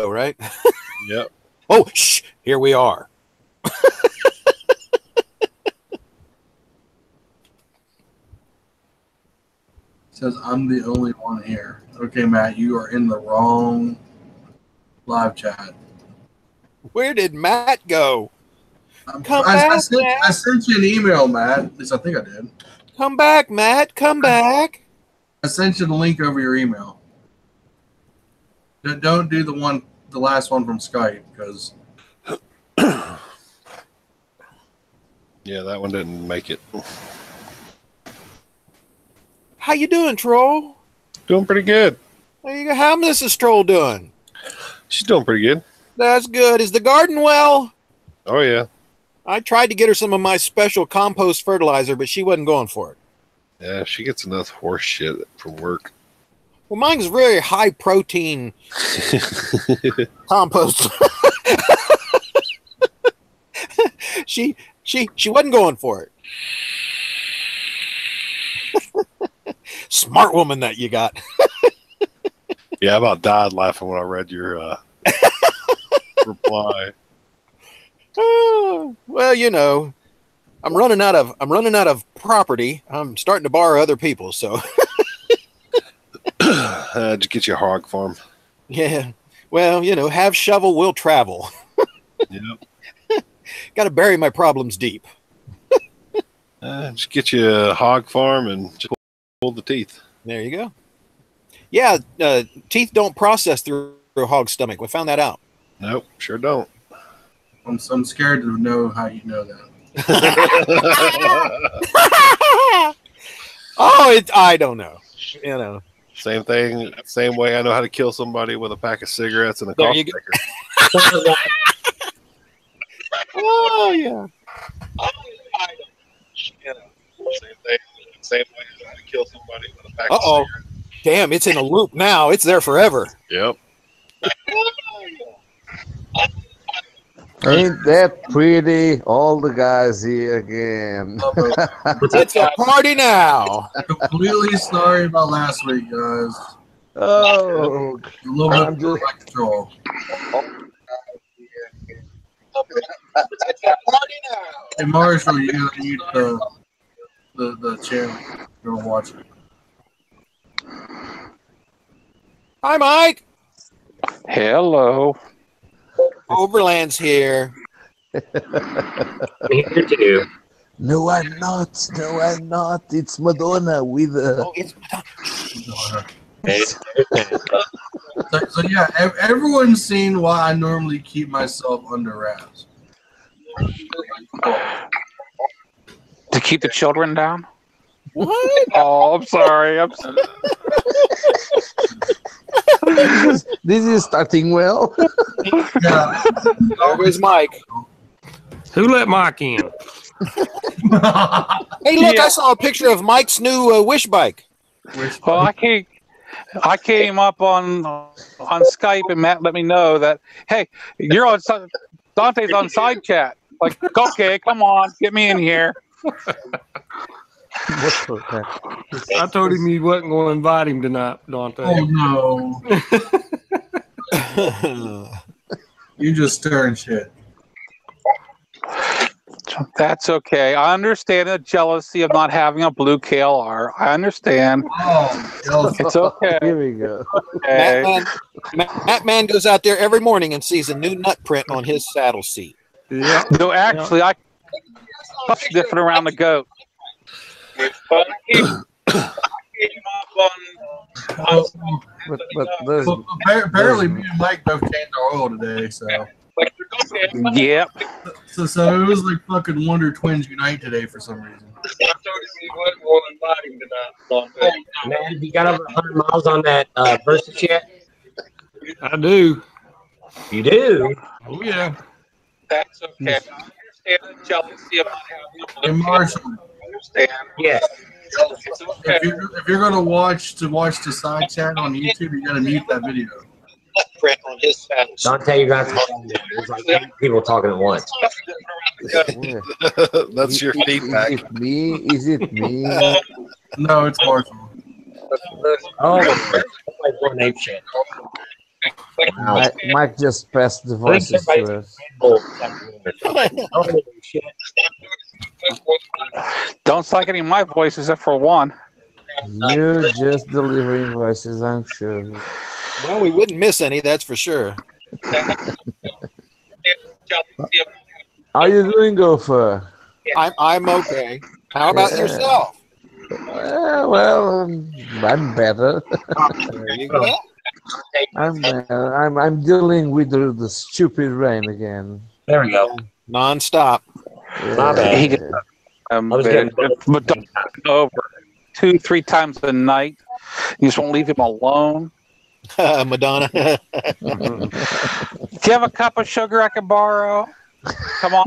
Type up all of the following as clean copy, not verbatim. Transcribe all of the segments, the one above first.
right? Yep. Oh, shh! Here we are. Says I'm the only one here. Okay, Matt, you are in the wrong live chat. Where did Matt go? Come I back, sent you an email, Matt. At least I think I did. Come back, Matt. Come back. I sent you the link over your email. Don't do the last one from Skype, because Yeah, that one didn't make it. How you doing, Troll? Doing pretty good. There you go. How Mrs. Troll doing? She's doing pretty good. That's good. Is the garden well? Oh, yeah. I tried to get her some of my special compost fertilizer, but she wasn't going for it. Yeah, she gets enough horse shit from work. Well, mine's very high protein compost. She wasn't going for it. Smart woman that you got. Yeah, I about died laughing when I read your reply. Well, you know, I'm running out of property. I'm starting to borrow other people, so Just get you a hog farm. yeah. Well, you know, have shovel, will travel. Yep. Got to bury my problems deep. Just get you a hog farm and just pull the teeth. There you go. Yeah, teeth don't process through a hog's stomach. We found that out. Nope, sure don't. I'm scared to know how you know that. I don't know. You know. Same thing, same way I know how to kill somebody with a pack of cigarettes and a coffee maker. Oh yeah. Same way I know how to kill somebody with a pack of Uh-oh. cigarettes. Damn, it's in a loop now. It's there forever. Yep. Ain't that pretty? All the guys here again. It's a party now. Completely sorry about last week, guys. Oh, A little bit like the troll. It's a party now. Hey, Marshall, you gotta mute the channel. You're gonna watch it. Hi, Mike. Hello. Overland's here. Here too. no, I'm not. No, I'm not. It's Madonna with Oh, it's So yeah, everyone's seen why I normally keep myself under wraps. To keep the children down? what? Oh, I'm sorry. I'm sorry. This is starting well. Yeah. Where's Mike? Who let Mike in? Hey, look! I saw a picture of Mike's new wish bike. Well, I came up on Skype and Matt let me know that, hey, you're on Dante's on side chat. Like, okay, come on, get me in here. I told him you wasn't going to invite him tonight, Dante. Oh no! You just stirring shit. That's okay. I understand the jealousy of not having a blue KLR. I understand. Oh, jealous. It's okay. Here we go. Okay. Matt Man goes out there every morning and sees a new nut print on his saddle seat. Yeah. No, actually, I sniffing around the goat. But I came up But there's, Well, apparently, me and Mike both changed our oil today, so Yep. so it was like fucking Wonder Twins unite today for some reason. Man, have you got over 100 miles on that Versus yet? I do. You do? Oh, yeah. That's okay. I understand the jealousy of not having a Hey, blue Marshall, I understand. Yes. It's okay. if you're gonna watch the side chat on YouTube, you gotta mute that video. Print on his saddle. Dante, you got to There's like 8 people talking at once. yeah. That's your feedback. Is it me? Is it me? No, it's Marshall. Oh, like one ape shit. Mike just passed the voices to us. Holy shit. Don't suck any of my voice except for one. You're just delivering voices, I'm sure. Well, we wouldn't miss any, that's for sure. How you doing, Gopher? I'm okay. How about yourself? Well, I'm better. There you go. I'm dealing with the stupid rain again. There we go. Non-stop. My bad. He I was getting over 2-3 times a night. You just won't leave him alone. Madonna. Do you have a cup of sugar I can borrow? Come on.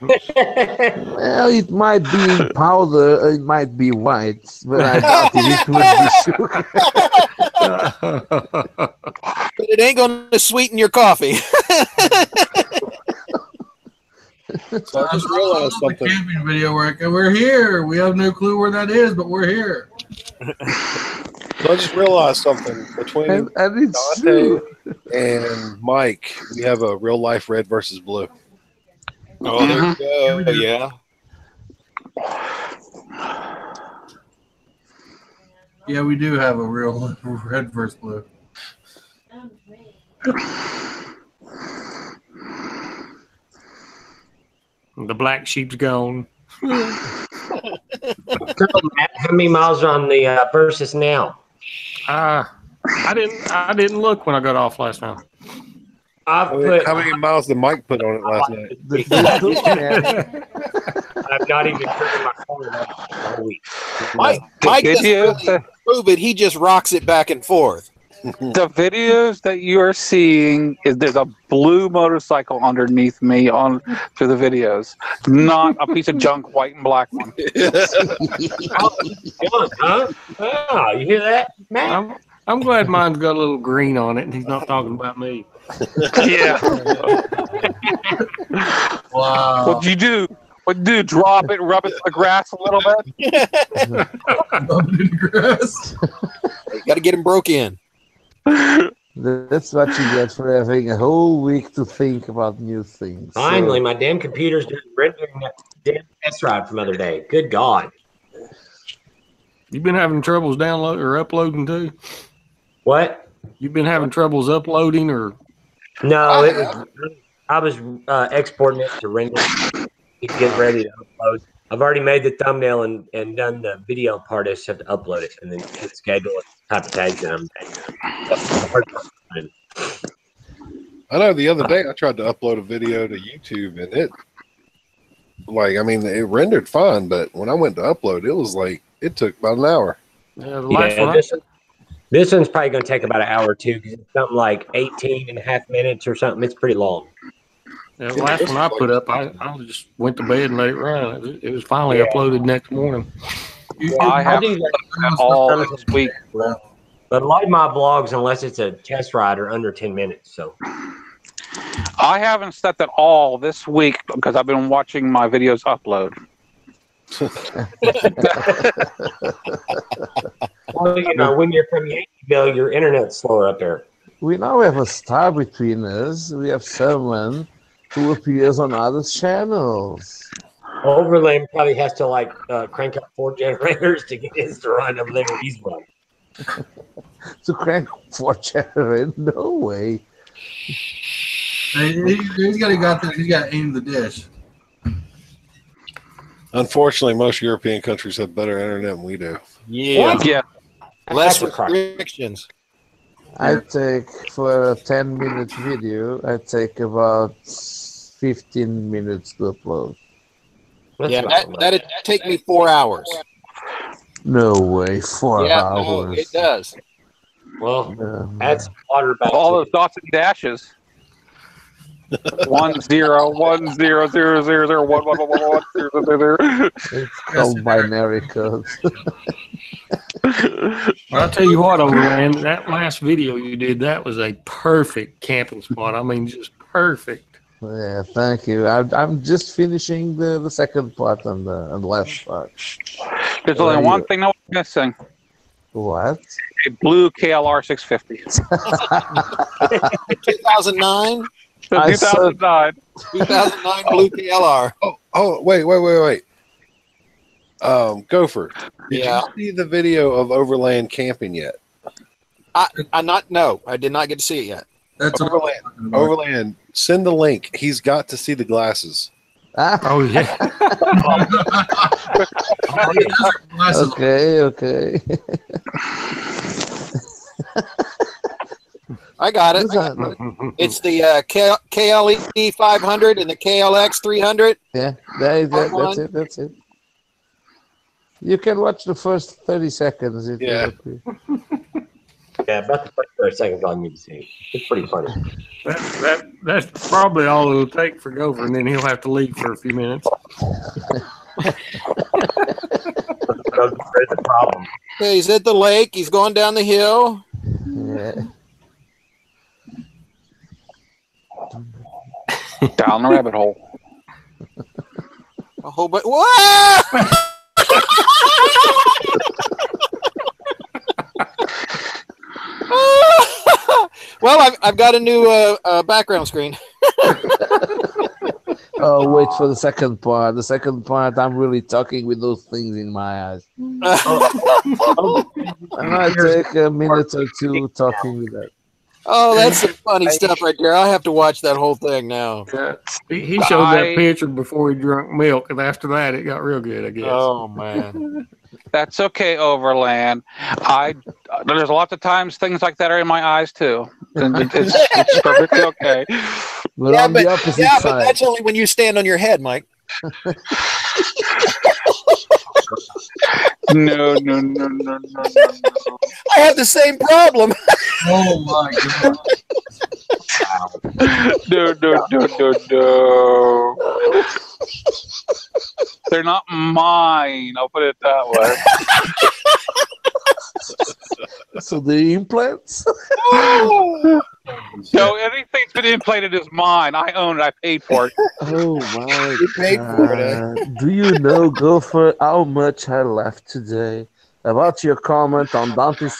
Well, it might be powder, it might be white, but I doubt it would be sugar. But it ain't going to sweeten your coffee. So I just realized something. Camping video work, and we're here. We have no clue where that is, but we're here. So I just realized something between And it's Dante true. and Mike. We have a real life red versus blue. Oh, there you go. Yeah. Yeah, we do have a real red versus blue. The black sheep's gone. So, Matt, how many miles are on the versus now? I didn't look when I got off last time. How many miles did Mike put on it last night? I've not even driven my car all week. Mike doesn't really move it. He just rocks it back and forth. The videos that you are seeing is there's a blue motorcycle underneath me on through the videos, not a piece of junk white and black one. Huh? Oh, you hear that, Matt? I'm glad mine's got a little green on it, and he's not talking about me. Yeah. Wow. What'd you do? What'd you do? Drop it, rub it to the grass a little bit? Rub it in the grass. Got to get him broke in. That's what you get for having a whole week to think about new things. Finally, my damn computer's doing rendering that damn test ride from the other day. Good God. You've been having troubles downloading or uploading too? What? You've been having troubles uploading or? No, I was exporting it to render to get ready to upload. I've already made the thumbnail and done the video part. I just have to upload it and then hit schedule it, type of tags that I'm making. I know the other day I tried to upload a video to YouTube and it rendered fine, but when I went to upload, it took about an hour. Yeah, the last one this one's probably going to take about an hour or two because it's something like 18 and a half minutes or something. It's pretty long. the last one I put up, I just went to bed and let it run. It was finally uploaded next morning. I have that all this week. But a lot of my blogs, unless it's a test ride, are under 10 minutes. So I haven't set that all this week because I've been watching my videos upload. Well, when you're from Yankeeville, your internet's slower up there. We now have a star between us. We have someone who appears on other channels. Overland probably has to crank up 4 generators to get his to run over there where he's running. To crank 4 generators? No way. He's got to aim the dish. Unfortunately, most European countries have better internet than we do. Yeah. Yeah. Less restrictions. I take, for a 10-minute video, I take about 15 minutes to upload. That'd take me 4 hours. No way, 4 hours. No, it does. Well, that's water back. All those dots and dashes. 1 0 1 0 0 0 0 1 1 1 1 0 0 0. It's called binary code. I'll tell you what, Overland, that last video you did, that was a perfect camping spot. I mean, just perfect. Yeah, thank you. I'm just finishing the second part on the last part. There's only one thing I was missing. What? A blue KLR 650. 2009. I saw- 2009. 2009 blue KLR. Oh, wait. Gopher, did Yeah. you see the video of Overland camping yet? I did not get to see it yet. That's what I'm Overland. talking about. Overland, send the link. He's got to see the glasses. Ah, Oh yeah. Glasses. okay. I got it. It's the KLE 500 and the KLX 300. Yeah, that's it. You can watch the first 30 seconds if Yeah. you want to. Yeah, about the first 30 seconds all I need to see. It's pretty funny. That's probably all it'll take for Gopher, and then he'll have to leave for a few minutes. There's a problem. Okay, he's at the lake. He's going down the hill. Yeah. Down the rabbit hole. A whole bunch. Whoa! Well, I've got a new background screen. Oh, wait for the second part. The second part, I'm really talking with those things in my eyes. I might take a minute or two talking with that. Oh, that's some funny stuff right there. I'll have to watch that whole thing now. Yeah. He showed that picture before he drank milk, and after that, it got real good, I guess. Oh man. That's okay, Overland. There's lots of times things like that are in my eyes too. And it's perfectly okay. But on the opposite but side. that's only when you stand on your head, Mike. No. I have the same problem. Oh my god. No. They're not mine. I'll put it that way. So the implants? No, anything's been implanted is mine. I own it. I paid for it. Oh my You paid for it, eh? Do you know, Gopher, how much I laughed today about your comment on Dante's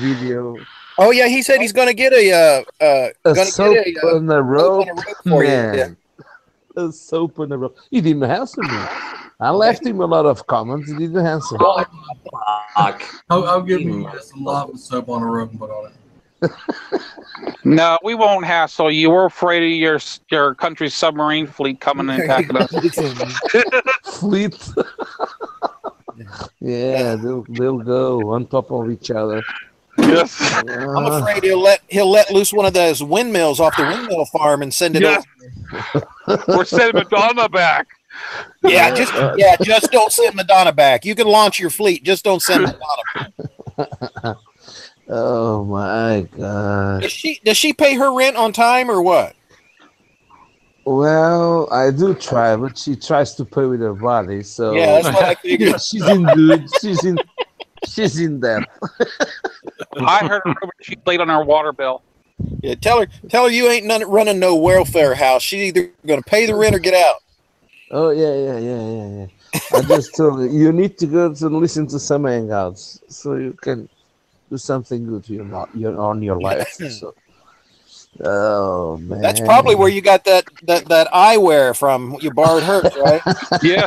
video? Oh yeah, he said he's going to get a soap on the rope, for you. man. Yeah. A soap on the rope. He didn't answer me. I left him a lot of comments. He didn't answer. I'll give you some lava soap on a rope and put on it. No, we won't hassle you. We're afraid of your country's submarine fleet coming and attacking us. Fleet. Yeah, they'll go on top of each other. Yes. I'm afraid he'll let loose one of those windmills off the windmill farm and send it Yes. We're sending Madonna back. over. Just don't send Madonna back. You can launch your fleet, just don't send Madonna back. Oh my god. Does she pay her rent on time or what? Well, I do try, but she tries to pay with her body. So Yeah, that's what I figured. she's in good. She's in debt. I heard her she's late on her water bill. Yeah, tell her you ain't running no welfare house. She's either going to pay the rent or get out. Oh yeah. I just told her you need to go to listen to some hangouts so you can do something good to your life. So, oh man, That's probably where you got that eyewear from. You borrowed hers, right? Yeah.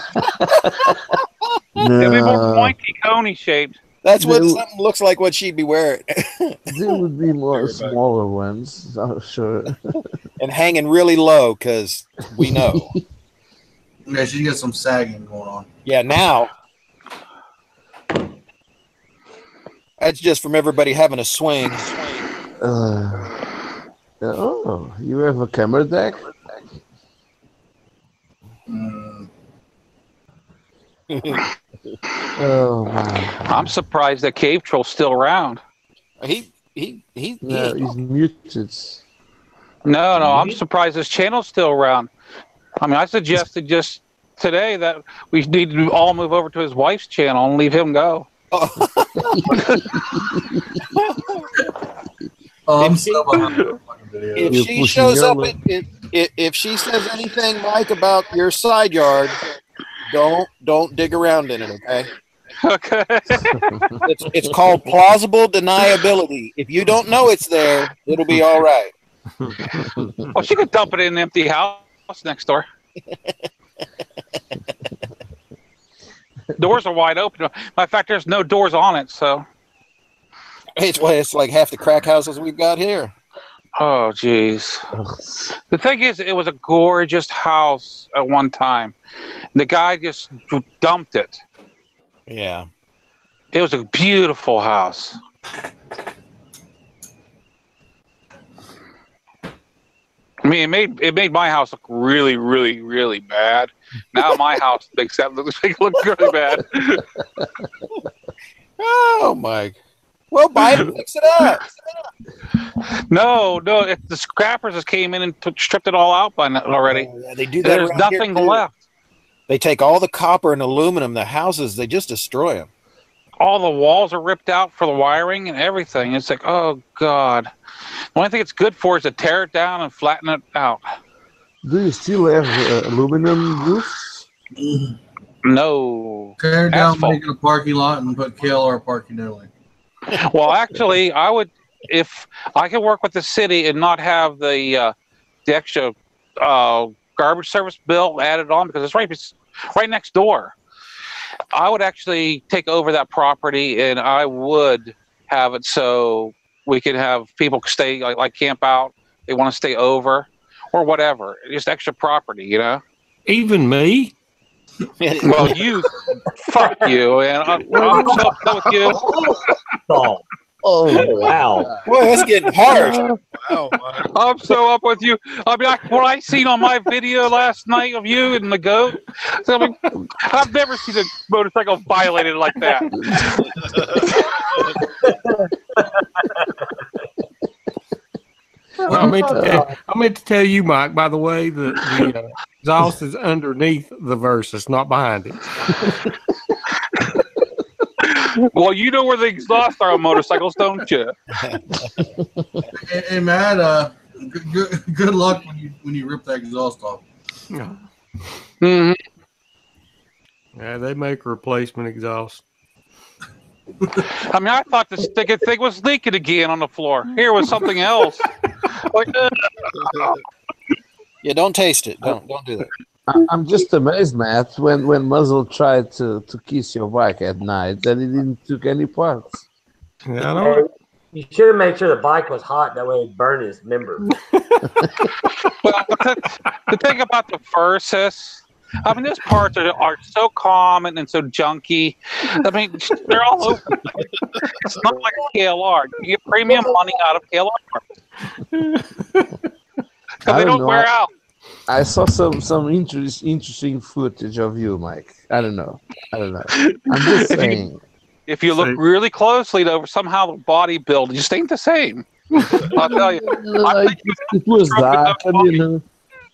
It'll be more pointy, coney shaped. That's what something looks like. What she'd be wearing, There would be more smaller ones, I'm sure. and hanging really low because we know. Yeah, she got some sagging going on. Yeah, now that's just from everybody having a swing. Oh, you have a camera deck? Oh man, I'm surprised that Cave Troll's still around. He's he's muted. No, I'm surprised his channel's still around. I mean, I suggested just today that we need to all move over to his wife's channel and leave him go. If she shows up, if she says anything, Mike, about your side yard, don't dig around in it, okay? Okay. It's called plausible deniability. If you don't know it's there, it'll be all right. Well, she could dump it in an empty house next door. Doors are wide open. Matter of fact, there's no doors on it, so. It's like half the crack houses we've got here. Oh, jeez. The thing is, it was a gorgeous house at one time. The guy just dumped it. Yeah. It was a beautiful house. I mean, it made my house look really, really, really bad. Now my house makes that look really bad. Oh my! Well, buy it and fix it up. No, the scrappers just came in and stripped it all out by now already. Yeah, they do that. There's nothing left. They take all the copper and aluminum, the houses, they just destroy them. All the walls are ripped out for the wiring and everything. It's like, oh God. The only thing it's good for is to tear it down and flatten it out. Do you still have aluminum roofs? No. Tear down, Asphalt. make it a parking lot, and put KLR parking only. Well, actually, I would, if I could work with the city and not have the extra garbage service bill added on, because it's right next door. I would actually take over that property, and I would have it so we could have people stay, like camp out. They want to stay over or whatever. Just extra property, you know? Even me? Well, you, fuck you, and I'm so upset with you. Oh, wow. Boy, that's getting harsh. Wow, I'm so up with you. I mean, what I seen on my video last night of you and the goat, I mean, I've never seen a motorcycle violated like that. I meant to tell you, Mike, by the way, that the exhaust is underneath the verse. It's not behind it. Well, you know where the exhaust are on motorcycles, don't you? Hey, Matt, good luck when you rip that exhaust off. Mm-hmm. Yeah, they make a replacement exhaust. I mean, I thought the stinking thing was leaking again on the floor. Here was something else. Like, Yeah, don't taste it. Don't do that. I'm just amazed, Matt, when Muzzle tried to kiss your bike at night that he didn't took any parts. Yeah, I know. You should have made sure the bike was hot. That way it'd burn his member. well, the thing about the Versus, I mean, those parts are so common and so junky. I mean, they're all over. It's not like a KLR. You get premium money out of KLR parts. Because they don't wear out. I saw some interesting footage of you, Mike. I don't know. I'm just saying. If you look really closely, though, somehow the body build just ain't the same. I'll tell you. It was dark, and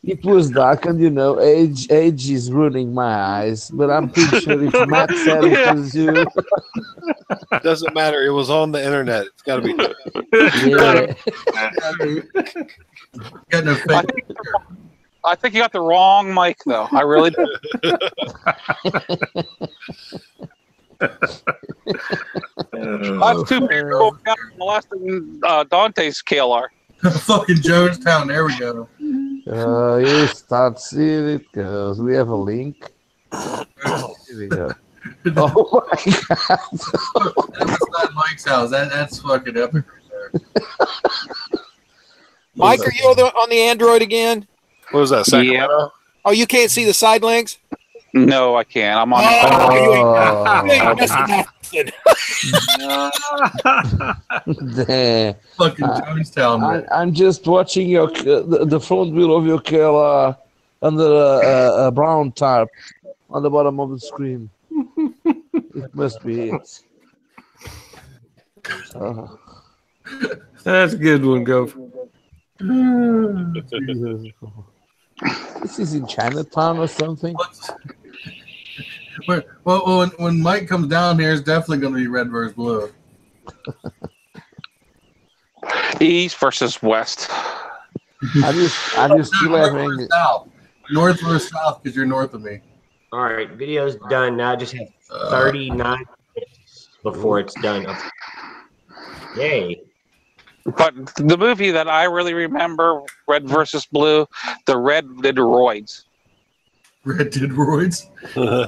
it was dark, and age is ruining my eyes. But I'm pretty sure if Matt said it was you. Doesn't matter. It was on the internet. It's got to be. Yeah. Got no fake. I think you got the wrong mic, though. I really do. That's two people molesting Dante's KLR. Fucking Jonestown. There we go. You start seeing it goes. We have a link. Here we go. Oh my god! That's not Mike's house. That's fucking epic right there. Mike, are you on the Android again? What was that? Sacramento? Yeah. Oh, you can't see the side links? No, I can't. I'm on. You ain't missing nothing. Damn. Fucking Jonestown. Man. I'm just watching the front wheel of your car under a brown tarp on the bottom of the screen. It must be it. That's a good one, Gopher. This is in Chinatown or something. Well, when Mike comes down here, it's definitely going to be red versus blue. East versus West. I just still having south. North versus south because you're north of me. All right, video's done. Now I just have 39 minutes before it's done. Yay. But the movie that I really remember, Red versus Blue, the Red did roids. Red did roids?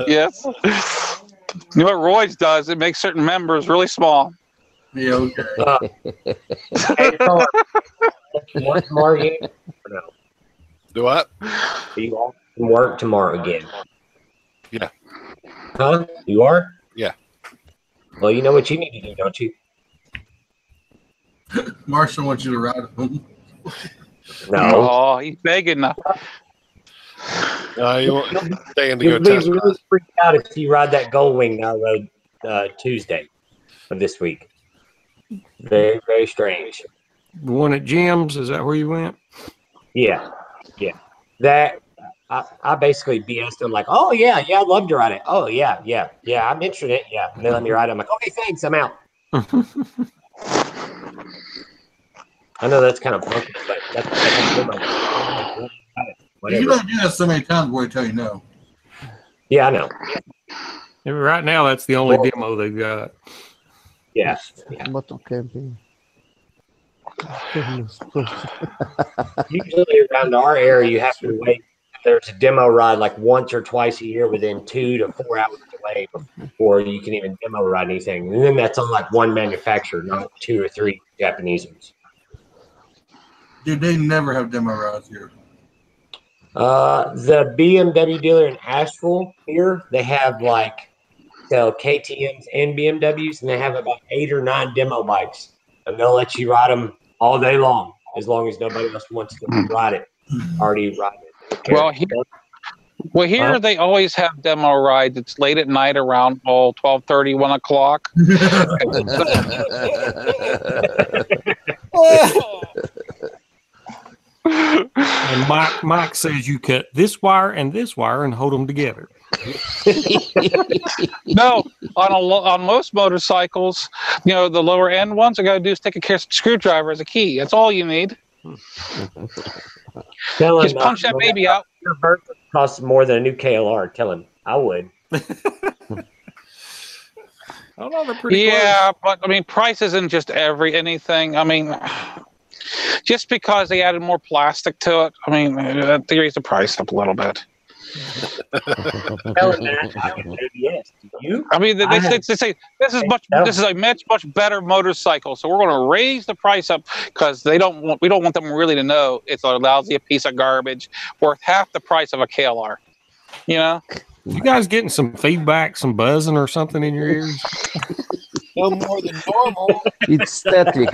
Yes. You know what roids does? It makes certain members really small. Yeah, okay. Hey, work tomorrow again? Or no? Do what? Are you all can work tomorrow again? Yeah. Huh? You are? Yeah. Well, you know what you need to do, don't you? Marshall wants you to ride home. No. Oh, he's begging now. You want staying to go You'll be test really freaked out if you ride that Gold Wing now road Tuesday of this week. Very, very strange. The one at Jim's, is that where you went? Yeah. That I basically BS'd them like, oh yeah, I'd love to ride it. Oh yeah, I'm interested in it. Yeah. And they let me ride it. I'm like, okay, thanks, I'm out. I know that's kind of funky, but that's whatever. You don't do that so many times before I tell you no. Yeah, I know. And right now, that's the only demo they've got. Yeah. Motor camping. Usually around our area, you have to wait. There's a demo ride like once or twice a year within 2 to 4 hours away before you can even demo ride anything. And then that's on like one manufacturer, not 2 or 3 Japanese ones. Dude, they never have demo rides here. The BMW dealer in Asheville here, they have like KTMs and BMWs, and they have about 8 or 9 demo bikes. And they'll let you ride them all day long as nobody else wants to ride it. Already ride it. Here they always have demo rides. It's late at night around 12:30, 1 o'clock. And Mike says you cut this wire and hold them together. No, on most motorcycles, the lower end ones, all I got to do is take a screwdriver as a key. That's all you need. Just punch that baby out. Your bird costs more than a new KLR. Tell him I would. Oh, no, they're pretty close. But I mean, price isn't just anything. I mean, just because they added more plastic to it, I mean, they raised the price up a little bit. Tell him that I would say yes. You? I mean, they say this is a much better motorcycle, so we're going to raise the price up because we don't want them really to know it's a lousy piece of garbage worth half the price of a KLR. You guys getting some feedback, some buzzing or something in your ears? No more than normal. It's static.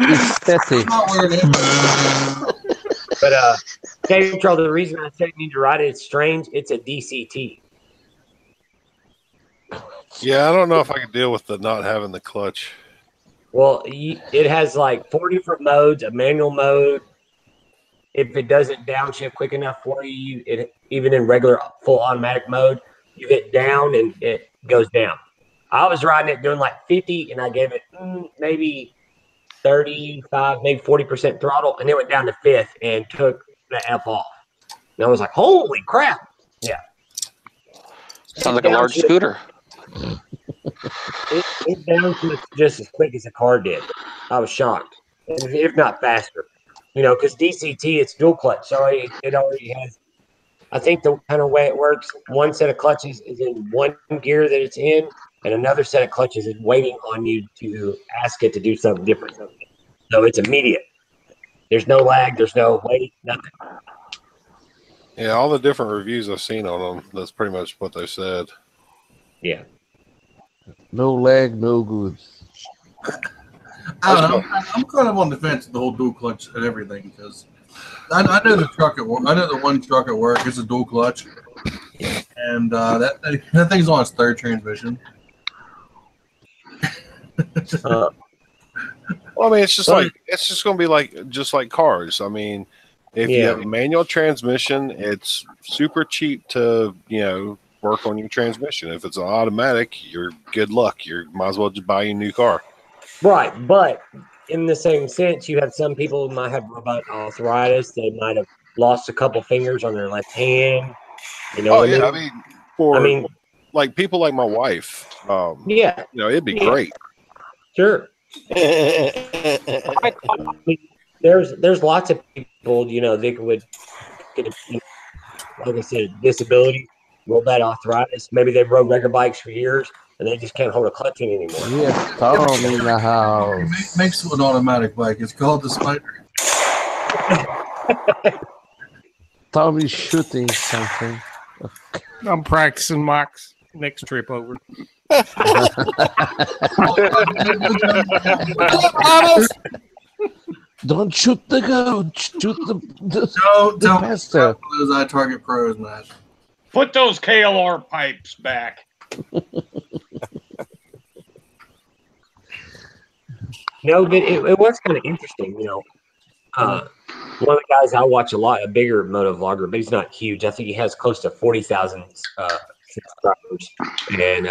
But Dave Troll, the reason I said you need to ride it, it's strange. It's a DCT. Yeah, I don't know if I can deal with the not having the clutch. Well, it has like 4 different modes, a manual mode. If it doesn't downshift quick enough for you, even in regular full automatic mode, you hit down and it goes down. I was riding it doing like 50, and I gave it maybe 35, maybe 40% throttle, and it went down to 5th and took the F off. And I was like, holy crap. Yeah. Sounds like a large scooter. It downshift just as quick as a car did. I was shocked, if not faster. Because DCT, it's dual clutch. So it already has, I think the kind of way it works, one set of clutches is in one gear that it's in, and another set of clutches is waiting on you to ask it to do something different. So it's immediate. There's no lag. There's no wait. Nothing. Yeah, all the different reviews I've seen on them, that's pretty much what they said. Yeah. No lag, no good. I don't know. I'm kind of on the fence with the whole dual clutch and everything because I know the truck at work. I know the one truck at work is a dual clutch, and that thing's on its 3rd transmission. Well, I mean, it's just going to be just like cars. I mean, if you have a manual transmission, it's super cheap to work on your transmission. If it's an automatic, you're good luck. You might as well just buy you a new car. Right, but in the same sense, you have some people who might have rheumatoid arthritis. They might have lost a couple fingers on their left hand. I mean, like people like my wife, Yeah, you know, it'd be great. sure. I mean, there's lots of people, you know, they would get a, like I said, disability, low bad arthritis. Maybe they've rode record bikes for years and they just can't hold a clutch in anymore. Yeah, Tom in the house. Makes an automatic bike. It's called the Spider. Tom is shooting something. I'm practicing Mike's next trip over. Don't shoot the goat. Shoot the Don't pastor. those iTarget Pros, man. Put those KLR pipes back. No, but it was kind of interesting, you know. One of the guys I watch a lot, a bigger moto vlogger, but he's not huge. I think he has close to 40,000 subscribers. And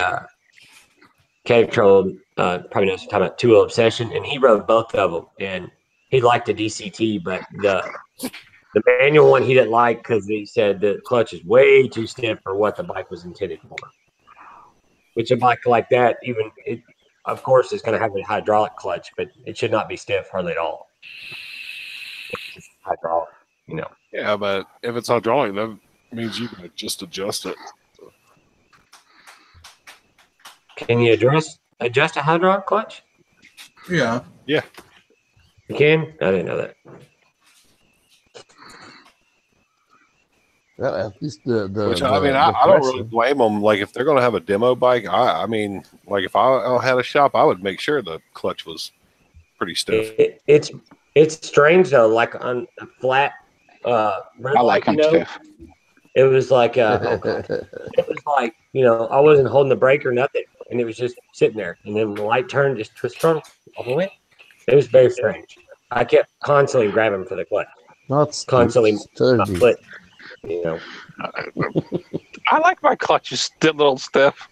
Cave Troll probably knows what I'm talking about, 2 Obsession, and he rode both of them. And he liked the DCT, but the manual one he didn't like because he said the clutch is way too stiff for what the bike was intended for. Which a bike like that, even it, of course, is going to have a hydraulic clutch, but it should not be stiff hardly at all. It's hydraulic, you know. Yeah, but if it's hydraulic, that means you can just adjust it. Can you adjust a hydraulic clutch? Yeah. Yeah. You can? I didn't know that. Well, at least the Which I mean, I don't really blame them. Like if they're going to have a demo bike, I mean, like if I had a shop, I would make sure the clutch was pretty stiff. It's strange though. Like on a flat, I like them stiff. It was like you know, I wasn't holding the brake or nothing, and it was just sitting there. And then the light turned, just twist throttle all the way. It was very strange. I kept constantly grabbing for the clutch, not constantly sturdy. my foot. You know, I like my clutches a little stiff.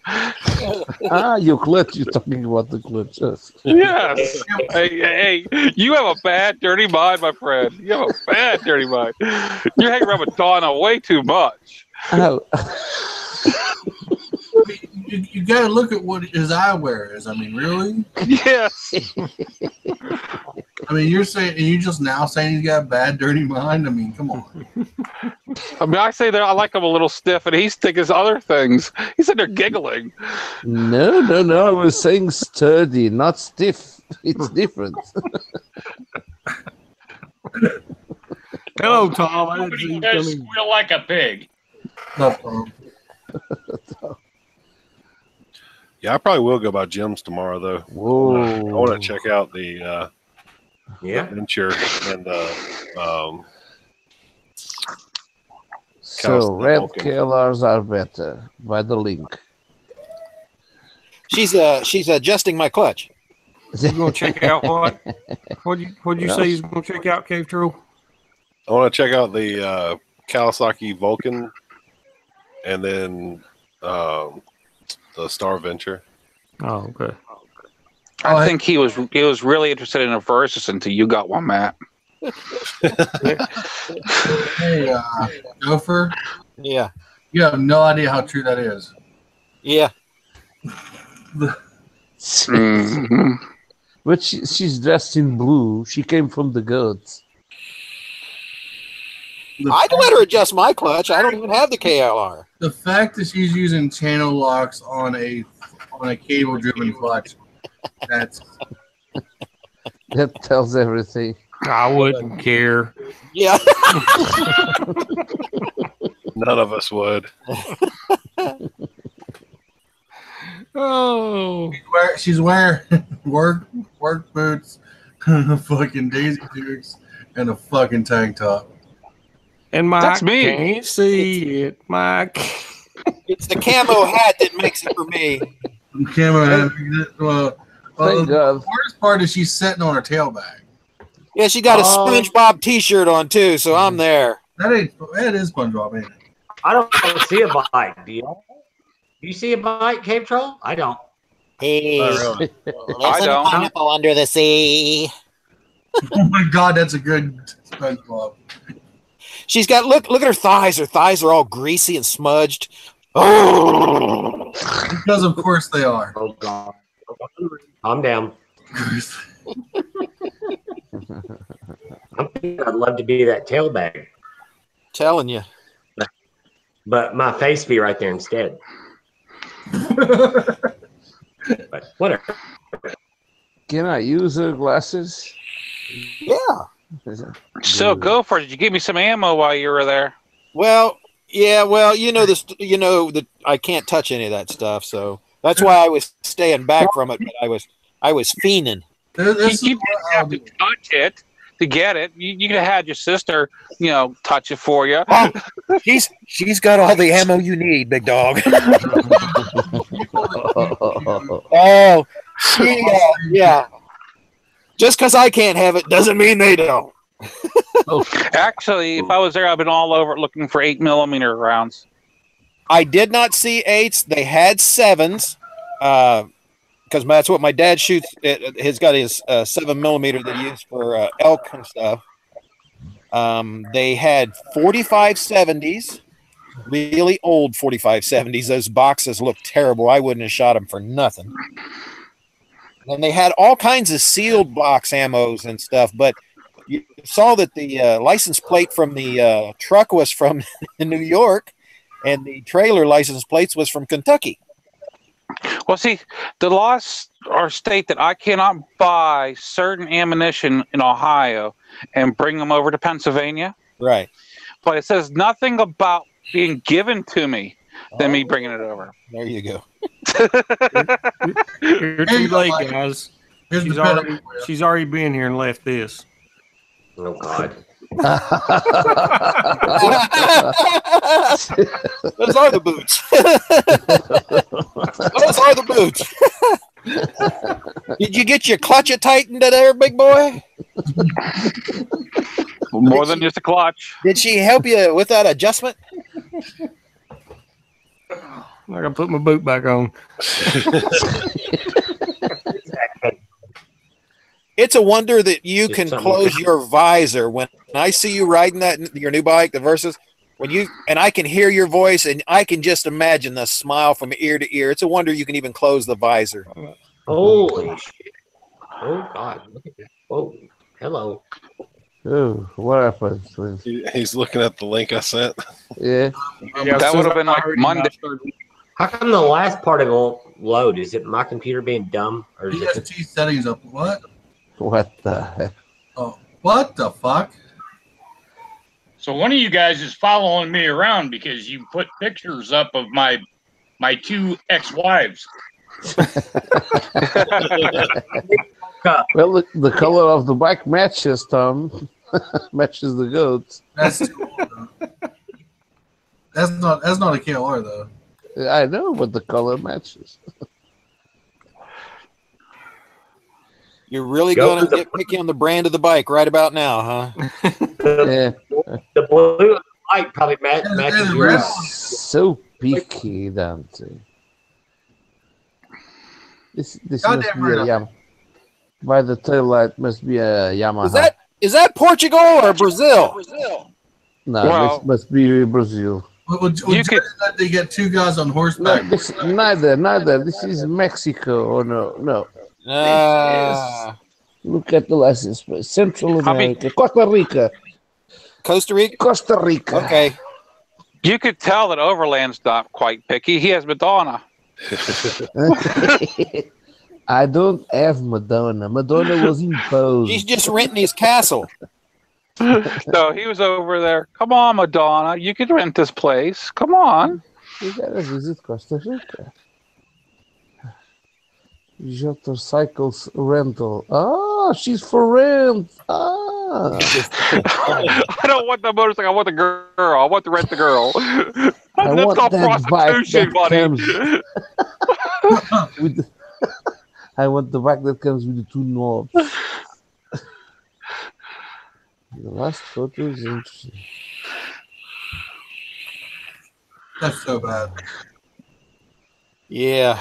Your clutch. You're talking about the clutch. Yes. Hey, you have a bad, dirty mind, my friend. You have a bad, dirty mind. You're hanging around with Donna way too much. Oh. You got to look at what his eyewear is. I mean, really? Yes. I mean, you're just now saying he's got a bad, dirty mind. I mean, come on. I mean, I say that I like him a little stiff, and he's thinking other things. He's sitting there giggling. No. I was saying sturdy, not stiff. It's different. Hello, Tom. I didn't see He you does coming. squeal like a pig. Yeah, I probably will go by Jim's tomorrow though. Whoa. I want to check out the Venture and So red KLRs are better by the link. She's adjusting my clutch. You gonna check out what? What'd you say you was gonna check out, Cave Troll? I want to check out the Kawasaki Vulcan, and then the Star Venture. Oh, okay. I think he was really interested in a Versus until you got one, Matt. Hey, Gopher. Yeah. You have no idea how true that is. Yeah. Mm-hmm. But she's dressed in blue. She came from the goats. I'd let her adjust my clutch. I don't even have the KLR. The fact that she's using channel locks on a cable-driven clutch, that tells everything. I wouldn't care. Yeah. None of us would. Oh. She's wearing work boots, fucking Daisy Dukes, and a fucking tank top. And Mike That's me. can't see it, Mike. It's the camo hat that makes it for me. Well, Thank God. the worst part is she's sitting on her tailbag. Yeah, she got a SpongeBob T-shirt on too, so I'm there. That is SpongeBob, ain't it? I don't see a bike. Do you? Do you see a bike, Cave Troll? I don't. Hey, Not really. I don't. pineapple under the sea. Oh my God, that's a good SpongeBob. She's got look at her thighs. Her thighs are all greasy and smudged. Oh, Because of course they are. Oh God. Calm down. I'd love to be that tailbag, telling you. but my face be right there instead. But whatever. Can I use her glasses? Yeah. So go for it. Did you give me some ammo while you were there? Well, yeah. Well, you know this. You know that I can't touch any of that stuff, so that's why I was staying back from it. But I was fiending. You didn't have to touch it to get it. You could have had your sister, touch it for you. Oh, she's got all the ammo you need, big dog. Oh, yeah. Just because I can't have it doesn't mean they don't. Actually, if I was there, I'd been all over it looking for 8mm rounds. I did not see 8s. They had 7s. Because that's what my dad shoots. He's got his 7mm that he used for elk and stuff. They had 45-70s, really old 45-70s. Those boxes look terrible. I wouldn't have shot them for nothing. And they had all kinds of sealed box ammos and stuff. But you saw that the license plate from the truck was from New York, and the trailer license plates was from Kentucky. Well, see, the laws state that I cannot buy certain ammunition in Ohio and bring them over to Pennsylvania. Right. But it says nothing about being given to me than me bringing it over. There you go. You're too late, guys. She's already been here and left this. Oh God. Those are the boots. Those are the boots. Did you get your clutch tightened there, big boy? More than just a clutch. Did she help you with that adjustment? I gotta put my boot back on. It's a wonder that you can close your visor. When I see you riding your new bike, the Versus, and I can hear your voice, and I can just imagine the smile from ear to ear. It's a wonder you can even close the visor. Holy shit! Oh God! Look at that! Whoa! Hello. Oh, what happened? He's looking at the link I sent. Yeah. That would have been like Monday. How come the last part it won't load? Is it my computer being dumb, or is He it? has T settings up. What? What the heck? Oh, what the fuck? So one of you guys is following me around because you put pictures up of my 2 ex-wives. Well, the color of the bike matches, Tom. Matches the goats. That's that's not a KLR though. I know, but the color matches. You're really going to get picky on the brand of the bike right about now, huh? Yeah. The blue light probably matches yours. So picky, Dante. This must be a Yamaha. By the tail light, must be a Yamaha. Is that Portugal or Brazil? No, Well, this must be Brazil. Would you could let they get 2 guys on No, horseback? neither. This is Mexico. Or no. Look at the license plate. Central America. Costa Rica. Costa Rica. Okay. You could tell that Overland's not quite picky. He has Madonna. I don't have Madonna. Madonna was imposed. He's just renting his castle. So he was over there. Come on, Madonna. You could rent this place. Come on. You gotta visit Costa Rica. Motorcycles rental. Ah, she's for rent. Ah. I don't want the motorcycle. I want the girl. I want to rent the girl. I That's want called that bike prostitution, that buddy. with I want the bike that comes with the 2 knobs. The last photo is interesting. That's so bad. Yeah.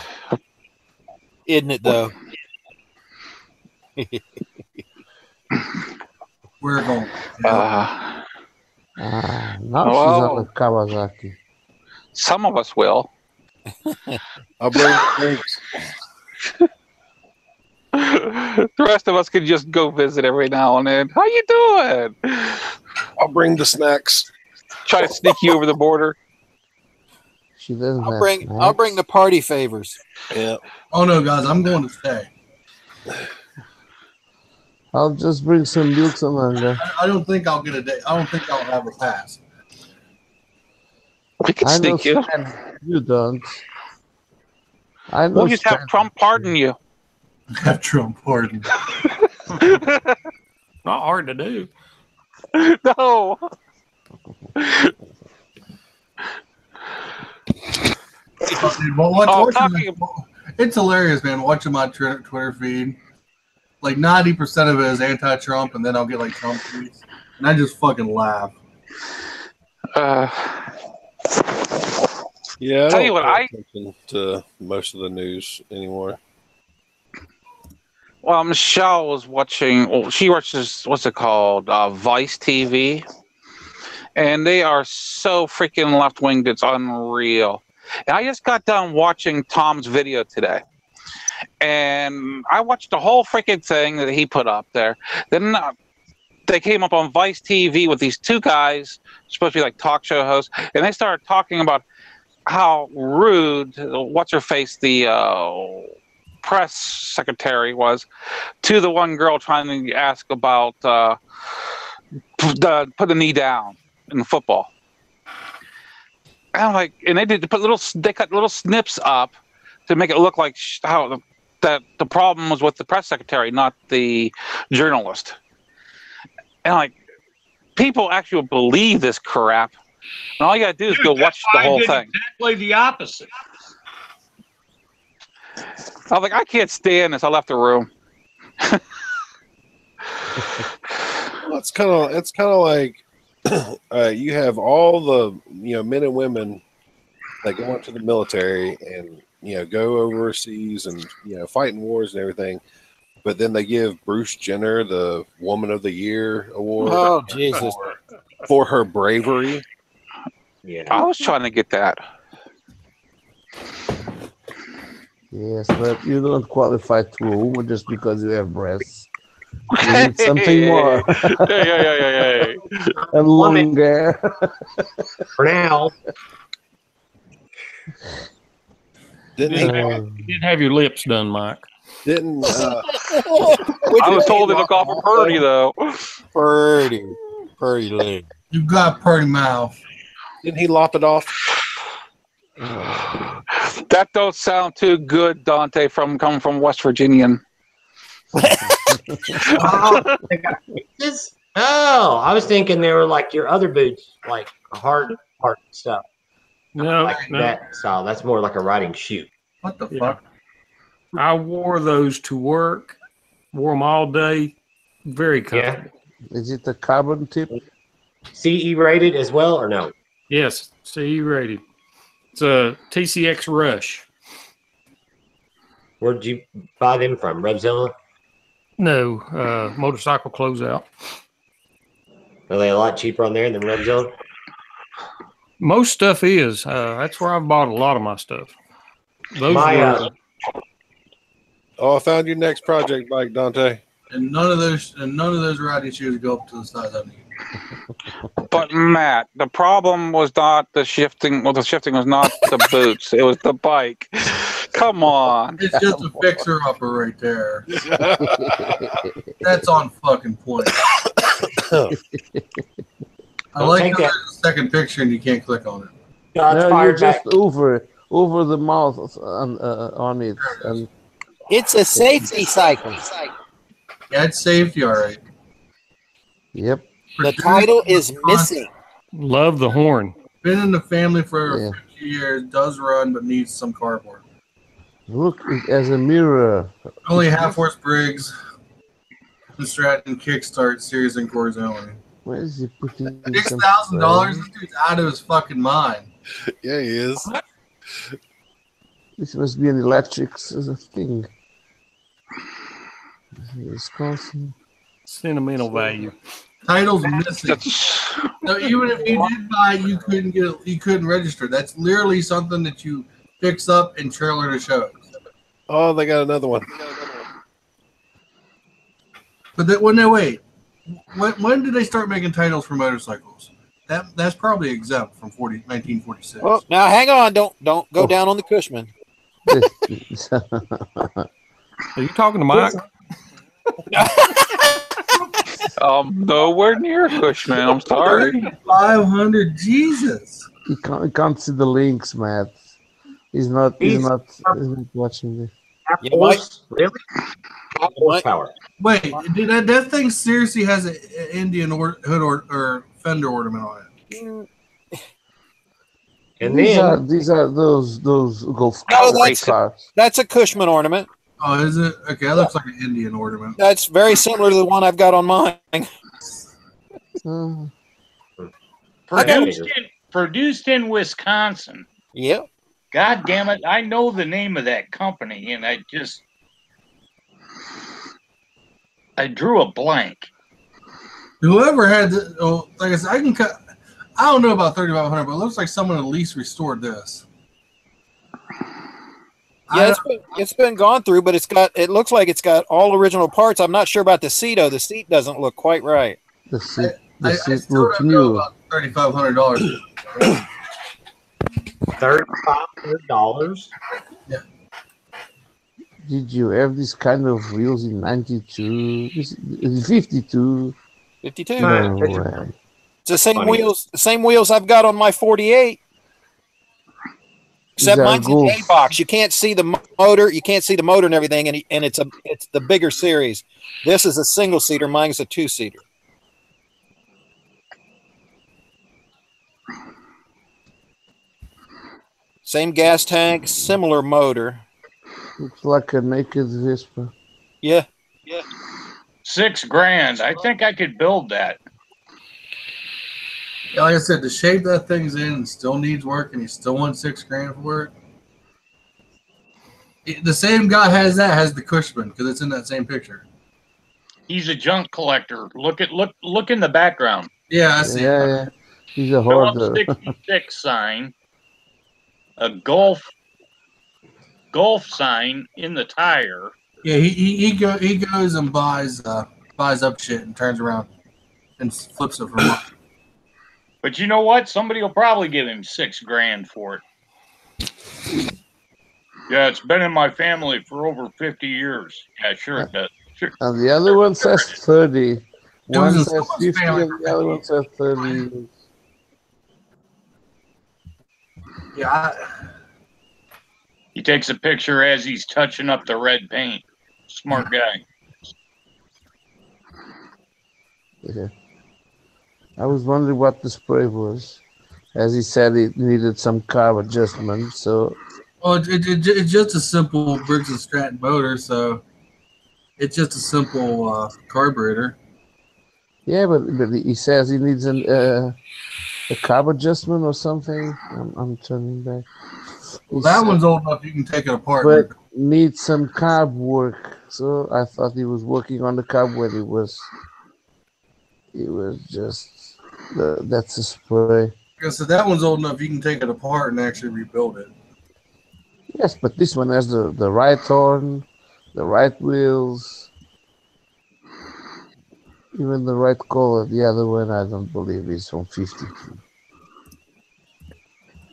Isn't it, though? We're going. Now she's on the Kawasaki. Some of us will. I'll bring the drinks. The rest of us could just go visit every now and then. How you doing? I'll bring the snacks. Try to sneak you over the border. She doesn't I'll have bring the snacks. party favors. Yeah. Oh no, guys, I'm going to stay. I'll just bring some milk, some manga. I don't think I'll get a day. I don't think I'll have a pass. We can I know sneak you. Stan, you don't. I know We'll just have Stan. Trump pardon you. Have Trump pardon. Not hard to do. No. It's hilarious, man. Watching my Twitter feed, like 90% of it is anti-Trump, and then I'll get like Trump tweets, and I just fucking laugh. Yeah, I Tell you don't what, pay attention to most of the news anymore. Well, Michelle was watching. Well, she watches what's it called, Vice TV, and they are so freaking left winged. It's unreal. And I just got done watching Tom's video today, and I watched the whole freaking thing that he put up there. Then they came up on Vice TV with these two guys, supposed to be like talk show hosts, and they started talking about how rude, what's her face, the press secretary was to the one girl trying to ask about put the knee down in football. And I'm like, and they cut little snips up to make it look like how that the problem was with the press secretary, not the journalist. And like, people actually believe this crap, and all you gotta do is go watch the whole thing. Exactly the opposite. I was like, I can't stand this. I left the room. Well, it's kind of like you have all the men and women that go into the military and go overseas and fight in wars and everything, but then they give Bruce Jenner the Woman of the Year award. Oh Jesus! For her bravery. Yeah. I was trying to get that. Yes, but you don't qualify to a woman just because you have breasts. You need something more. Yeah. And long hair. For now. Didn't You didn't have your lips done, Mike. didn't I was told to look off for Purdy though. Purdy leg. You got pretty mouth. didn't he lop it off? That don't sound too good, Dante, from coming from West Virginian. Oh, they got fixes? Oh, I was thinking they were like your other boots, like a hard part stuff. No, Like no. that style. That's more like a riding shoe. What the Yeah. fuck? I wore those to work. Wore them all day. Very comfortable. Is it a carbon tip? CE rated as well or no? Yes, CE rated. It's a TCX Rush. Where'd you buy them from? Revzilla? No, motorcycle closeout. Are they a lot cheaper on there than Revzilla? Most stuff is. That's where I've bought a lot of my stuff. Those were, Oh, I found your next project bike, Dante. And none of those riding shoes go up to the size I need. But Matt, the problem was not the shifting. Well, the shifting was not the boots. It was the bike. Come on. It's just a fixer upper right there. That's on fucking point. I like take how that. there's a second picture and you can't click on it. Shots No, you're fired back. just over the mouth on it. And It's a safety cycle. Yeah, it's safety, all right. yep. The title is missing. love the horn. Been in the family for Yeah. 50 years, does run, but needs some cardboard. Look, it has a mirror. Only half horse Briggs, the Stratton Kickstart series in Corzone. Where is he putting some $6,000? spray? This dude's out of his fucking mind. Yeah, he is. This must be an electric thing. Wisconsin. Sentimental value. Title's missing. So even if you did buy, you couldn't register. That's literally something that you fix up and trailer to shows. Oh, they got another one. But no, wait. When did they start making titles for motorcycles? That's probably exempt from 1946. Well, now hang on. Don't go down on the Cushman. Are you talking to Mike? Nowhere near Cushman. I'm sorry. 500, Jesus. You can't see the links, Matt. He's not watching this. Really? Horsepower. Wait, that thing seriously has an Indian hood or fender ornament on it. And these are those golf cars. That's a Cushman ornament. Oh, is it? Okay, that looks like an Indian ornament. That's very similar to the one I've got on mine. Produced in Wisconsin. Yep. God damn it. I know the name of that company, and I drew a blank. Whoever had like I said, I don't know about 3,500, but it looks like someone at least restored this. Yeah, it's been gone through, but it looks like it's got all original parts. I'm not sure about the seat though. The seat doesn't look quite right. The seat I still don't know about $3,500. $3,500. Yeah. Did you have this kind of wheels in 92? 52? 52. No way. It's the same wheels I've got on my 48. Except mine's an A-box. You can't see the motor. You can't see the motor and everything, and it's the bigger series. This is a single-seater. Mine's a two-seater. Same gas tank, similar motor. Looks like a naked Vespa. Yeah. $6,000. I think I could build that. Yeah, like I said, the shape that thing's in still needs work, and he still wants $6,000 for it. The same guy has the Cushman because it's in that same picture. He's a junk collector. Look in the background. Yeah, I see. Yeah. He's a hoarder. 66 sign, a golf sign in the tire. Yeah, he goes and buys up shit and turns around and flips it for money. But you know what? Somebody will probably give him $6,000 for it. Yeah, it's been in my family for over 50 years. Yeah, sure it does. Sure. And the other one says 30. One says 50 and the other one says 30. Yeah. He takes a picture as he's touching up the red paint. Smart guy. Yeah. I was wondering what the spray was. As he said, it needed some carb adjustment. So, well, it's just a simple Briggs & Stratton motor, so it's just a simple carburetor. Yeah, but he says he needs a carb adjustment or something. I'm turning back. Well, that one's old enough you can take it apart. But needs some carb work. So I thought he was working on the carb when it was just that's a spray. Yeah, so that one's old enough you can take it apart and actually rebuild it. Yes, but this one has the right horn, the right wheels, even the right color. The other one I don't believe is from 52.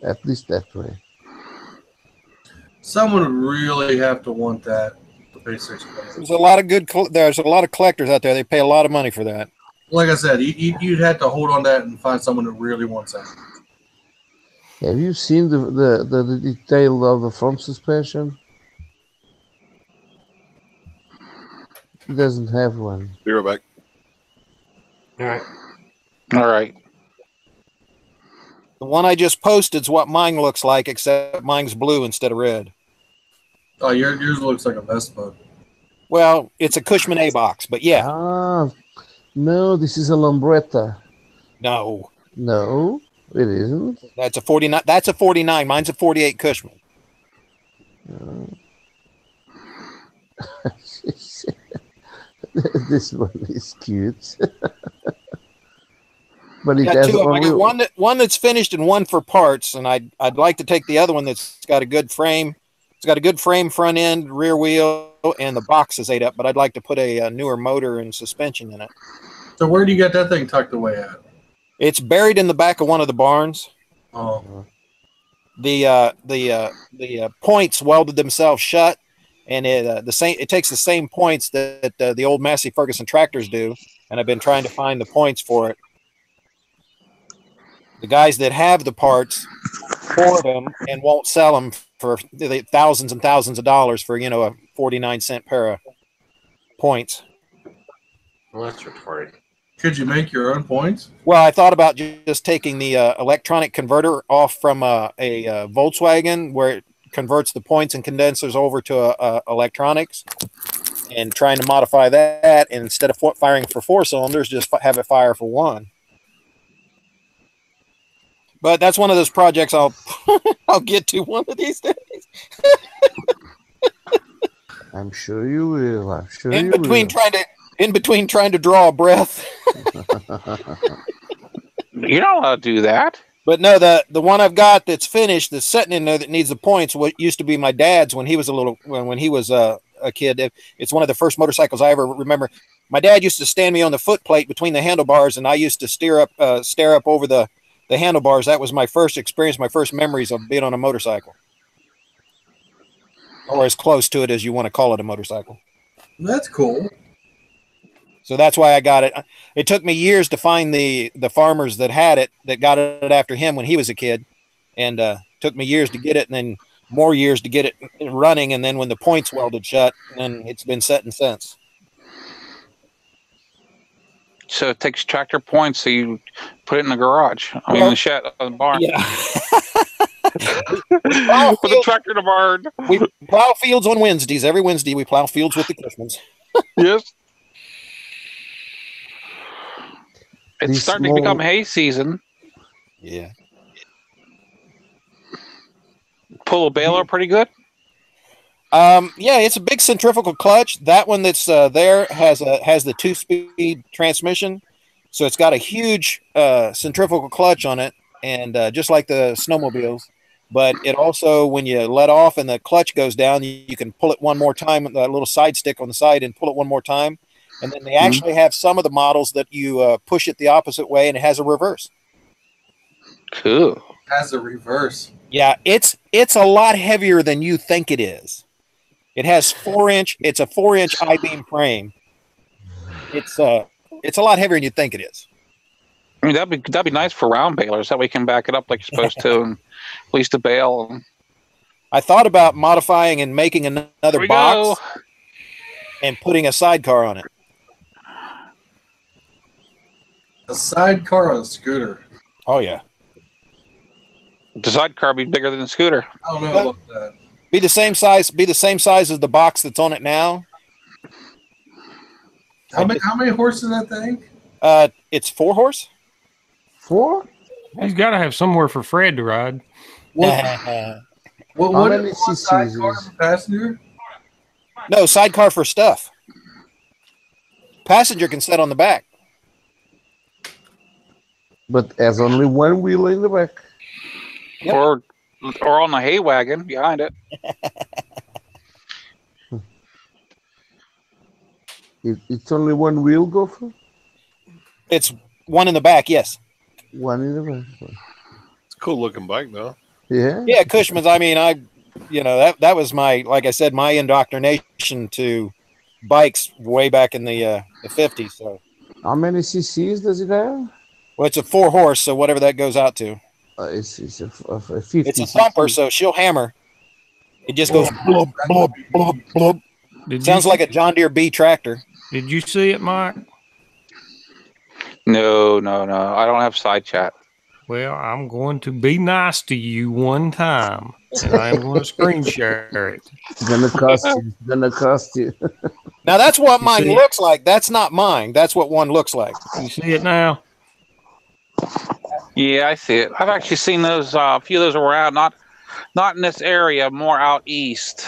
At least that way. Someone would really have to want that to pay $6,000. There's a lot of collectors out there. They pay a lot of money for that. Like I said, you'd have to hold on that and find someone that really wants that. Have you seen the detail of the front suspension? He doesn't have one. Be right back. All right. The one I just posted is what mine looks like, except mine's blue instead of red. Oh, yours looks like a Vespa. Well, it's a Cushman A-box, but yeah. Ah, no, this is a Lambretta. No, it isn't. that's a 49. That's a 49. Mine's a 48 Cushman. This one is cute. But it got has two of them. I only got one that's finished and one for parts, and I'd like to take the other one that's got a good frame. It's got a good frame, front end, rear wheel, and the box is ate up. But I'd like to put a newer motor and suspension in it. So where do you get that thing tucked away at? It's buried in the back of one of the barns. Oh, The points welded themselves shut, and it takes the same points that the old Massey Ferguson tractors do, and I've been trying to find the points for it. The guys that have the parts hoard them and won't sell them for thousands and thousands of dollars for a 49-cent pair of points. Well, that's retarded. could you make your own points? Well, I thought about just taking the electronic converter off from a Volkswagen where it converts the points and condensers over to electronics, and trying to modify that, and instead of firing for 4 cylinders, just have it fire for 1. But that's one of those projects I'll get to one of these days. I'm sure you will. I'm sure In you between will. trying to draw a breath. You're not allowed to do that. But no, the one I've got that's finished, that's sitting in there that needs the points, what used to be my dad's when he was a kid. It's one of the first motorcycles I ever remember. My dad used to stand me on the foot plate between the handlebars, and I used to stare up over the handlebars. That was my first experience, my first memories of being on a motorcycle, or as close to it as you want to call it, a motorcycle. That's cool. So that's why I got it. It took me years to find the farmers that had it, that got it after him when he was a kid, and took me years to get it, and then more years to get it running. And then when the points welded shut, and it's been setting since. So it takes tractor points, so you put it in the garage. In the shed, in the barn. Yeah. With a tractor in the barn. We plow fields on Wednesdays. Every Wednesday we plow fields with the Cushmans. Yes. It's starting to become hay season. Yeah. Pull a baler pretty good. Yeah, it's a big centrifugal clutch. That one that's there has the 2-speed transmission, so it's got a huge centrifugal clutch on it, and just like the snowmobiles. But it also, when you let off and the clutch goes down, you can pull it one more time with that little side stick on the side and pull it one more time. And then they actually have some of the models that you push it the opposite way, and it has a reverse. Cool. Has a reverse. Yeah, it's a lot heavier than you think it is. It has 4-inch. It's a 4-inch I-beam frame. It's a lot heavier than you think it is. I mean, that'd be nice for round balers. That way you can back it up like you're supposed to, and at least a bale. I thought about modifying and making another box and putting a sidecar on it. A sidecar on a scooter. Oh yeah. The sidecar be bigger than the scooter. I don't know about that. Be the same size as the box that's on it now. How many horses is that thing? It's 4 horse. 4? He's got to have somewhere for Fred to ride. What many is cc's sidecar is- for passenger? No, sidecar for stuff. Passenger can sit on the back. But has only one wheel in the back. Yep. Or on the hay wagon behind it. It's only one wheel, Gopher? It's one in the back, yes. One in the back. It's a cool looking bike, though. Yeah. Yeah, Cushman's. I mean, that was my, like I said, my indoctrination to bikes way back in the 50s. So, How many cc's does it have? well, it's a 4 horse, so whatever that goes out to. It's a 50. It's a thumper, so she'll hammer. It just goes blub, blub, blub, blub. Sounds like a John Deere B tractor. Did you see it, Mike? No. I don't have side chat. Well, I'm going to be nice to you one time, and I'm going to screen share it. It's gonna cost you. Now that's what mine see it? looks like. That's not mine. That's what one looks like. You see it now? Yeah, I see it. I've actually seen those. A few of those around. Not in this area. More out east.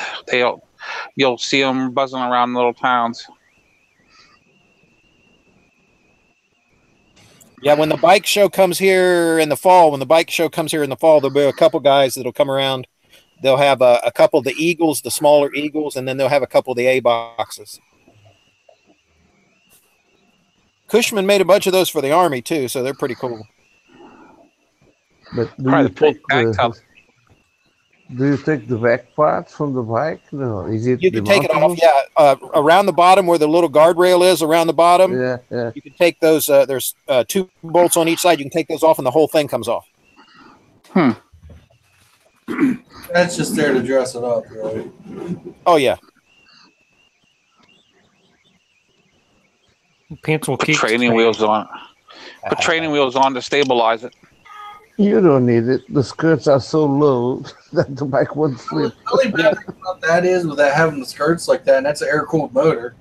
You'll see them buzzing around little towns. Yeah, when the bike show comes here in the fall, there'll be a couple guys that'll come around. They'll have a couple of the Eagles, the smaller Eagles, and then they'll have a couple of the A boxes. Cushman made a bunch of those for the Army too, so they're pretty cool. But do you take the back part from the bike? No, is it? You can take it off. Yeah, around the bottom where the little guardrail is, around the bottom. Yeah, yeah. You can take those. There's 2 bolts on each side. You can take those off, and the whole thing comes off. That's just there to dress it up, right? Oh yeah. Pencil Put training wheels on. Put training wheels on to stabilize it. You don't need it. The skirts are so low that the bike won't flip. The only bad thing about that is without having the skirts like that, and that's an air-cooled motor.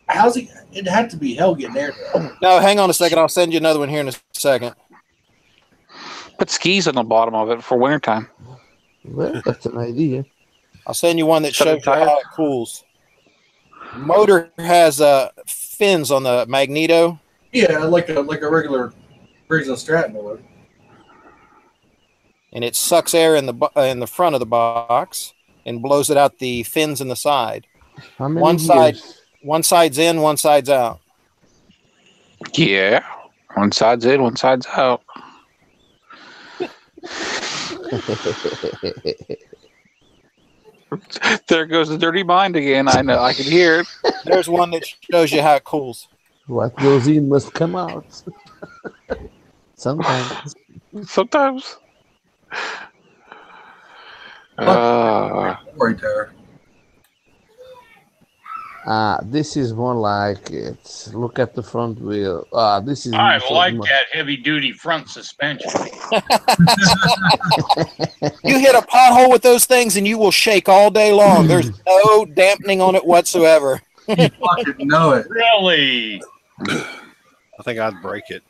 How's it? It had to be hell getting air. No, hang on a second. I'll send you another one here in a second. Put skis on the bottom of it for wintertime. Well, that's an idea. I'll send you one that shows you how it cools. Motor has fins on the magneto. Yeah, like a regular Briggs & Stratton would. And it sucks air in the front of the box and blows it out the fins in the side. How many one years? side's in, one side's out. Yeah, one side's in, one side's out. There goes the dirty mind again. I know. I can hear it. There's one that shows you how it cools. What goes in must come out. Sometimes. Sometimes. This is more like it. Look at the front wheel. This is. I like that heavy duty front suspension. You hit a pothole with those things and you will shake all day long. There's no dampening on it whatsoever. You fucking know it. Really? I think I'd break it.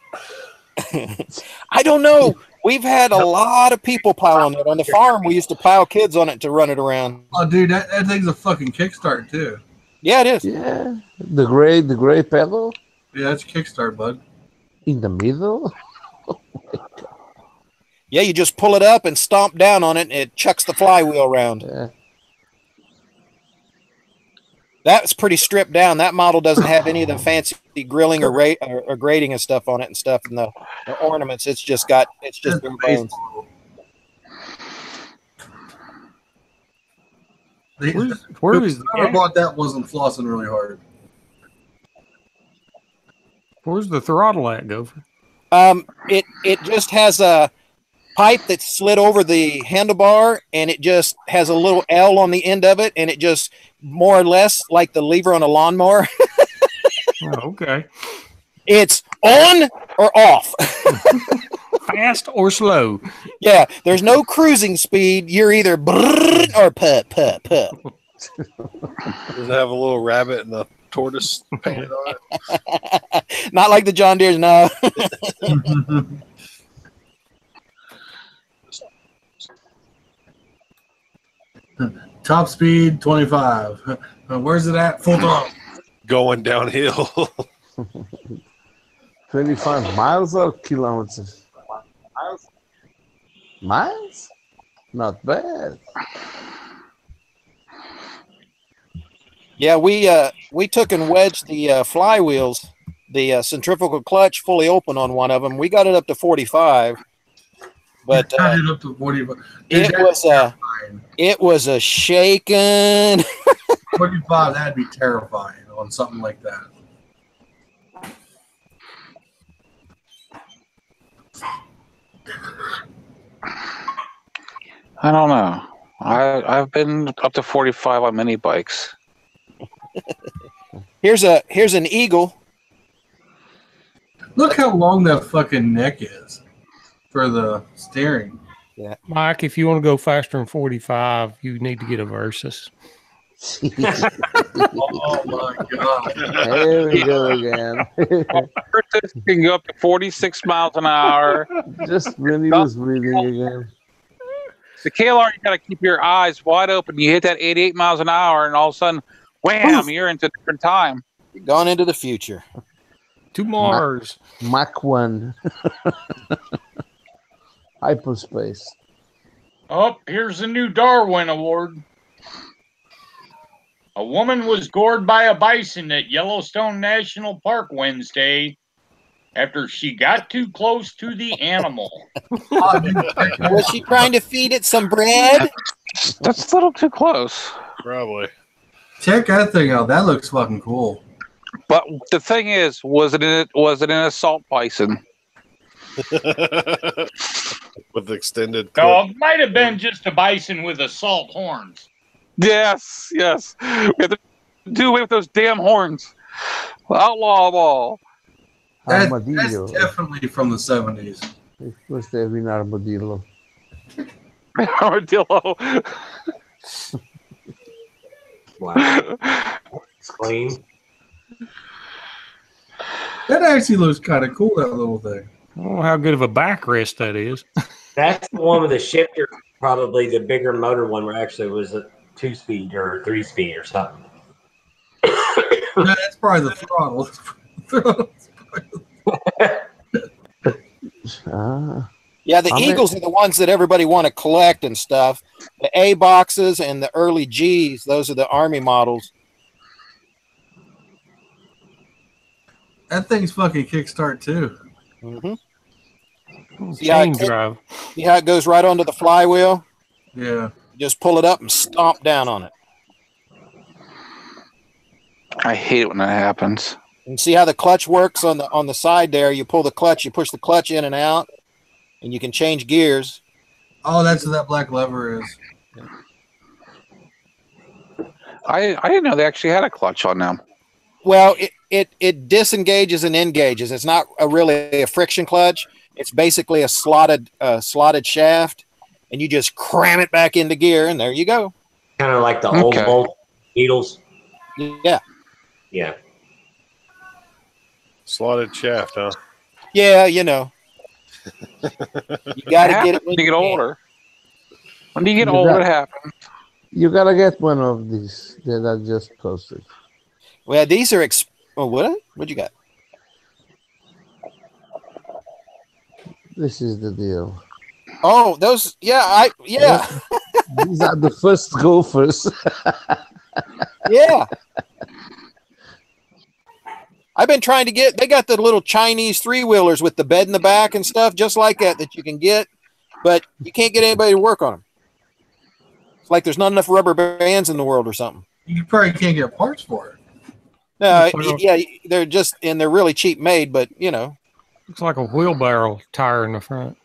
I don't know. We've had a lot of people plow on it. On the farm, we used to plow kids on it to run it around. Oh, dude, that thing's a fucking kickstart too. Yeah, it is. Yeah, the gray pedal. Yeah, that's a kickstart, bud. In the middle. Oh my God. Yeah, you just pull it up and stomp down on it, and it chucks the flywheel around. Yeah. That's pretty stripped down. That model doesn't have any of the fancy grilling or grating and stuff on it and stuff, and the ornaments. It's just bare bones. Where is whoever bought that wasn't flossing really hard. Where's the throttle at, Gopher? It just has a pipe that's slid over the handlebar, and it just has a little L on the end of it, and it just more or less like the lever on a lawnmower. Oh, okay. It's on or off. Fast or slow. Yeah, there's no cruising speed. You're either brrr or puh, puh, puh. Does it have a little rabbit and a tortoise painted on it? Not like the John Deere's, no. Top speed 25. Where's it at? Full throttle. Going downhill. 25 miles or kilometers? Miles? Not bad. Yeah, we took and wedged the flywheels, the centrifugal clutch fully open on one of them. We got it up to 45. But got it up to 45. It was a shaking. 45, that'd be terrifying on something like that. I don't know. I've been up to 45 on many bikes. Here's an Eagle. Look how long that fucking neck is for the steering. Yeah, Mike, if you want to go faster than 45, you need to get a Versus. Oh my God! Here we go again. Versus can go up to 46 miles an hour. Just when he was breathing again. The KLR, you got to keep your eyes wide open. You hit that 88 miles an hour, and all of a sudden, wham! You're into a different time. You're gone into the future. To Mars. Mach 1. Hyperspace. Oh, here's the new Darwin Award. A woman was gored by a bison at Yellowstone National Park Wednesday after she got too close to the animal. Was she trying to feed it some bread? That's a little too close. Probably. Check that thing out. That looks fucking cool. But the thing is, was it an assault bison? With extended. No, it might have been just a bison with assault horns. Yes. We have to do away with those damn horns. Outlaw them all. That's Armadillo. definitely from the 70s. It must have been armadillo. Armadillo. Wow. It's clean. That actually looks kind of cool, that little thing. I don't know how good of a backrest that is. That's the one with the shifter, probably the bigger motor one where actually it was a 2-speed or 3-speed or something. No, that's probably the throttle. Yeah, the Eagles are the ones that everybody want to collect and stuff. The A boxes and the early G's, those are the Army models. That thing's fucking kickstart too. Mm-hmm. Chain drive. See how it goes right onto the flywheel? Yeah. Just pull it up and stomp down on it. I hate it when that happens. And see how the clutch works on the side there? You pull the clutch, you push the clutch in and out, and you can change gears. Oh, that's what that black lever is. I didn't know they actually had a clutch on them. Well, it disengages and engages. It's not really a friction clutch. It's basically a slotted shaft, and you just cram it back into gear, and there you go. Kind of like the old bolt needles. Yeah. Yeah. Slotted shaft, huh? Yeah, you know. You got to get it when you get older. When you get You older, got- it happens. You gotta get one of these that I just posted. Well, these are what you got? This is the deal. Oh, those. Yeah, These are the first gophers. Yeah. I've been trying to get. They got the little Chinese 3-wheelers with the bed in the back and stuff, just like that you can get, but you can't get anybody to work on them. It's like there's not enough rubber bands in the world or something. You probably can't get parts for it. No, yeah, they're really cheap made, but you know. Looks like a wheelbarrow tire in the front.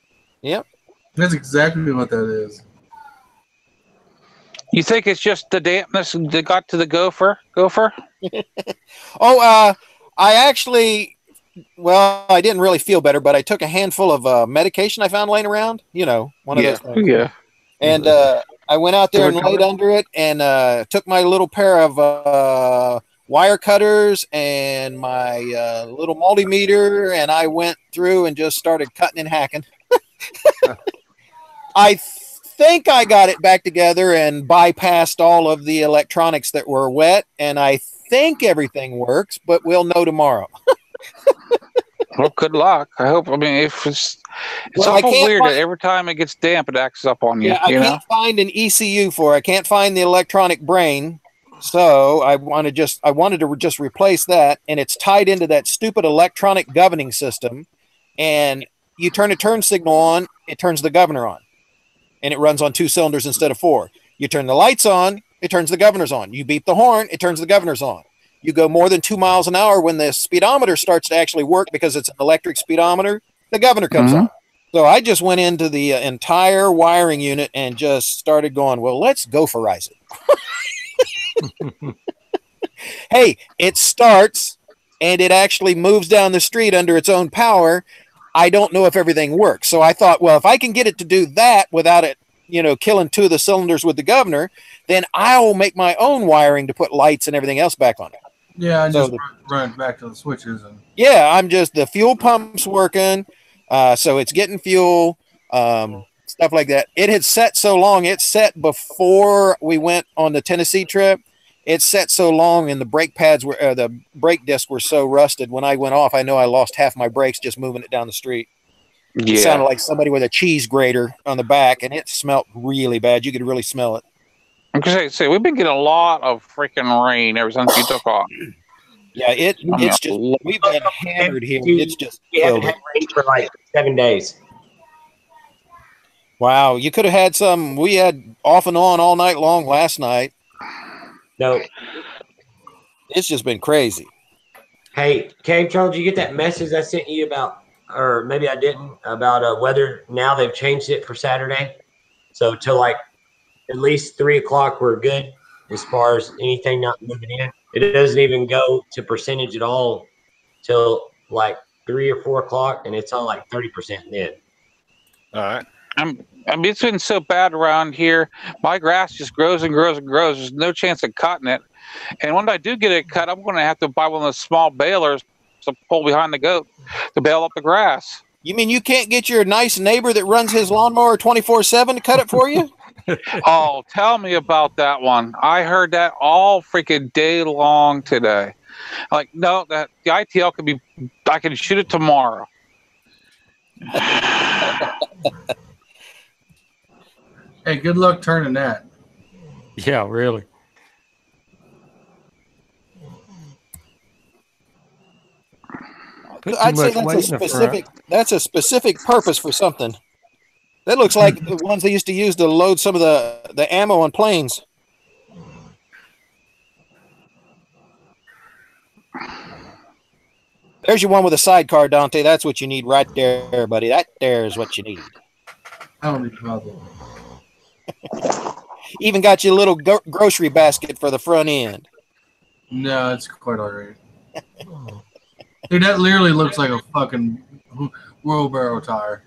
Yep. That's exactly what that is. You think it's just the dampness that got to the gopher? Oh, I actually, I didn't really feel better, but I took a handful of medication I found laying around. You know, one of those things. Yeah. And I went out there and laid under it and took my little pair of wire cutters and my little multimeter, and I went through and just started cutting and hacking. I think I got it back together and bypassed all of the electronics that were wet, and I think everything works, but we'll know tomorrow. Well, good luck. I hope. I mean, if it's Well, I awful can't weird find- that every time it gets damp, it acts up on you. Yeah, I you know. can't find an ECU for it. I can't find the electronic brain. So I wanted to just replace that, and it's tied into that stupid electronic governing system. And you turn a turn signal on, it turns the governor on, and it runs on 2 cylinders instead of 4. You turn the lights on, it turns the governors on. You beep the horn, it turns the governors on. You go more than 2 miles an hour when the speedometer starts to actually work because it's an electric speedometer, the governor comes on. So I just went into the entire wiring unit and just started going, well, let's gopherize it. Hey, it starts and it actually moves down the street under its own power. I don't know if everything works. So I thought, well, if I can get it to do that without it, killing 2 of the cylinders with the governor, then I'll make my own wiring to put lights and everything else back on it. Yeah, and So just run back to the switches. And Yeah, I'm just, the fuel pump's working. So it's getting fuel, stuff like that. It had set so long, it set before we went on the Tennessee trip. it set so long, and the brake pads were the brake discs were so rusted. When I went off, I know I lost half my brakes just moving it down the street. It sounded like somebody with a cheese grater on the back, and it smelled really bad. You could really smell it. I'm gonna say we've been getting a lot of freaking rain ever since you took off. Yeah, it's just we've been hammered here. It's just killed it. Rain for like 7 days. Wow, you could have had some. We had off and on all night long last night. No, it's just been crazy. Hey, Cave Troll, did you get that message I sent you about, or maybe I didn't, about weather? Now they've changed it for Saturday, so till like at least 3 o'clock we're good as far as anything not moving in. It doesn't even go to percentage at all till like 3 or 4 o'clock, and it's on like 30% then. All right. I mean, it's been so bad around here. My grass just grows and grows and grows. There's no chance of cutting it. And when I do get it cut, I'm going to have to buy one of those small balers to pull behind the goat to bale up the grass. You mean you can't get your nice neighbor that runs his lawnmower 24/7 to cut it for you? Oh, tell me about that one. I heard that all freaking day long today. Like, no, that the ITL could be, I can shoot it tomorrow. Hey, good luck turning that. Yeah, really. I'd say that's a specific purpose for something. That looks like the ones they used to use to load some of the ammo on planes. There's your one with a sidecar, Dante. That's what you need right there, buddy. That there is what you need. I don't need to bother. Even got you a little grocery basket for the front end. No, it's quite all right. Dude, that literally looks like a fucking wheelbarrow tire.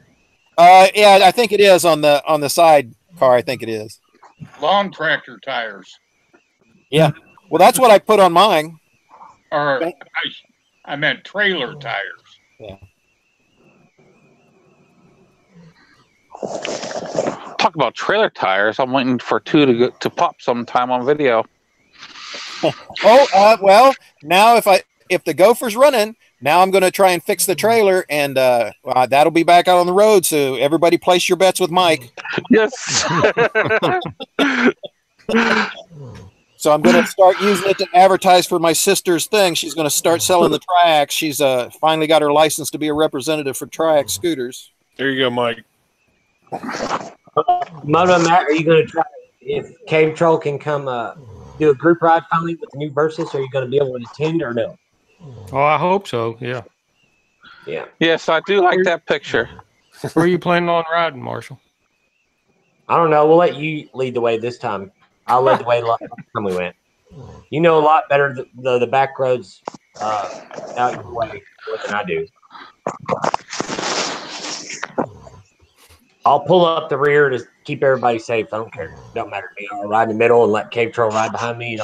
Yeah, I think it is on the side car. I think it is. Lawn tractor tires. Yeah. Well, that's what I put on mine. Or I meant trailer tires. Yeah. Talk about trailer tires. I'm waiting for two to pop sometime on video. Well, now if the Gopher's running, now I'm going to try and fix the trailer, and that'll be back out on the road. So everybody place your bets with Mike. Yes. So I'm going to start using it to advertise for my sister's thing. She's going to start selling the Triax. She's finally got her license to be a representative for Triax scooters. There you go, Mike. Moto Matt, are you going to try, if Cave Troll can come do a group ride finally with the new Versus, are you going to be able to attend or no? Oh, I hope so. Yeah. Yeah. Yes, I do like that picture. Where are you planning on riding, Marshall? I don't know. We'll let you lead the way this time. I'll lead the way last time we went. You know a lot better the back roads out your way than I do. I'll pull up the rear to keep everybody safe. I don't care. Don't matter to me. I'll ride in the middle and let Cave Troll ride behind me.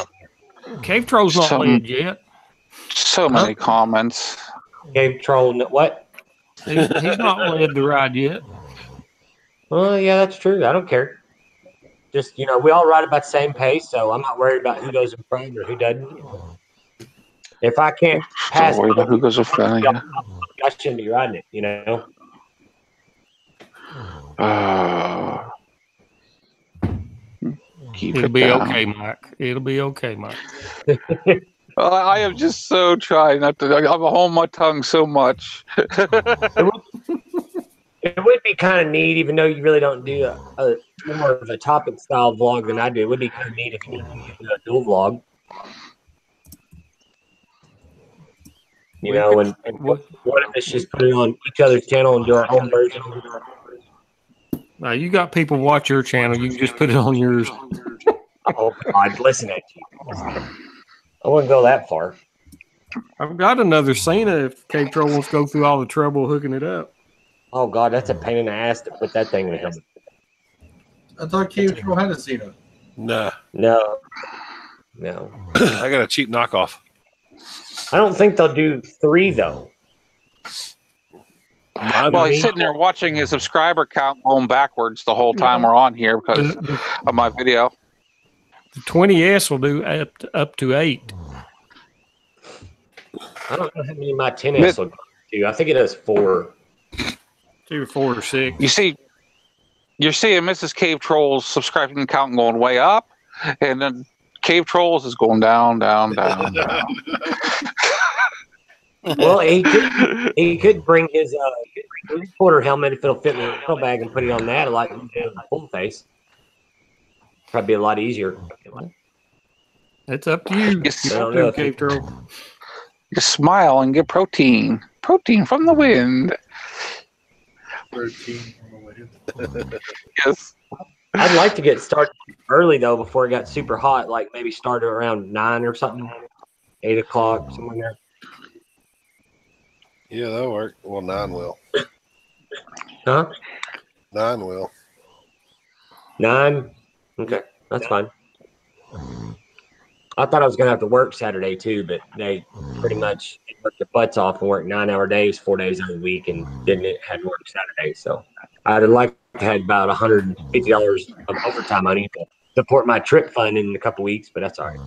Cave Troll's not led yet. So many comments. Cave Troll, what? He's not led the ride yet. Well, yeah, that's true. I don't care. Just, we all ride about the same pace, so I'm not worried about who goes in front or who doesn't. If I can't pass, who goes in front? I shouldn't be riding it, It'll be okay, Mike. It'll be okay, Mike. I am just so trying not to. I'm holding my tongue so much. It would be kind of neat, even though you really don't do a more of a topic style vlog than I do. It would be kind of neat if you do a dual vlog. And one of us just put it on each other's channel and do our own version. Now, you got people watch your channel. You can just put it on yours. Oh, God, listen at you. I wouldn't go that far. I've got another Cena if Cave Troll wants to go through all the trouble hooking it up. Oh, God, that's a pain in the ass to put that thing in the helmet. I thought Cave Troll had a Cena. Nah. No. I got a cheap knockoff. I don't think they'll do 3, though. Well, he's sitting there watching his subscriber count going backwards the whole time we're on here because of my video. The 20S will do up to 8. I don't know how many my 10S will do. I think it does 4. 2 or 4 or 6. You see, you're seeing Mrs. Cave Troll's subscribing count going way up, and then Cave Trolls is going down, down, down, down. Well, he could bring his reporter helmet if it'll fit in the metal bag and put it on that, like you do in the full face. Probably be a lot easier. It's up to you. Yes. I don't know if Cave Troll. You smile and get protein. Protein from the wind. Protein from the wind. Yes. I'd like to get started early though, before it got super hot. Like maybe start around 9 or something, 8 o'clock, somewhere there. Yeah, that'll work. Well, 9 will. Huh? 9 will. 9? Okay, that's fine. I thought I was going to have to work Saturday too, but they pretty much worked their butts off and worked 9-hour days, 4 days of the week, and didn't have to work Saturday. So I'd like to have about $150 of overtime money to support my trip fund in a couple weeks, but that's all right.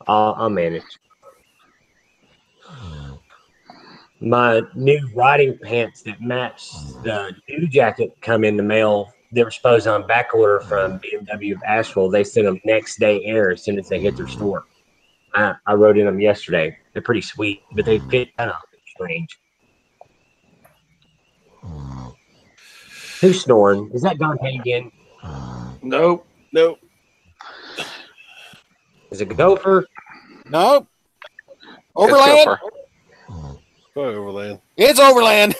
I'll manage. My new riding pants that match the new jacket come in the mail. They were supposed on back order from BMW of Asheville. They sent them next day air as soon as they hit their store. I rode in them yesterday. They're pretty sweet, but they fit kind of strange. Who's snoring? Is that Dante again? Nope. Is it Gopher? Nope. Overland? Probably Overland. It's Overland.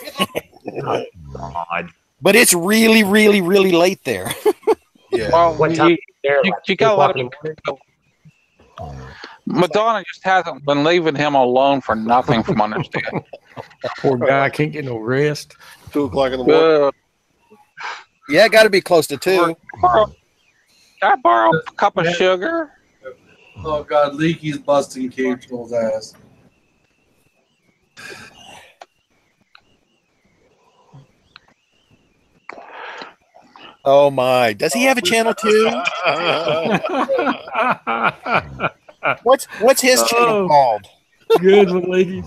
Oh, God. But it's really, really, really late there. Yeah. Well, What time? you got a lot of people. Madonna just hasn't been leaving him alone for nothing, from understanding. Poor guy can't get no rest. 2 o'clock in the morning. Yeah, got to be close to 2. Can I borrow a cup of sugar? Oh God, Leaky's busting Cave Troll's ass. Oh my! Does he have a channel too? What's his channel called? Good one, ladies.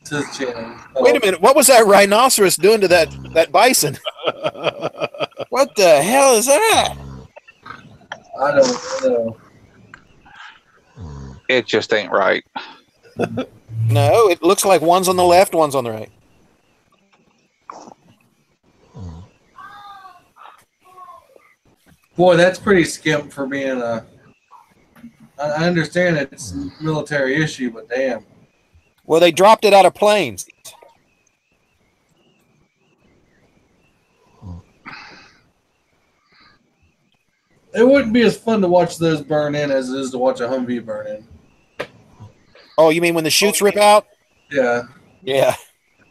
It's his channel. Wait a minute! What was that rhinoceros doing to that bison? What the hell is that? I don't know. It just ain't right. No, it looks like one's on the left, one's on the right. Boy, that's pretty skimp for being a. I understand it's a military issue, but damn. Well, they dropped it out of planes. It wouldn't be as fun to watch those burn in as it is to watch a Humvee burn in. Oh, you mean when the chutes rip out? Yeah. Yeah.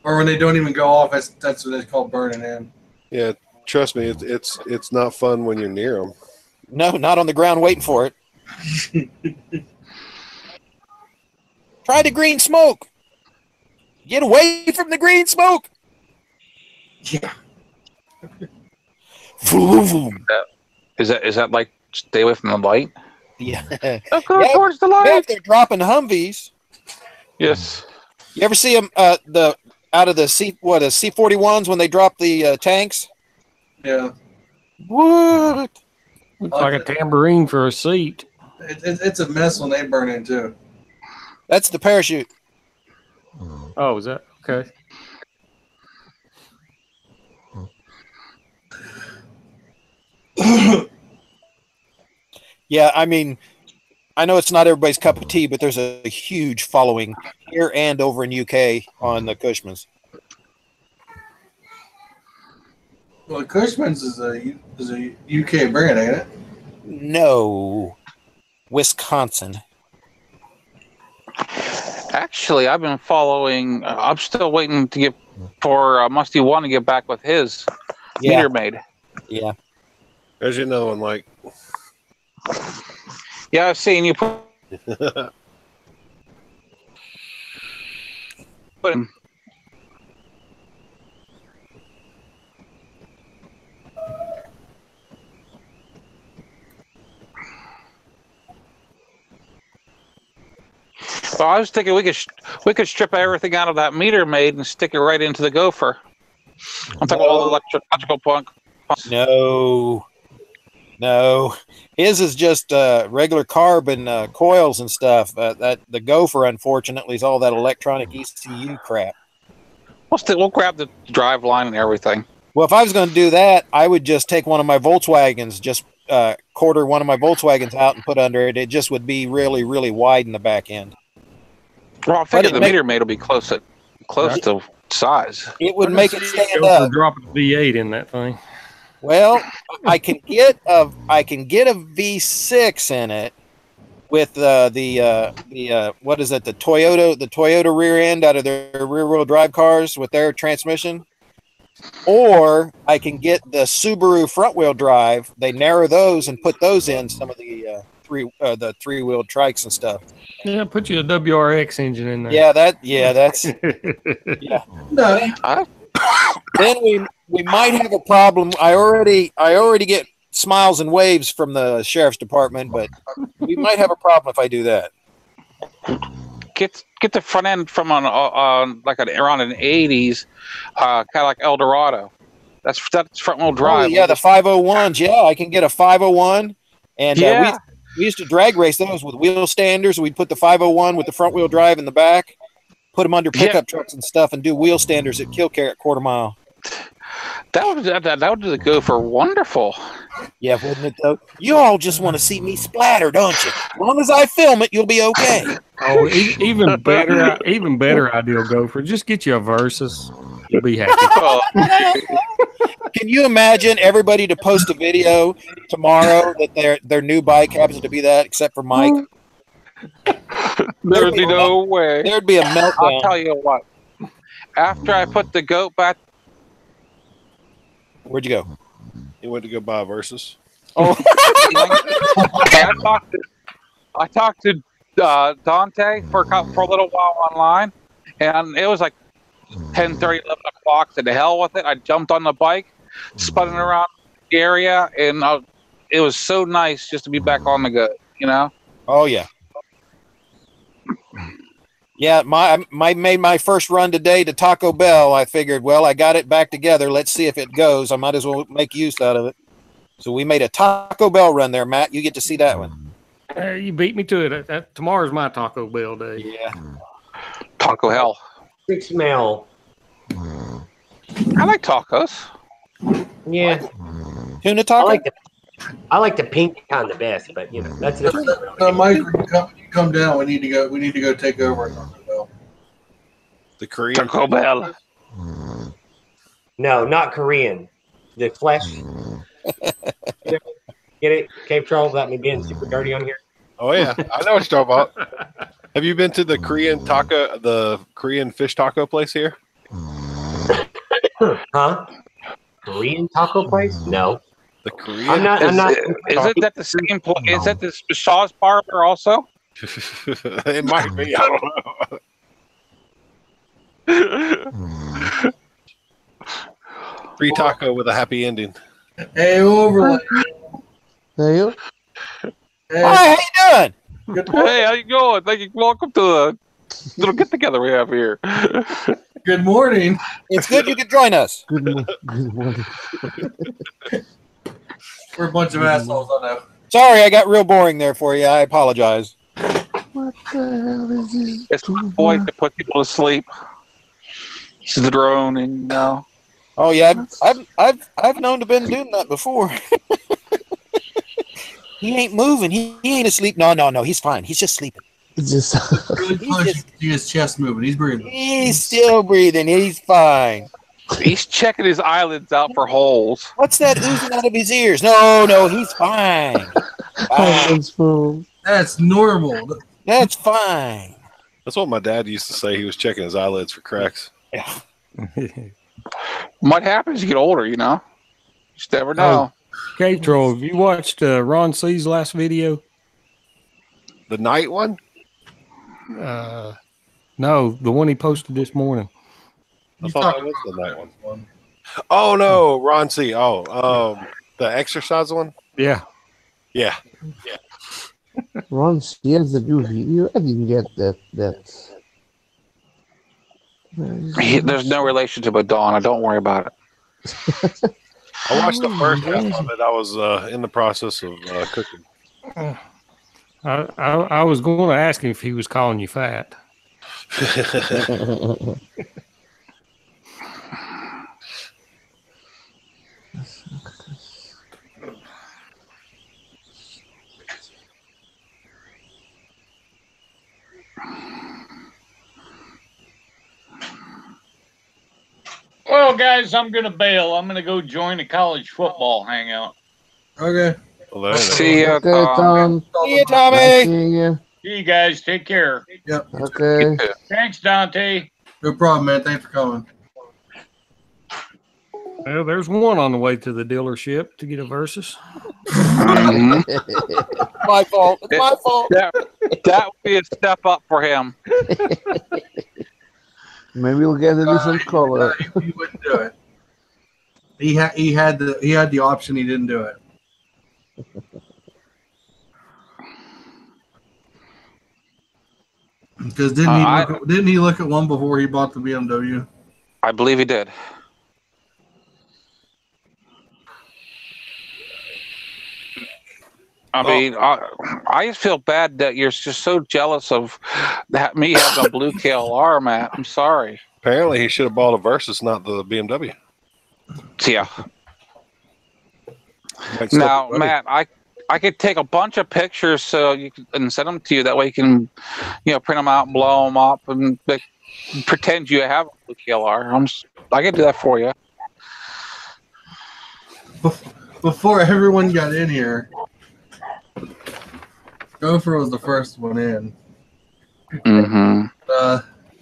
Or when they don't even go off, that's what it's called, burning in. Yeah, trust me, it's not fun when you're near them. No, not on the ground waiting for it. Try the green smoke. Get away from the green smoke. Yeah. Is that like stay away from the light? Yeah. Go towards the light. Yeah, if they're dropping Humvees. Yes. You ever see them out of the C-41s when they drop the tanks? Yeah. What? Looks like a tambourine for a seat. It's a mess when they burn in too. That's the parachute. Oh, is that okay? Yeah, I mean, I know it's not everybody's cup of tea, but there's a huge following here and over in UK on the Cushmans. Well, Cushman's is a UK brand, ain't it? No, Wisconsin. Actually, I've been following. I'm still waiting to get for Musty One to get back with his meter maid. Yeah. There's another one, Mike. Yeah, I've seen you put him. So I was thinking we could strip everything out of that meter maid and stick it right into the gopher. I'm talking about all the electrical punk. No, his is just regular carbon coils and stuff. That the gopher, unfortunately, is all that electronic ECU crap. We'll grab the drive line and everything. Well, if I was going to do that, I would just take one of my Volkswagens, just quarter one of my Volkswagens out and put under it. It just would be really, really wide in the back end. Well, I figure the meter maid will be close to size. It would make it stand up. Drop a V8 in that thing. Well, I can get a V6 in it with the what is it? The Toyota rear end out of their rear wheel drive cars with their transmission. Or I can get the Subaru front wheel drive. They narrow those and put those in some of the three wheel trikes and stuff. Yeah, put you a WRX engine in there. Yeah, that's yeah. No. Then we might have a problem. I already get smiles and waves from the sheriff's department, but we might have a problem if I do that. Get the front end from around an 80s, kind of like Eldorado. That's front wheel drive. Oh, yeah, the 501s. Yeah, I can get a 501, and we used to drag race those with wheel standers. We'd put the 501 with the front wheel drive in the back, put them under pickup trucks and stuff, and do wheel standers at Kilcare quarter mile. That would do the Gopher wonderful. Yeah, wouldn't it though? You all just want to see me splatter, don't you? As long as I film it, you'll be okay. Oh, even better idea, Gopher. Just get you a Versus. You'll be happy. Can you imagine everybody to post a video tomorrow that their new bike happens to be that, except for Mike? There'd be no way. There'd be a meltdown. I'll tell you what. After I put the goat back. Where'd you go? He went to go buy a Versus. Oh, I talked to Dante for a little while online, and it was like 10:30, 11 o'clock. To the hell with it! I jumped on the bike, spun it around the area, and it was so nice just to be back on the go. You know? Oh yeah. Yeah, I made my first run today to Taco Bell. I figured, well, I got it back together. Let's see if it goes. I might as well make use out of it. So we made a Taco Bell run there, Matt. You get to see that one. You beat me to it. Tomorrow's my Taco Bell day. Yeah. Taco hell. Big smell. I like tacos. Yeah. Tuna taco? I like the pink kind the best, but that's it. Mike, you come down. We need to go take over Taco Bell. The Korean Taco Bell. No, not Korean. The flesh. Get it? Cave Troll, without me being super dirty on here. Oh yeah, I know what you're talking about. Have you been to the Korean fish taco place here? Huh? Korean taco place? No. The Korean. I'm not. Is it that the same place? Is that the Shaw's Parlor also? It might be. I don't know. Free taco with a happy ending. Hey, overlay. Hey, you? Hey, Hi, how you doing? good morning. Hey, how you going? Thank you. Welcome to the little get together we have here. Good morning. It's good you could join us. Good morning. We're a bunch of assholes, I know. Sorry, I got real boring there for you. I apologize. What the hell is this? It's my voice to put people to sleep. It's the droning now. Oh yeah, I've known to been doing that before. He ain't moving. He ain't asleep. No. He's fine. He's just sleeping. It's just Really close to his chest moving. He's breathing. He's still breathing. He's fine. He's checking his eyelids out for holes. What's that oozing out of his ears? No, he's fine. Fine. That's normal. That's fine. That's what my dad used to say. He was checking his eyelids for cracks. Yeah. What happens as you get older, you know? Just never know. Cave Troll, have you watched Ron C's last video? The night one? No, the one he posted this morning. I thought that was the night one. Oh no, Ron C. Oh, the exercise one? Yeah. Yeah. Once he has the new video, I didn't get that. There's no relationship with Donna. Don't worry about it. I watched the first half of it. I was in the process of cooking. I was going to ask him if he was calling you fat. Well, guys, I'm going to bail. I'm going to go join a college football hangout. Okay. Well, See ya, Okay, Tom. Tom. See you, Nice Tommy. seeing you. See you guys. Take care. Yep. Okay. Thanks, Dante. No problem, man. Thanks for coming. Well, there's one on the way to the dealership to get a Versus. Mhm. My fault. It's my fault. That would be a step up for him. Maybe we'll get a different color. He wouldn't do it. He had the option. He didn't do it. Because didn't he look at one before he bought the BMW? I believe he did. I mean, I just feel bad that you're just so jealous of me having a blue KLR, Matt. I'm sorry. Apparently, he should have bought a Versus, not the BMW. Yeah. Might still Now, be ready. Matt, I could take a bunch of pictures and send them to you. That way you can, print them out and blow them up and pretend you have a blue KLR. I can do that for you. Before everyone got in here, Gopher was the first one in. Mm-hmm.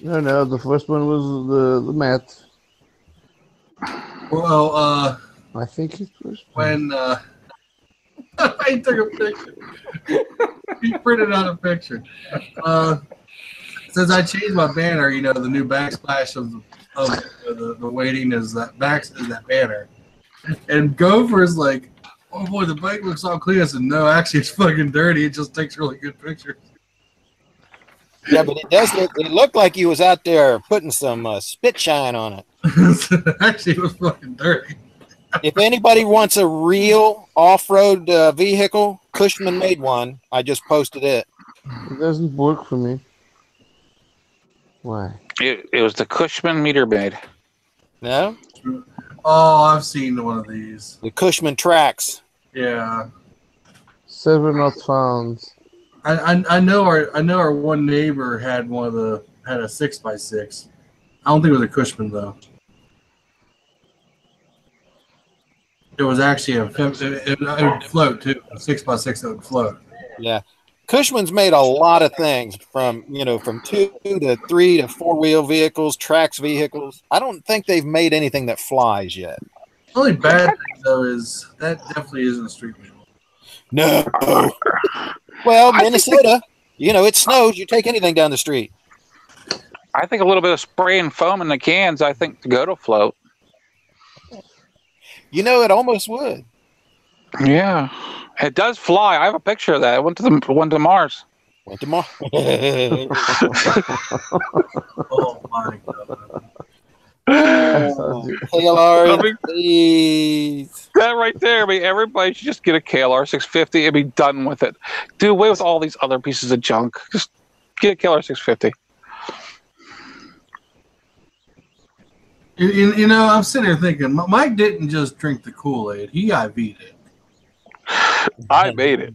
No, the first one was the Matt. Well, I think it was. when I took a picture, he printed out a picture. Since I changed my banner, the new backsplash of the waiting is that banner, and Gopher's like, "Oh boy, the bike looks all clean." I said, "No, actually, it's fucking dirty. It just takes really good pictures." Yeah, but it looked like he was out there putting some spit shine on it. Actually, it was fucking dirty. If anybody wants a real off-road vehicle, Cushman made one. I just posted it. It doesn't work for me. Why? It was the Cushman meter maid. No? Oh, I've seen one of these. The Cushman tracks. Yeah, Server not found. I know our one neighbor had had a 6x6. I don't think it was a Cushman though. It was actually it would float too. A 6x6 that would float. Yeah. Cushman's made a lot of things from 2 to 3 to 4-wheel vehicles, tracks vehicles. I don't think they've made anything that flies yet. The only bad thing though is that definitely isn't a street vehicle. No. Well, Minnesota, it snows. You take anything down the street. I think a little bit of spray and foam in the cans, I think, to go to float. It almost would. Yeah. It does fly. I have a picture of that. I went to Mars. Went to Mars. Oh my god. KLR, please. That right there, I mean, everybody should just get a KLR 650 and be done with it. Do away with all these other pieces of junk. Just get a KLR 650. I'm sitting here thinking, Mike didn't just drink the Kool-Aid; he IV'd it. I made it.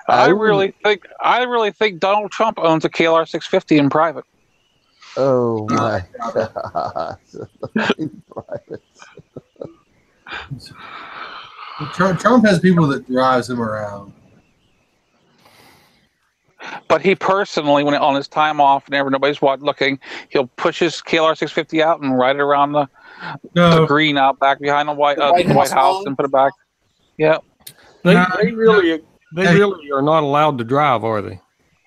I really think Donald Trump owns a KLR 650 in private. Oh my god! In private. Trump has people that drives him around. But he personally, when on his time off, whenever nobody's looking, he'll push his KLR 650 out and ride it around the green out back behind the White House and put it back. Yeah. They really are not allowed to drive, are they?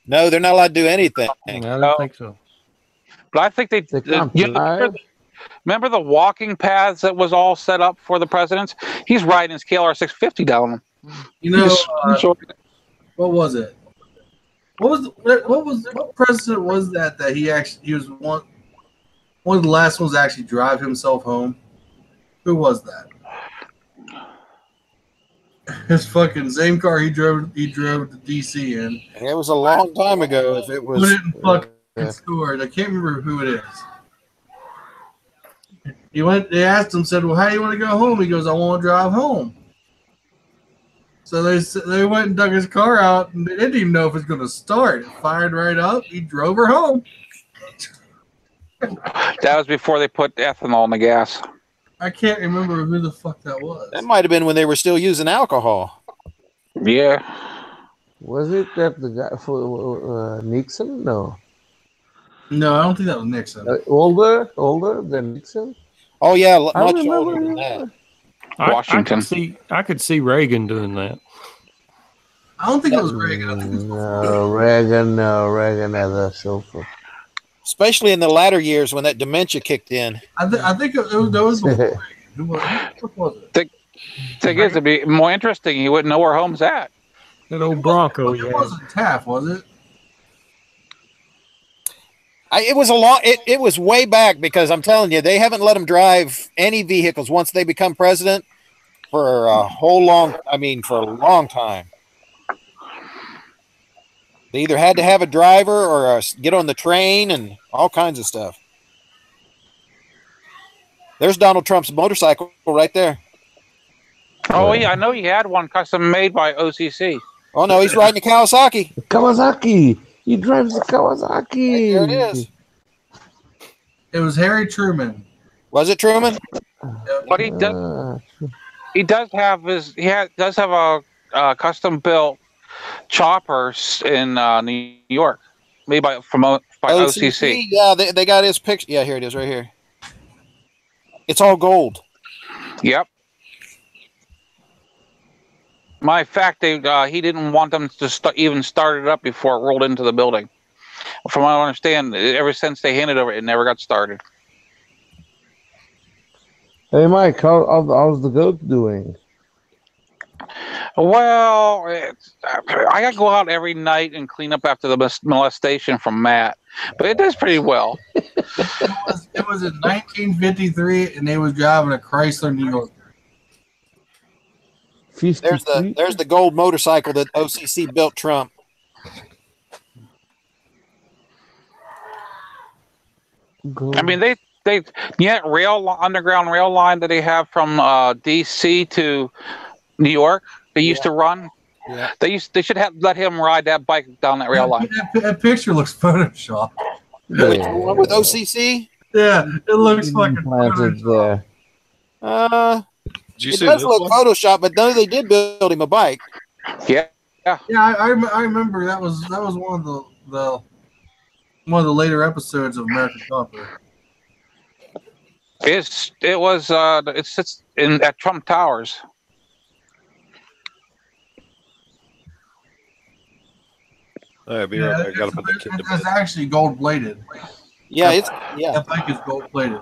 No, they're not allowed to do anything. I don't think so. But I think they remember the walking paths that was all set up for the presidents? He's riding his KLR 650 down them. You know, Enjoy it. what was it? What president was that he was one of the last ones to actually drive himself home? Who was that? His fucking same car he drove to DC in. It was a long time ago. If it was, Put it in fucking storage. I can't remember who it is. They asked him, said, "Well, how do you want to go home?" He goes, "I want to drive home." So they went and dug his car out, and they didn't even know if it was going to start. It fired right up. He drove her home. That was before they put ethanol in the gas. I can't remember who the fuck that was. that might have been when they were still using alcohol. Yeah. Was it that the guy for Nixon? No. No, I don't think that was Nixon. Older than Nixon? Oh yeah, I much remember older than him. that. Washington. I could see Reagan doing that. I don't think it was Reagan. I think it was Reagan had a chauffeur. Especially in the latter years when that dementia kicked in. I think it was before Reagan. Who was it? Thing is, it'd be more interesting. You wouldn't know where home's at. That old Bronco. It wasn't Taft, was it? It was way back, because I'm telling you, they haven't let them drive any vehicles once they become president for a long time. They either had to have a driver or get on the train and all kinds of stuff. There's Donald Trump's motorcycle right there. Oh yeah, I know he had one custom made by OCC. Oh no, he's riding a Kawasaki. Kawasaki. He drives the Kawasaki. There it is. It was Harry Truman. Was it Truman? But he does have a custom built chopper in New York, made by OCC. Yeah, they got his picture. Yeah, here it is, right here. It's all gold. Yep. My fact, he didn't want them to even start it up before it rolled into the building. From what I understand, ever since they handed over, it never got started. Hey, Mike, how's the goat doing? Well, I got to go out every night and clean up after the molestation from Matt, but it does pretty well. It was in 1953, and they was driving a Chrysler New York. There's the gold motorcycle that OCC built Trump. Gold. I mean, underground rail line that they have from DC to New York. They used to run. Yeah. They should have let him ride that bike down that rail line. That picture looks photoshopped. Which one with OCC? Yeah, it looks fucking planted photoshopped. there. It does look Photoshop, but no, they did build him a bike. Yeah. Yeah, I remember that was one of the later episodes of American Copper. It sits at Trump Towers. I'll be right back. I gotta put the kid to bed. It's actually gold plated. Yeah, That bike is gold plated.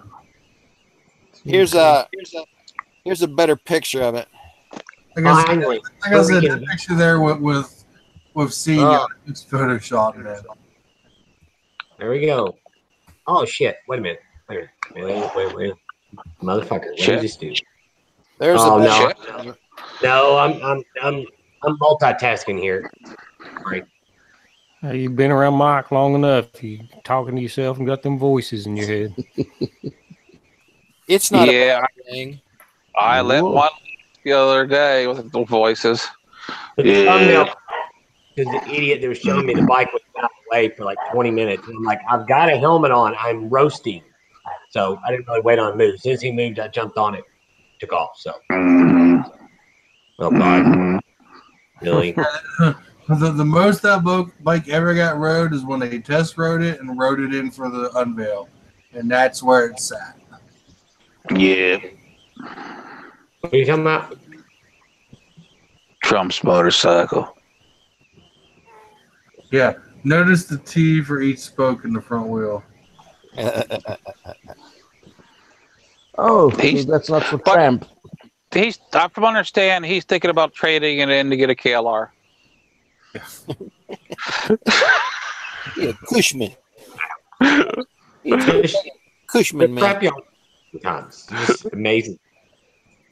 Here's a better picture of it. Like I said, Freaking- the picture there with seeing it's photoshopped, man. There we go. Oh shit! Wait a minute. Wait. Motherfucker, what Shit. does this do? There's Oh, the no. picture. No, I'm multitasking here. Right. Hey, you've been around Mike long enough. You talking to yourself and got them voices in your head. It's not a Yeah. bad thing. I let one the other day with the voices. But the thumbnail, because the idiot that was showing me the bike was out of the way for like 20 minutes. And I'm like, I've got a helmet on. I'm roasting. So I didn't really wait on him to move. As soon as he moved, I jumped on it, took off. So, oh God, really? The most that bike ever got rode is when they test rode it and rode it in for the unveil, and that's where it's at. Yeah. What are you talking about? Trump's motorcycle. Yeah, notice the T for each spoke in the front wheel. Oh, so He's- that's not for but- tramp. from understand, he's thinking about trading it in to get a KLR. Yeah, Cushman. Cushman, man. Sometimes. Just amazing.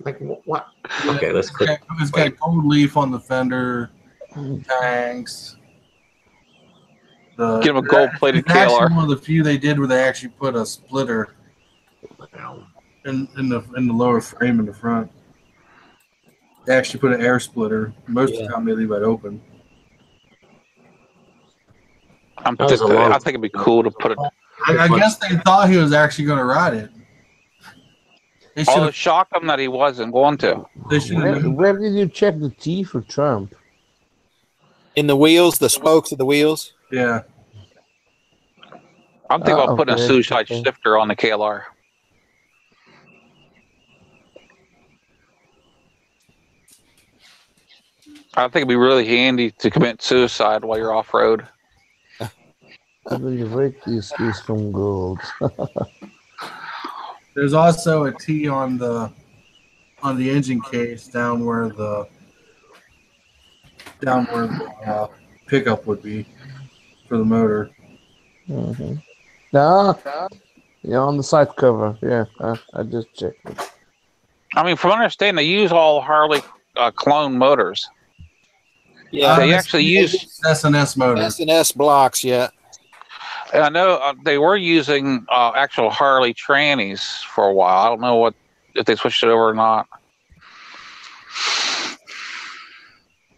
Like, what? Okay, let's quit. It's got gold leaf on the fender, tanks. Get him a gold-plated it's actually KLR. one of the few they did where they actually put a splitter in the lower frame in the front. They actually put an air splitter. Most of the time they leave it open. I think it'd be cool to put it. I guess they thought he was actually going to ride it. They should have shocked him that he wasn't going to. Where did you check the T for Trump? In the wheels, the spokes of the wheels. Yeah. I'm thinking about putting a suicide shifter on the KLR. I think it'd be really handy to commit suicide while you're off road. You break this is from gold. There's also a T on the engine case down where the pickup would be for the motor. Mm-hmm. No, yeah, on the side cover. Yeah, I just checked it. I mean, from understanding, they use all Harley clone motors. Yeah, they actually use S&S motors. S&S blocks. Yeah. I know they were using actual Harley trannies for a while. I don't know if they switched it over or not.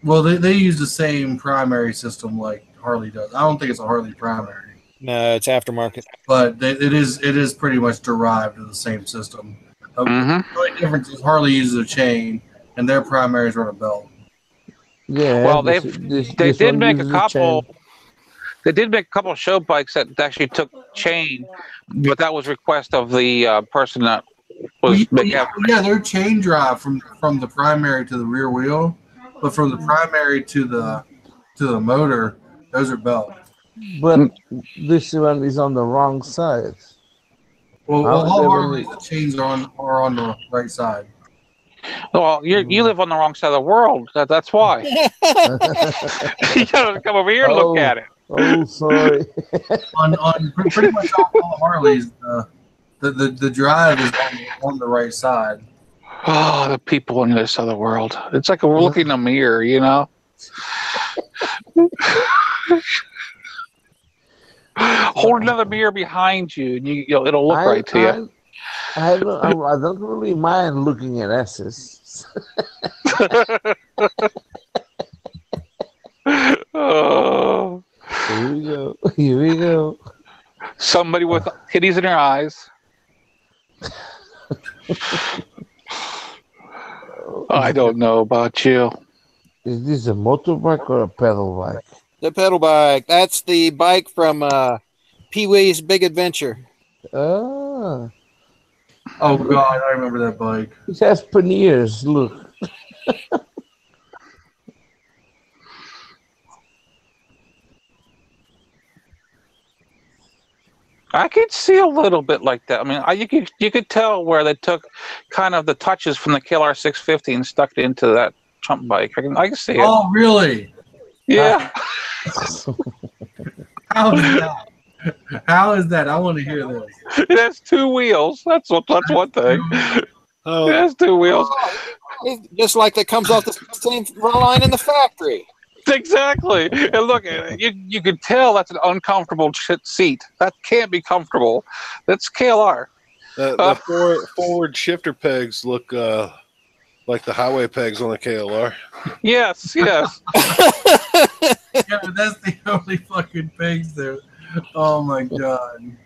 Well, they use the same primary system like Harley does. I don't think it's a Harley primary. No, it's aftermarket. But it is pretty much derived of the same system. The only difference is Harley uses a chain, and their primaries run a belt. Yeah. Well, they did make a couple. They did make a couple of show bikes that actually took chain, but that was request of the person that was. Yeah, they're chain drive from the primary to the rear wheel, but from the primary to the motor, those are belt. But this one is on the wrong side. Well, all Harley's chains are on the right side. Well, you live on the wrong side of the world. That's why. You gotta come over here and look at it. Oh, sorry. on pretty much all Harleys, the drive is on the right side. Oh, the people on the other side of the world. It's like we're looking in a mirror, you know? Hold another mirror behind you, and it'll look right to you. I don't really mind looking at S's. Oh. Here we go. Here we go. Somebody with titties in her eyes. I don't know about you. Is this a motorbike or a pedal bike? The pedal bike. That's the bike from Pee-wee's Big Adventure. Ah. Oh, God, I remember that bike. It has panniers, look. I could see a little bit like that. I mean, you could tell where they took kind of the touches from the KLR 650 and stuck it into that Trump bike. I can see it. Oh, really? Yeah. How is that? How is that? I want to hear this. It has two wheels. That's one thing. Oh, it has two wheels. Just like that comes off the same line in the factory. Exactly. And look, you can tell that's an uncomfortable seat. That can't be comfortable. That's KLR. The forward shifter pegs look like the highway pegs on the KLR. Yes, yes. Yeah, but that's the only fucking pegs there. Oh my God.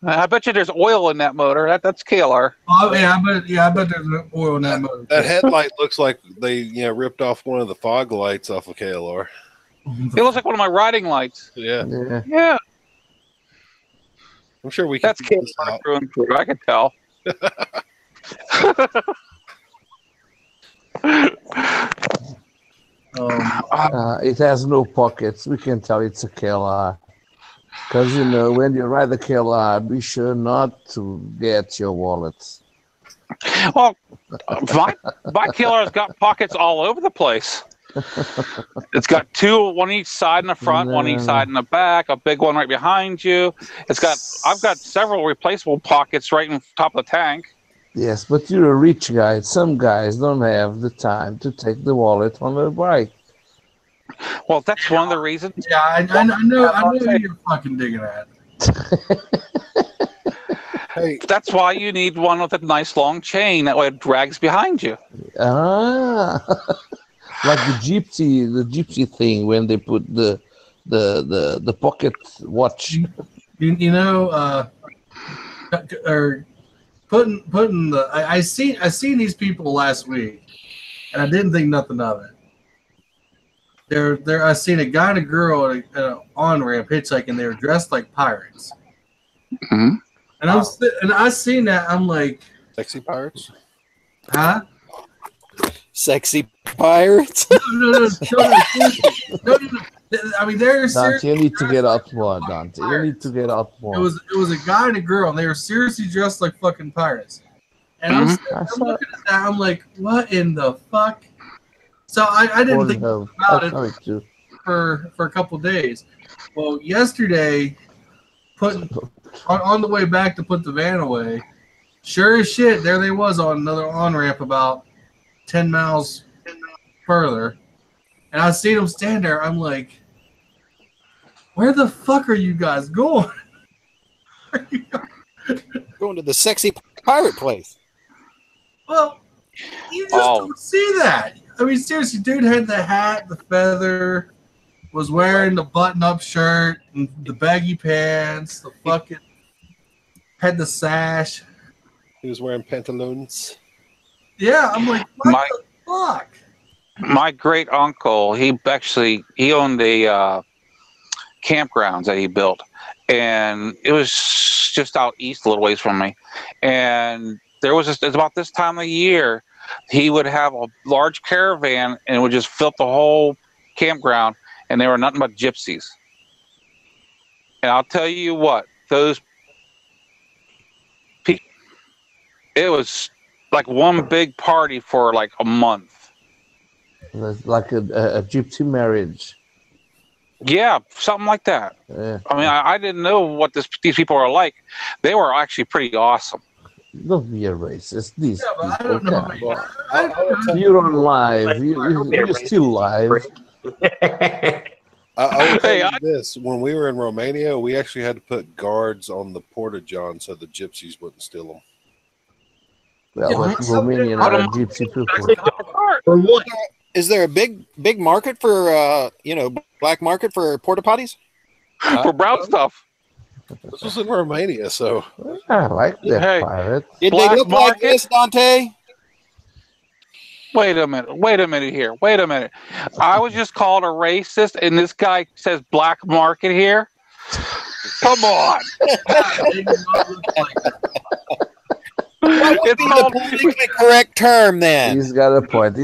I bet you there's oil in that motor. That's KLR. Oh yeah, I bet there's oil in that motor. That headlight looks like they ripped off one of the fog lights off of KLR. It looks like one of my riding lights. Yeah. Yeah. I'm sure we can. That's KLR through and through. I can tell. It has no pockets. We can tell it's a KLR. Because, when you ride the KLR, be sure not to get your wallet. Well, my killer's got pockets all over the place. It's got two, one each side in the front, one each side in the back, a big one right behind you. I've got several replaceable pockets right in top of the tank. Yes, but you're a rich guy. Some guys don't have the time to take the wallet on their bike. Well, that's one of the reasons. Yeah, I know who you're fucking digging at. Hey, That's why you need one with a nice long chain that way it drags behind you. Ah, like the gypsy thing when they put the pocket watch. You know, or putting the. I seen these people last week, and I didn't think nothing of it. I seen a guy and a girl at an on-ramp hitchhiking. They were dressed like pirates. Mm-hmm. And I seen that. I'm like, sexy pirates? huh? Sexy pirates? No. I mean, they're seriously. Dante, you need to get out more, Dante. You need to get out more. It was a guy and a girl, and they were seriously dressed like fucking pirates. And I'm looking at that. I'm like, what in the fuck? So I didn't think about it for a couple days. Well, yesterday, on the way back to put the van away, sure as shit, there they was on another on-ramp about 10 miles further. And I seen them stand there. I'm like, where the fuck are you guys going? Going to the sexy pirate place. Well, you just don't see that. I mean, seriously, dude had the hat, the feather, was wearing the button-up shirt, and the baggy pants, the fucking had the sash. He was wearing pantaloons. Yeah, I'm like, what the fuck? My great uncle, he owned the campgrounds that he built, and it was just out east a little ways from me. And it's about this time of year, he would have a large caravan and it would just fill up the whole campground, and they were nothing but gypsies. And I'll tell you what, those people, it was like one big party for like a month. Like a gypsy marriage. Yeah, something like that. Yeah. I mean, I didn't know what these people are like. They were actually pretty awesome. Don't be a racist. These people. I don't know. You're on live. You're still live. I will tell you this. When we were in Romania, we actually had to put guards on the porta-john so the gypsies wouldn't steal them. Well, like Romanian are gypsy people. Is there a big market for black market for porta potties? For brown stuff. This was in Romania, so I like that pirate. Did they look like this, Dante? Wait a minute here. Wait a minute. I was just called a racist, and this guy says black market here? Come on. What would be the politically correct term then? He's got a point.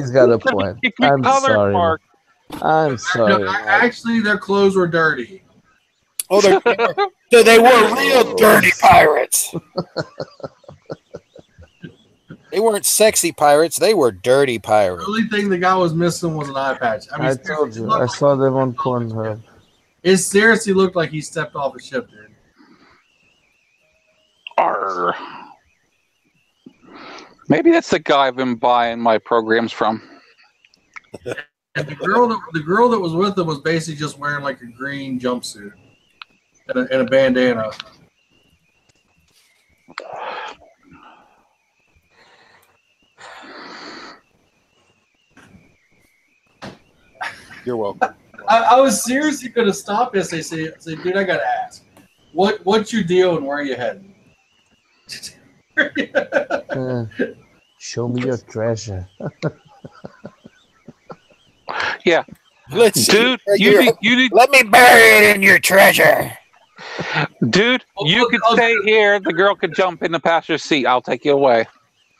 I'm sorry. I'm sorry. No, actually, their clothes were dirty. Oh, so they were real dirty pirates. They weren't sexy pirates. They were dirty pirates. The only thing the guy was missing was an eye patch. I mean, I told you. I saw them on Pornhub. It seriously looked like he stepped off a ship, dude. Arr. Maybe that's the guy I've been buying my programs from. And the girl that was with him was basically just wearing like a green jumpsuit and a bandana. you're welcome. I was seriously going to stop this. They say, dude, I got to ask, what's your deal and where are you heading? Show me your treasure. Yeah. Dude, you need. Let me bury it in your treasure. Dude, you could stay here. The girl could jump in the passenger seat. I'll take you away.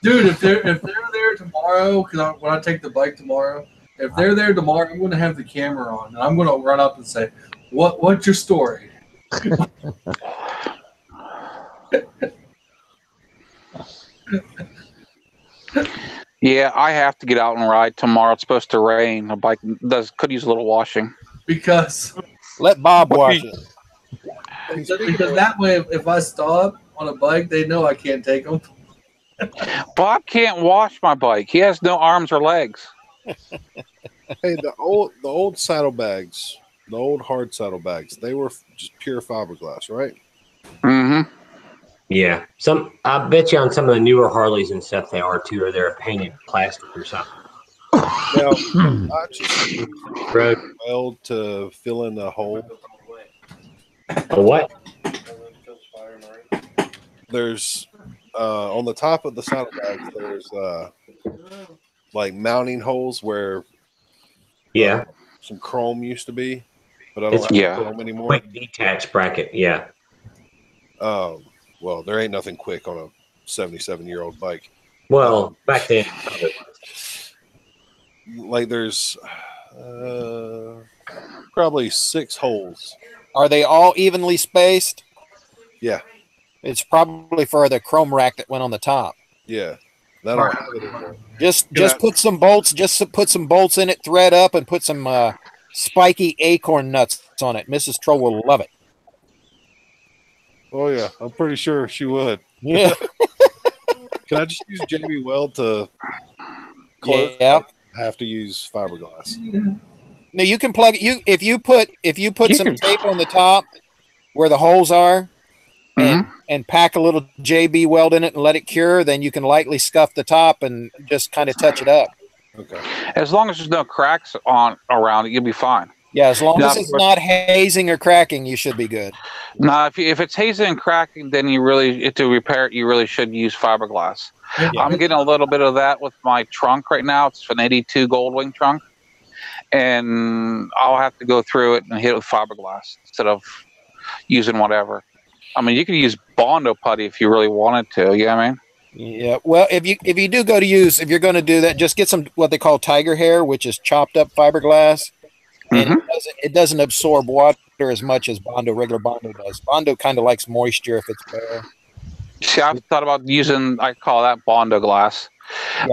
Dude, if they're there tomorrow, because when I take the bike tomorrow, if they're there tomorrow, I'm going to have the camera on, and I'm going to run up and say, "What's your story?" Yeah, I have to get out and ride tomorrow. It's supposed to rain. The bike could use a little washing. Because Let Bob wash it. because that way, if I stop on a bike, they know I can't take them. Bob can't wash my bike. He has no arms or legs. Hey, the old saddlebags, the old hard saddlebags, they were just pure fiberglass, right? Mm-hmm. Yeah. I bet you on some of the newer Harleys and stuff they are too, or they're painted plastic or something. Now, I just Road. weld to fill in the hole. A what? There's on the top of the saddlebags, there's like mounting holes where some chrome used to be, but I don't have chrome anymore. Quick detach bracket, yeah. Well, there ain't nothing quick on a 77-year-old bike. Well, back then, like there's probably 6 holes. Are they all evenly spaced? Yeah. It's probably for the chrome rack that went on the top. Yeah. That don't have it anymore. Just put some bolts. Just put some bolts in it. Thread up and put some spiky acorn nuts on it. Mrs. Troll will love it. Oh yeah, I'm pretty sure she would. Yeah. Can I just use JB Weld to close? Yeah. I have to use fiberglass. No, you can plug it. If you put some tape on the top where the holes are, and pack a little JB Weld in it and let it cure, then you can lightly scuff the top and just kind of touch it up. Okay. As long as there's no cracks around it, you'll be fine. Yeah, as long as it's not hazing or cracking, you should be good. No, if it's hazing and cracking, then to repair it, you really should use fiberglass. Yeah. I'm getting a little bit of that with my trunk right now. It's an 82 Goldwing trunk, and I'll have to go through it and hit it with fiberglass instead of using whatever. I mean, you could use Bondo putty if you really wanted to. You know what I mean? Yeah. Well, if you do go to use, if you're going to do that, just get some what they call tiger hair, which is chopped up fiberglass. And it doesn't absorb water as much as regular Bondo does. Bondo kind of likes moisture if it's bare. See, I've thought about using, I call that Bondo glass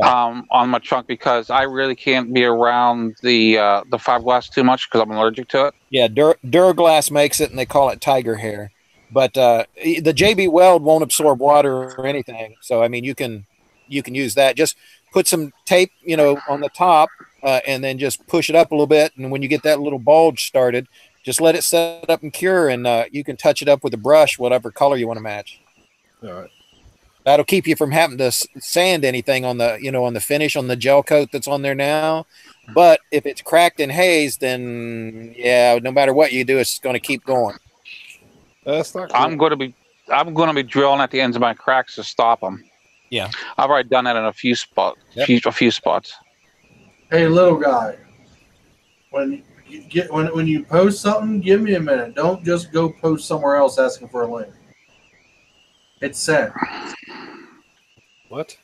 on my trunk because I really can't be around the fiberglass too much because I'm allergic to it. Yeah, Duraglass makes it, and they call it tiger hair. But the JB Weld won't absorb water or anything. So I mean, you can use that. Just put some tape, on the top. And then just push it up a little bit. And when you get that little bulge started, just let it set up and cure. And you can touch it up with a brush, whatever color you want to match. All right. That'll keep you from having to sand anything on the, on the finish, on the gel coat that's on there now. But if it's cracked and hazed, then no matter what you do, it's going to keep going. That's not cool. I'm going to be drilling at the ends of my cracks to stop them. Yeah. I've already done that in a few spots. A few spots. Hey, little guy, when you post something, give me a minute. Don't just go post somewhere else asking for a link. It's sent. What?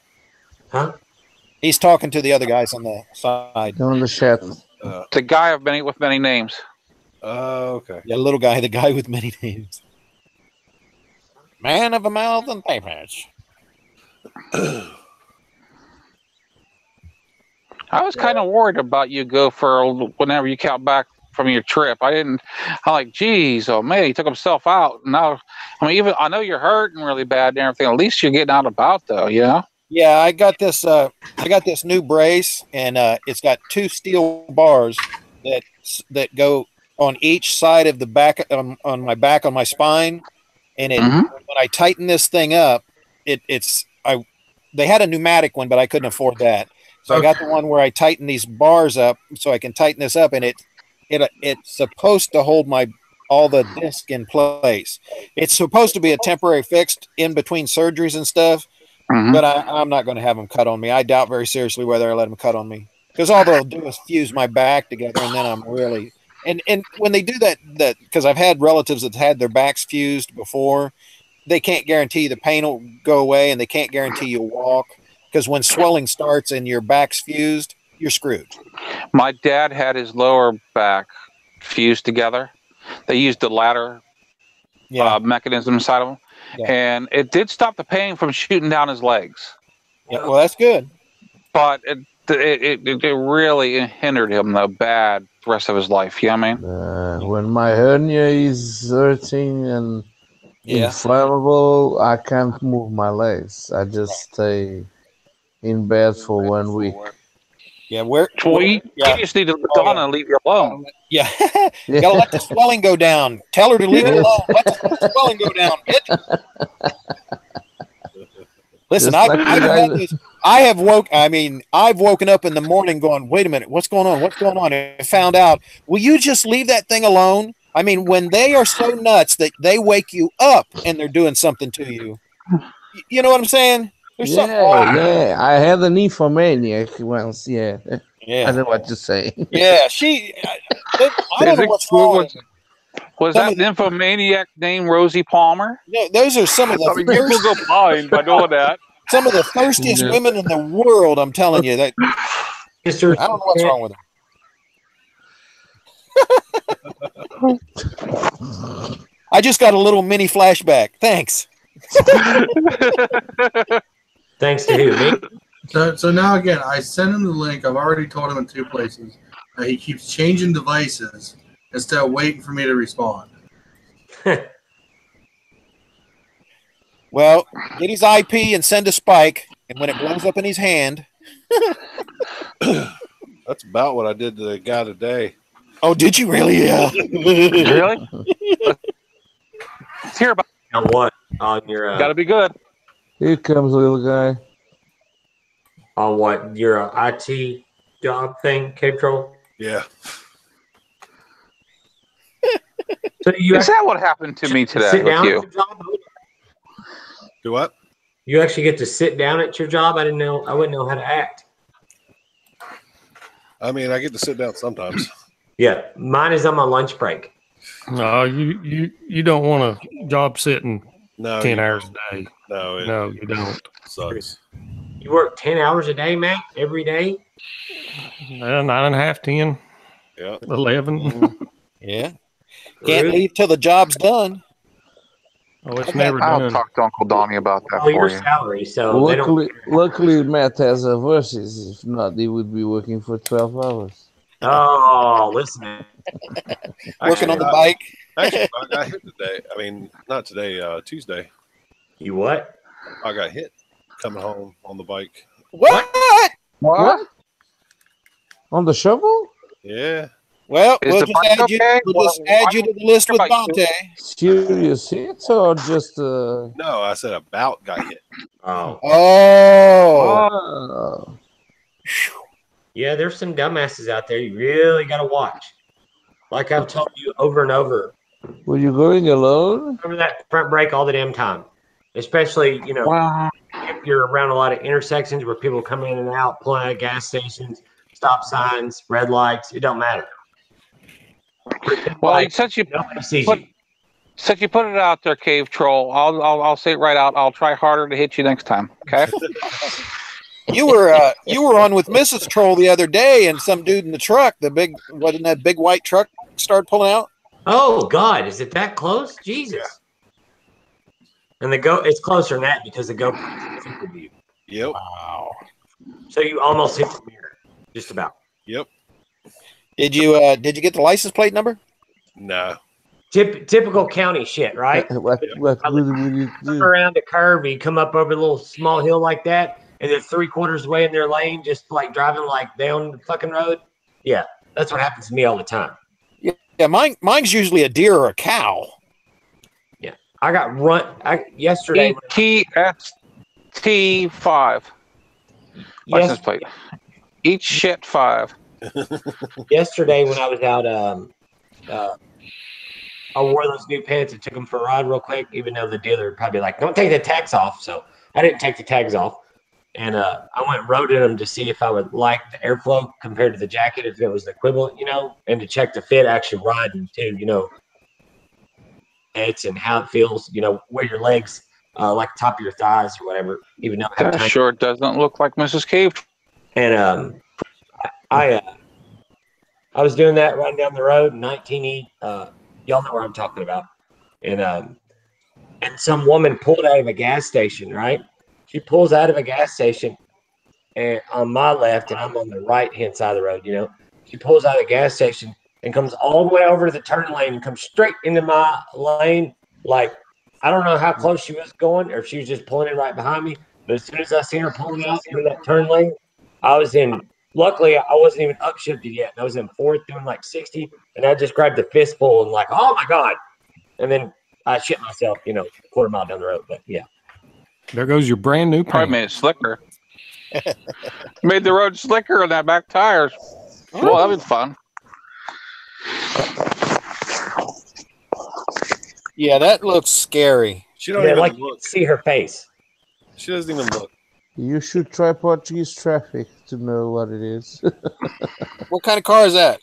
Huh? He's talking to the other guys on the side. On the chat. The guy with many names. Okay. Yeah, little guy, the guy with many names. Man of a mouth and papers. I was kind of worried about you whenever you count back from your trip. I'm like, geez, oh man, he took himself out. Now, I know you're hurting really bad and everything. At least you're getting out about though, Yeah, I got this new brace, and it's got 2 steel bars that go on each side of the back on my back on my spine. And when I tighten this thing up, they had a pneumatic one, but I couldn't afford that. So I got the one where I tighten these bars up so I can tighten this up, and it's supposed to hold all the disc in place. It's supposed to be a temporary fix in between surgeries and stuff, but I'm not going to have them cut on me. I doubt very seriously whether I let them cut on me, because all they'll do is fuse my back together, and then I'm really and when they do that because I've had relatives that had their backs fused before, they can't guarantee the pain will go away, and they can't guarantee you'll walk. Because when swelling starts and your back's fused, you're screwed. My dad had his lower back fused together. They used the ladder mechanism inside of him, and it did stop the pain from shooting down his legs. Yeah, well, that's good. but it really hindered him though bad the rest of his life. You know what I mean? When my hernia is hurting and inflammable, I can't move my legs. I just stay in bed for 1 week. Yeah, you just need to let Donna and leave you alone. Yeah. Gotta let the swelling go down. Tell her to leave it alone. Let the swelling go down, bitch. Listen, I've woken up in the morning going, wait a minute, what's going on? What's going on? And found out, will you just leave that thing alone? I mean, when they are so nuts that they wake you up and they're doing something to you. You know what I'm saying? There's something wrong. Yeah. I had an nymphomaniac once. Yeah. I know what to say. Yeah, I don't know what's wrong. Was that nymphomaniac named Rosie Palmer? Yeah, those are some of the people go blind by doing that. Some of the thirstiest women in the world. I'm telling you that. I don't know what's wrong with them. I just got a little mini flashback. Thanks. Thanks to who? So now again, I sent him the link. I've already told him in 2 places. He keeps changing devices instead of waiting for me to respond. Well, get his IP and send a spike, and when it blows up in his hand. That's about what I did to the guy today. Oh, did you really? Yeah. Really? Let's hear about on what? On your gotta be good. Here comes a little guy. On what? Your IT job thing, Cape Troll? Yeah. So is that what happened to me today with you? Do what? You actually get to sit down at your job? I didn't know. I wouldn't know how to act. I mean, I get to sit down sometimes. Yeah, mine is on my lunch break. No, you don't want a job sitting 10 hours a day. No, you don't. Sucks. You work 10 hours a day, Matt, every day? 9.5, 10. Yeah. 11. Yeah. Can't leave till the job's done. Oh, it's never done. I'll talk to Uncle Donnie about that for for your you. salary, so luckily, Matt has a versus. If not, he would be working for 12 hours. Oh, listen. Working on the bike. Actually, I got hit today. I mean, not today, Tuesday. You what? I got hit coming home on the bike. What? On the shovel? Yeah. Well, we'll just add you to the list with Dante. Serious hits or just No, I said about got hit. Oh. Yeah, there's some dumbasses out there you really got to watch. Like I've told you over and over. Were you going alone? Over that front brake all the damn time. Especially, if you're around a lot of intersections where people come in and out, pulling out of gas stations, stop signs, red lights, it don't matter. Well, since you put it out there, Cave Troll, I'll say it right out. I'll try harder to hit you next time. Okay. You were on with Mrs. Troll the other day, and some dude in the truck, wasn't that big white truck, started pulling out? Oh God, is it that close? Jesus. And it's closer than that because the GoPro is super view. Yep. Wow. So you almost hit the mirror, just about. Yep. Did you get the license plate number? No. Typical county shit, right? What would you do? Around a curve, you come up over a little small hill like that, and they're 3/4 away in their lane, just like driving like down the fucking road. Yeah, that's what happens to me all the time. Yeah, mine's usually a deer or a cow. Yeah, I got yesterday. ETST5 license plate. Each shit 5. Yesterday when I was out, I wore those new pants and took them for a ride real quick, even though the dealer would probably like, don't take the tags off. So I didn't take the tags off. And I went and rode in them to see if I would like the airflow compared to the jacket, if it was the equivalent, and to check the fit actually riding too, it's and how it feels, where your legs, like the top of your thighs or whatever, even though that sure doesn't look like Mrs. Cave. And I was doing that riding down the road, 19E. Y'all know what I'm talking about. And some woman pulled out of a gas station, right? She pulls out of a gas station, and on my left, and I'm on the right-hand side of the road, you know. She pulls out of the gas station and comes all the way over to the turn lane and comes straight into my lane. Like, I don't know how close she was going or if she was just pulling in right behind me. But as soon as I see her pulling out into that turn lane, I was in, luckily, I wasn't even upshifted yet. I was in fourth doing like 60, and I just grabbed a fistful and like, oh, my God. And then I shit myself, you know, a quarter mile down the road. But, yeah. There goes your brand new Probably paint. made it slicker. Made the road slicker on that back tires. Well, that was fun. Yeah, that looks scary. She don't Yeah, even like look. see her face. She doesn't even look. You should try Portuguese traffic to know what it is. What kind of car is that?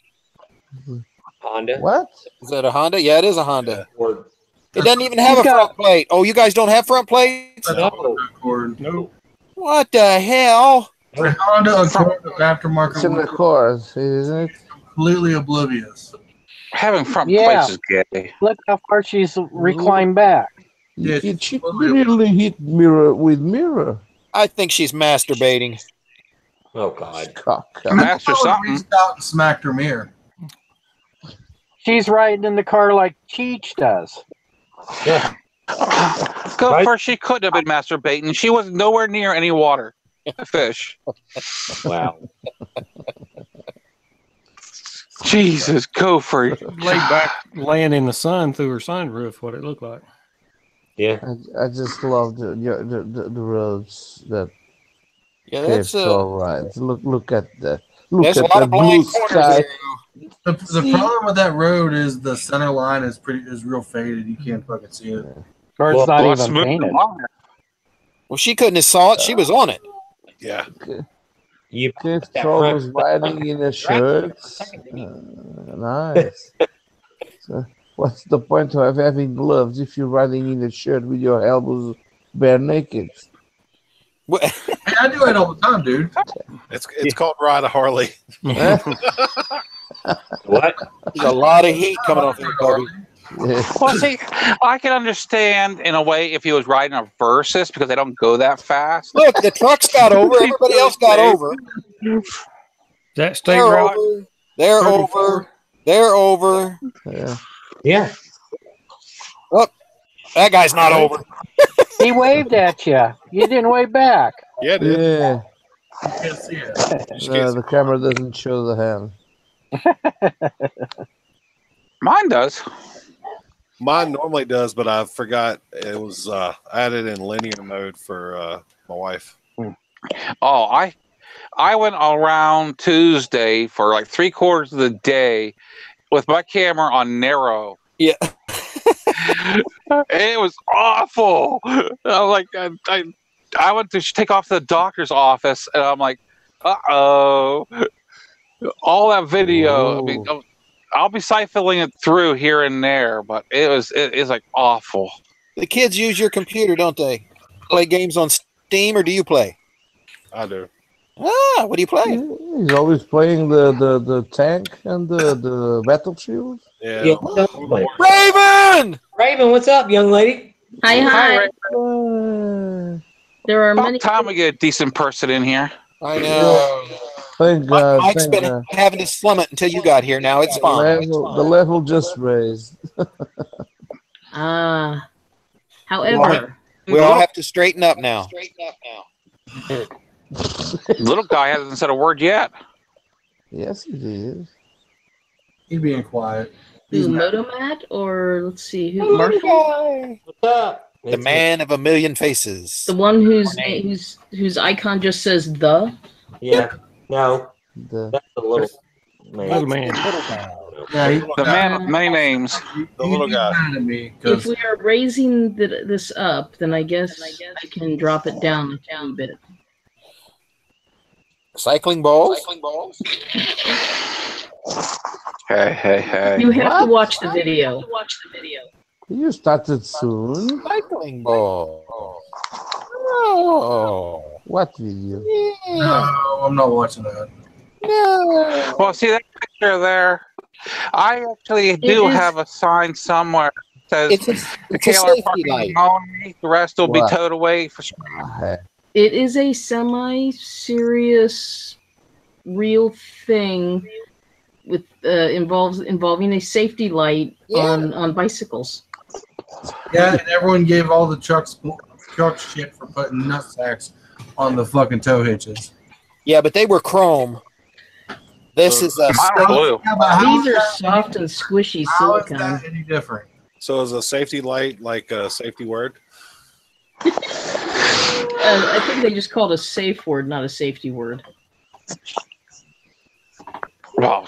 Honda. What? Is that a Honda? Yeah, it is a Honda. Or, It doesn't even have a front plate. Oh, you guys don't have front plates? No. What the hell? The Honda Accord with aftermarket It's in the windows, course, isn't it? completely oblivious. Having front Yeah. plates is gay. Look how far she's reclined back. Yeah, She literally hit mirror with mirror. I think she's masturbating. oh, God. Cock. Master I something. reached out and smacked her mirror. She's riding in the car like Cheech does. Yeah. Go Right? for she couldn't have been masturbating. She was nowhere near any water. Fish. Wow. Jesus, go for it. Laid back, laying in the sun through her sunroof, what it looked like. Yeah. I just love the roads that Yeah, it's that's all right. Look at the look there's a at lot the of blue blind corners sky. there. The problem with that road is the center line is real faded. You can't fucking see it. Or it's Well, not Well, even smooth painted. line. Well, she couldn't have saw it. She was on it. Yeah. You Kid that was front- riding in a shirt. Nice. So what's the point of having gloves if you're riding in a shirt with your elbows bare naked? Hey, I do it all the time, dude. It's called Ride a Harley. what? There's a lot of heat coming off that car. Well, see, I can understand in a way if he was riding a Versus because they don't go that fast. Look, the trucks got over. Everybody else got over. That state They're route. over. They're 34. over. They're over. Yeah. Yeah. That guy's not over. He waved at you. You didn't wave back. Yeah, dude. Yeah. You can't see it. You just can't see The camera doesn't show the hand. Mine does. Mine normally does, but I forgot it was I had it in linear mode for my wife. Oh, I went around Tuesday for like 3/4 of the day with my camera on narrow. Yeah. It was awful. I'm like, I went to take off to the doctor's office, and I'm like, uh-oh. All that video, I mean, I'll be siphoning it through here and there, but it's like awful. The kids use your computer, don't they? Play games on Steam, or do you play? I do. Ah, what do you play? He's always playing the tank and the battlefield. Yeah. Yeah, what's up? Raven! Raven, what's up, young lady? Hi, hi. Raven. There are About many. time we get a decent person in here. I know. Thank God. Mike's thank been God. having to slum it until you got here. Now it's fine. The level just raised. However, We all have to straighten up now. Little guy hasn't said a word yet. Yes, it is. He's being quiet. who Motomat or let's see who Marshall, What's up? The man of a million faces. the one whose icon just says the. Yeah. No, The that's a little Little man. Yeah, The man of many names. The little guy. mad at me If because we are raising this up, then I guess I can drop it down a little bit. Cycling balls? Hey. You have to watch the video. you started soon. Cycling ball. Oh. What video? no, I'm not watching that. No. Well, see that picture there? I actually do is- have a sign somewhere that says It's a Taylor safety parking light. only. The rest will be What? towed away for. Ah, It is a semi-serious, real thing with involving a safety light on bicycles. Yeah, and everyone gave all the trucks shit for putting nut sacks on the fucking tow hitches. Yeah, but they were chrome. This is a blue. These are soft and squishy How is silicone. that any different? So is a safety light like a safety word? I think they just called a safe word, not a safety word. Well,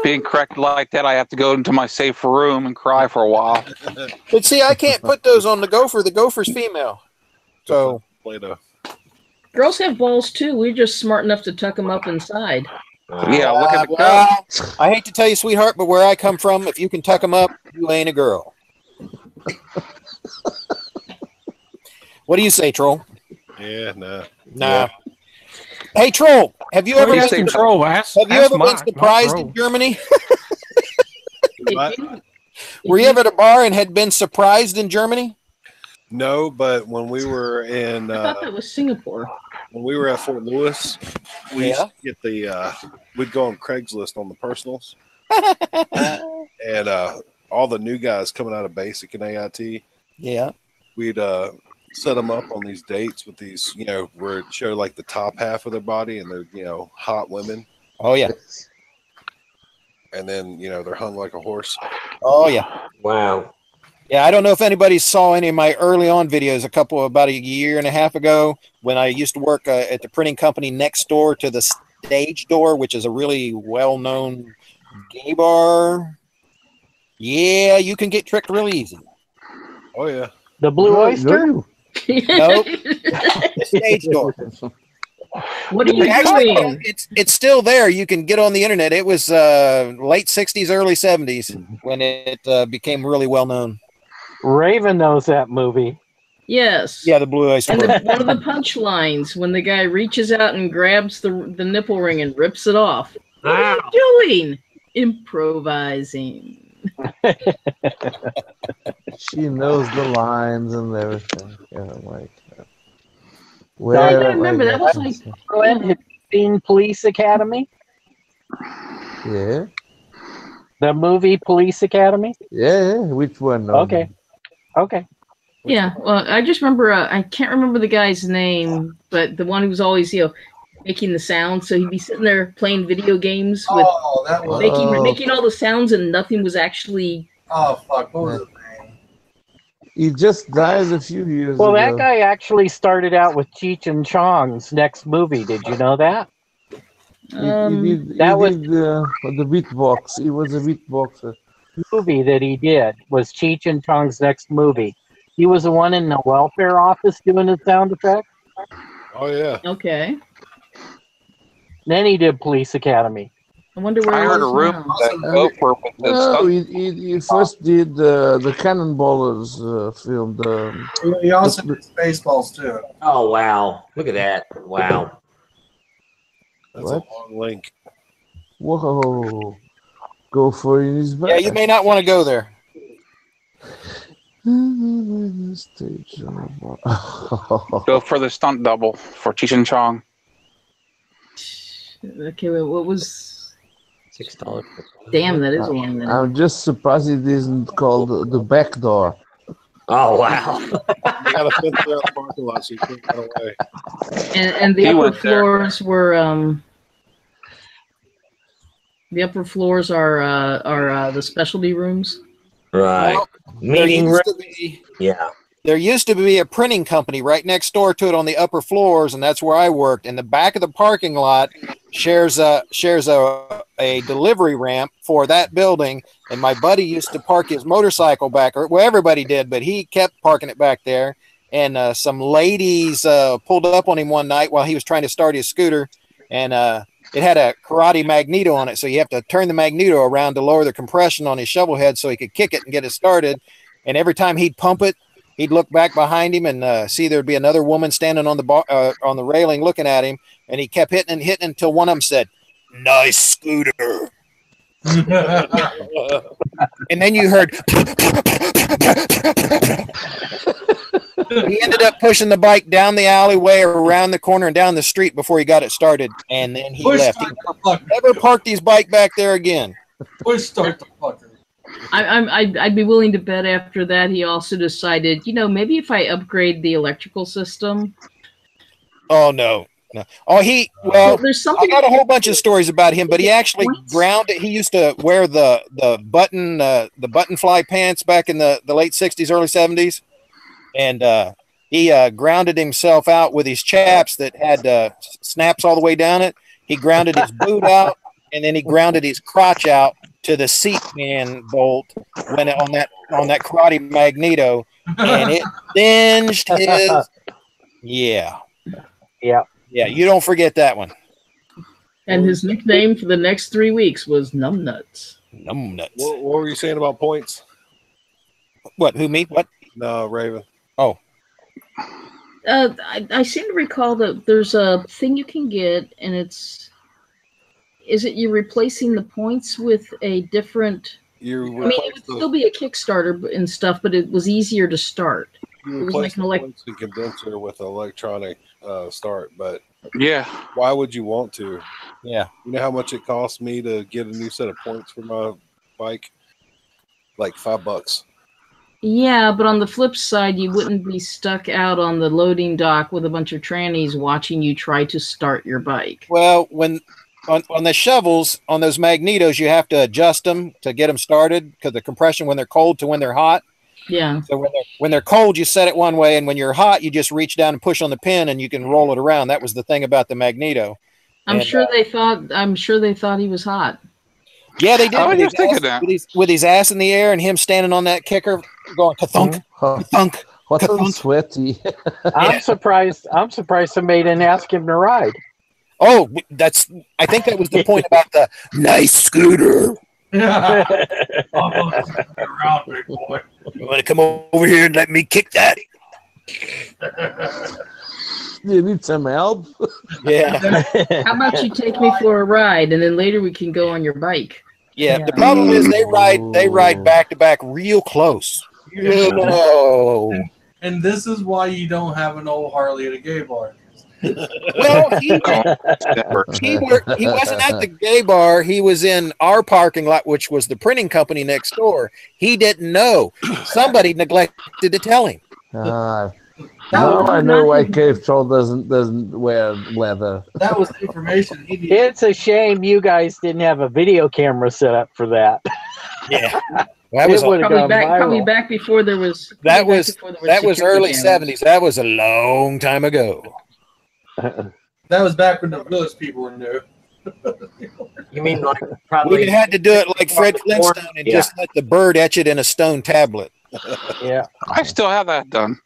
being corrected like that, I have to go into my safe room and cry for a while. But see, I can't put those on the gopher. The gopher's female. So Play-Doh. Girls have balls too. We're just smart enough to tuck them up inside. Yeah, look at the well, I hate to tell you, sweetheart, but where I come from, if you can tuck them up, you ain't a girl. What do you say, Troll? Yeah, nah. Nah. Hey, Troll, have you ever Have you ever been surprised in Germany? Were you ever at a bar and had been surprised in Germany? No, but when we were in, I thought that was Singapore. when we were at Fort Lewis, we used Yeah. to get the, we'd go on Craigslist on the personals, and all the new guys coming out of basic and AIT, Yeah. we'd set them up on these dates with these, you know, where it showed like the top half of their body and they're, you know, hot women, Oh, yeah. and then, you know, they're hung like a horse. Oh, yeah. Wow. Yeah, I don't know if anybody saw any of my early on videos about a year and a half ago when I used to work at the printing company next door to the Stage Door, which is a really well-known gay bar. Yeah, you can get tricked real easy. Oh, yeah. The Blue Oyster? Nope. The Stage Door. What are you Actually, doing? it's still there. You can get on the internet. It was late 60s, early 70s when it became really well-known. Raven knows that movie. Yes. Yeah, the Blue Oyster. And one of the punchlines when the guy reaches out and grabs the nipple ring and rips it off. What are you doing? Improvising. She knows the lines and everything. Yeah, like, I where remember that was like Glenn had seen Police Academy. yeah, The movie Police Academy. yeah. Which one? Okay. Okay. yeah. Well, I just remember I can't remember the guy's name, but the one who was always making the sounds. So he'd be sitting there playing video games with that was making all the sounds and nothing was actually. Oh fuck! What was his name? He just died a few years Well, ago. that guy actually started out with Cheech and Chong's next movie. Did you know that? He did the beatbox. He was a beatboxer. Movie that he did was Cheech and Chong's next movie. He was the one in the welfare office doing the sound effects. Oh, yeah. Okay. Then he did Police Academy. I wonder where I he heard a is rumor now. that Gopher was the No, stunt. he first did the Cannonballers film. He also did Spaceballs too. Oh, wow. Look at that. Wow. That's What? a long link. Whoa! Go for it in his back. Yeah, you may not want to go there. Stage. Go for the stunt double for Cheech and Chong. Okay, wait, what was? $6. Damn, that is a long minute. I'm just surprised it isn't called the back door. Oh, wow. You got to fence around the parking lot so you can't get away. And the He upper went there. floors were the upper floors are the specialty rooms. Right. Well, Meeting room. Yeah. Yeah. There used to be a printing company right next door to it on the upper floors, and that's where I worked. And the back of the parking lot shares a delivery ramp for that building. And my buddy used to park his motorcycle back, or well, everybody did, but he kept parking it back there. And some ladies pulled up on him one night while he was trying to start his scooter, and it had a karate magneto on it, so you have to turn the magneto around to lower the compression on his shovel head so he could kick it and get it started. And every time he'd pump it, he'd look back behind him and see there'd be another woman standing on the railing looking at him, and he kept hitting until one of them said, "Nice scooter." And then you heard he ended ended up pushing the bike down the alleyway or around the corner and down the street before he got it started, and then he left. He never parked his bike back there again. Push start the fucker. I'd be willing to bet after that he also decided, maybe if I upgrade the electrical system. Oh no. Oh, there's something. I got a whole bunch of stories about him, but he actually grounded. He used to wear the button fly pants back in the late 60s, early 70s, and he grounded himself out with his chaps that had snaps all the way down it. He grounded his boot out, and then he grounded his crotch out to the seat pan bolt when on that karate magneto, and it singed his. Yeah. Yeah, you don't forget that one. And his nickname for the next 3 weeks was Numbnuts. Numbnuts. What were you saying about points? What? Who, me? What? No, Raven. Oh. I seem to recall that there's a thing you can get, and is it you're replacing the points with a different... it would still be a Kickstarter and stuff, but it was easier to start. You replace the condenser with an electronic start, but why would you want to? Yeah, you know how much it cost me to get a new set of points for my bike? Like $5. Yeah, but on the flip side, you wouldn't be stuck out on the loading dock with a bunch of trannies watching you try to start your bike. Well, when on the shovels, on those magnetos, you have to adjust them to get them started because the compression when they're cold to when they're hot. Yeah. So when they're cold, you set it one way, and when you're hot, you just reach down and push on the pin, and you can roll it around. That was the thing about the magneto. I'm sure they thought he was hot. Yeah, they did. With his ass in the air and him standing on that kicker, going ka-thunk, ka-thunk. What a sweaty. I'm surprised somebody didn't ask him to ride. Oh, I think that was the point about the nice scooter. Yeah. Around, big boy. You want to come over here and let me kick that? You need some help? Yeah. How about you take me for a ride, and then later we can go on your bike? Yeah. The problem is they ride back to back real close. And this is why you don't have an old Harley at a gay bar. Well, he wasn't at the gay bar. He was in our parking lot, which was the printing company next door. He didn't know. Somebody neglected to tell him. Now I know why Cave Troll doesn't wear leather. That was the information he needed. It's a shame you guys didn't have a video camera set up for that. Yeah. That was probably back before there was. That was early 70s. That was a long time ago. That was back when the village people were new. You mean like probably? We had to do it like Fred Flintstone and just let the bird etch it in a stone tablet. Yeah, I still have that done.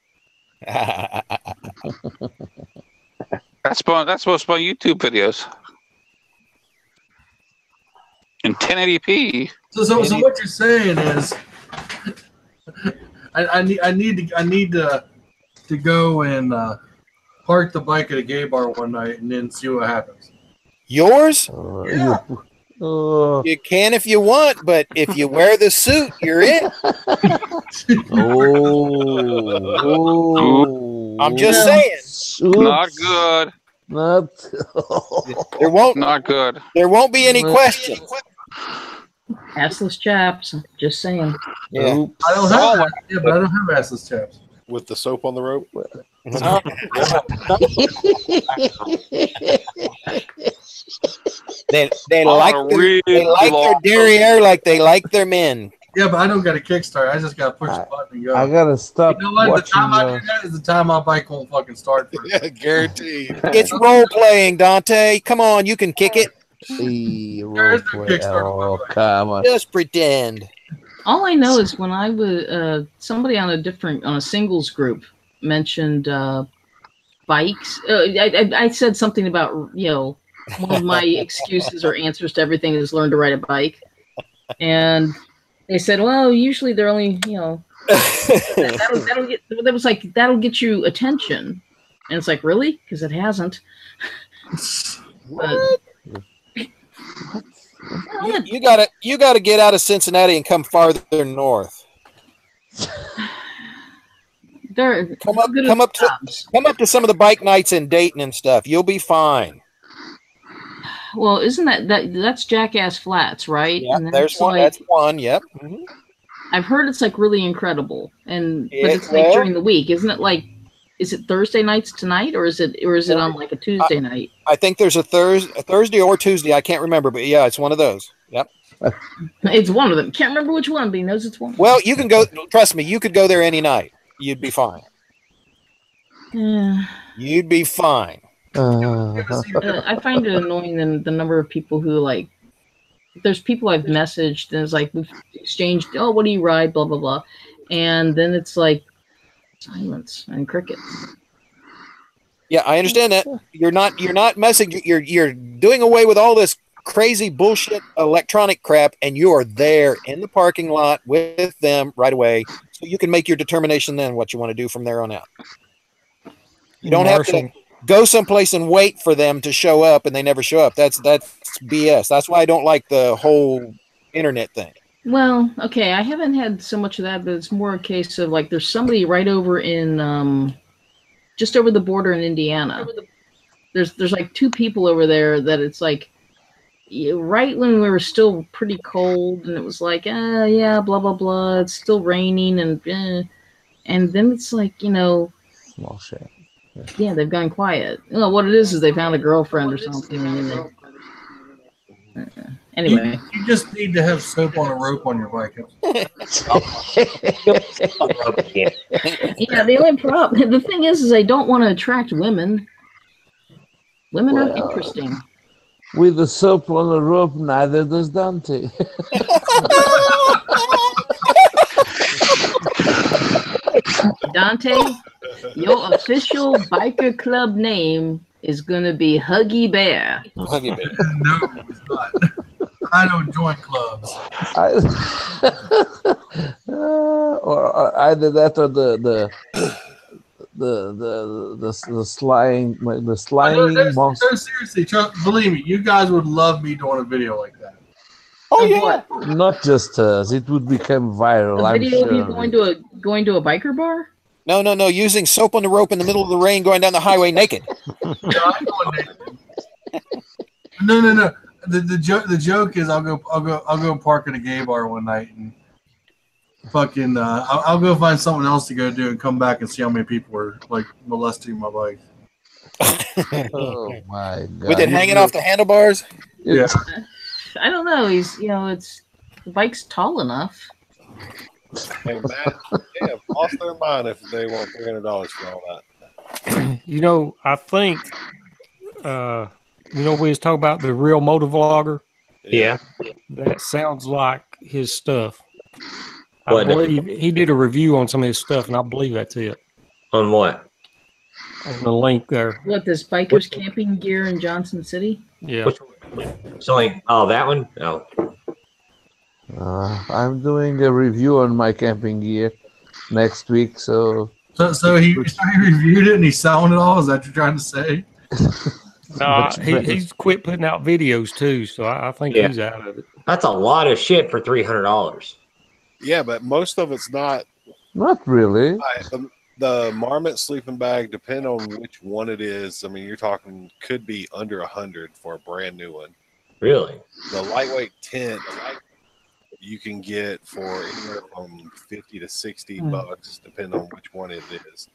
That's most of my YouTube videos in 1080p. So what you're saying is, I need to go and park the bike at a gay bar one night and then see what happens. Yours? Yeah. You can if you want, but if you wear the suit, you're in. I'm just saying. Not good. Not good. There won't be any questions. Assless chaps. Just saying. Yeah. I don't have but I don't have assless chaps. With the soap on the rope? They like their derriere like they like their men. Yeah, but I don't got a Kickstarter. I just got to push the button and go. I got to stop. You know what? The time I do that is the time my bike won't fucking start. Yeah, guaranteed. It's role playing, Dante. Come on, you can kick it. Oh, come on. Just pretend. All I know is when I was somebody on a singles group mentioned bikes. I said something about one of my excuses or answers to everything is learn to ride a bike, and they said, well, usually they're only that'll get you attention, and it's like, really, because it hasn't. What? You gotta get out of Cincinnati and come farther north. They're Come up to some of the bike nights in Dayton and stuff. You'll be fine. Well, isn't that's Jackass Flats, right? Yeah, and there's one. That's one. Yep. Mm-hmm. I've heard it's like really incredible, but it's like during the week, isn't it? Like, is it Thursday nights tonight, or is it on like a Tuesday night? I think there's a Thursday or Tuesday. I can't remember, but yeah, it's one of those. Yep. It's one of them. Can't remember which one, but he knows it's one. Well, you can go. Trust me, you could go there any night. You'd be fine. Yeah. You'd be fine. I find it annoying the number of people who like. There's people I've messaged and it's like we've exchanged. Oh, what do you ride? Blah blah blah, and then it's like silence and crickets. Yeah, I understand that. You're not messing. You're doing away with all this crazy bullshit electronic crap, and you are there in the parking lot with them right away, so you can make your determination then what you want to do from there on out. You don't have to go someplace and wait for them to show up, and they never show up. That's BS. That's why I don't like the whole internet thing. Well, okay, I haven't had so much of that, but it's more a case of like there's somebody right over in just over the border in Indiana. There's like two people over there that it's like right when we were still pretty cold, and it was like, yeah, blah blah blah. It's still raining, and then it's like small shit. Yeah, they've gone quiet. What it is they found a girlfriend or something. Anyway, you just need to have soap on a rope on your bike. Yeah, the only problem, the thing is I don't want to attract women. Women are interesting. With the soap on the rope, neither does Dante. Dante, your official biker club name is going to be Huggy Bear. Huggy Bear. No, it's not. I don't join clubs. Or either that or the slime monster. No, seriously, believe me, you guys would love me doing a video like that. Oh yeah, not just us. It would become viral. A video of you going to a biker bar? No. Using soap on the rope in the middle of the rain, going down the highway naked. No. The joke is I'll go park at a gay bar one night and fucking I'll go find someone else to go do and come back and see how many people were like molesting my bike. Oh my god! With it hanging off the handlebars. Yeah. I don't know. He's the bike's tall enough. Hey, Matt, they have lost their mind if they want $300 for all that. I think, we was talking about the real motor vlogger. Yeah. That sounds like his stuff. I believe he did a review on some of his stuff, and I believe that's it. On what? On the link there. What, this biker's camping gear in Johnson City? Yeah. So, that one? Oh. I'm doing a review on my camping gear next week, so he reviewed it and he's selling it all. Is that what you're trying to say? No, he's quit putting out videos too, so I think he's out of it. That's a lot of shit for $300. Yeah, but most of it's not. Not really. The Marmot sleeping bag, depending on which one it is. I mean, you're talking could be under $100 for a brand new one. Really? The lightweight tent you can get for anywhere from $50 to $60, depending on which one it is.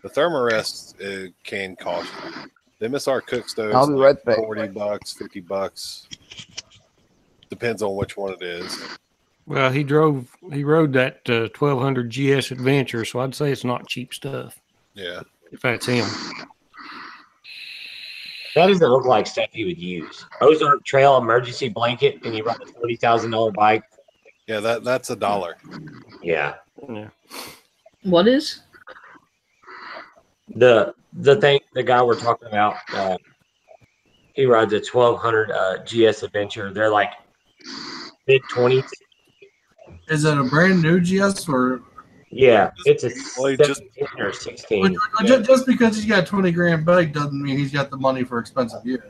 The Thermarest can cost you. The MSR cook stoves, I'll be right back. $40, $50. Depends on which one it is. Well, he rode that 1200 GS Adventure, so I'd say it's not cheap stuff. Yeah. If that's him. That doesn't look like stuff he would use. Ozark Trail emergency blanket, and you run a $40,000 bike. Yeah, that's $1. Yeah. What is? The thing, the guy we're talking about, he rides a 1200 GS Adventure. They're like mid-20s. Is it a brand new GS or? Yeah, it's a 17 or 16. Just because he's got a $20,000 bike doesn't mean he's got the money for expensive gear.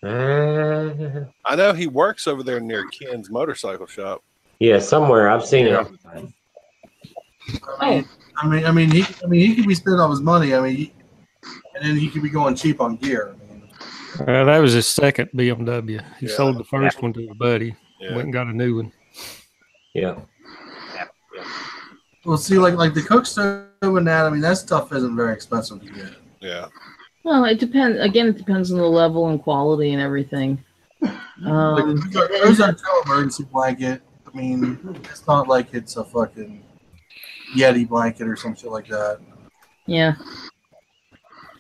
I know he works over there near Ken's motorcycle shop. Yeah, somewhere. I've seen it. he could be spending all his money. And then he could be going cheap on gear. That was his second BMW. He sold the first one to a buddy. Yeah. Went and got a new one. Yeah. Well, see, like the cook stove and that stuff isn't very expensive to get. Yeah. Well, it depends. Again, it depends on the level and quality and everything. There's our emergency blanket. It's not like it's a fucking Yeti blanket or some shit like that. Yeah.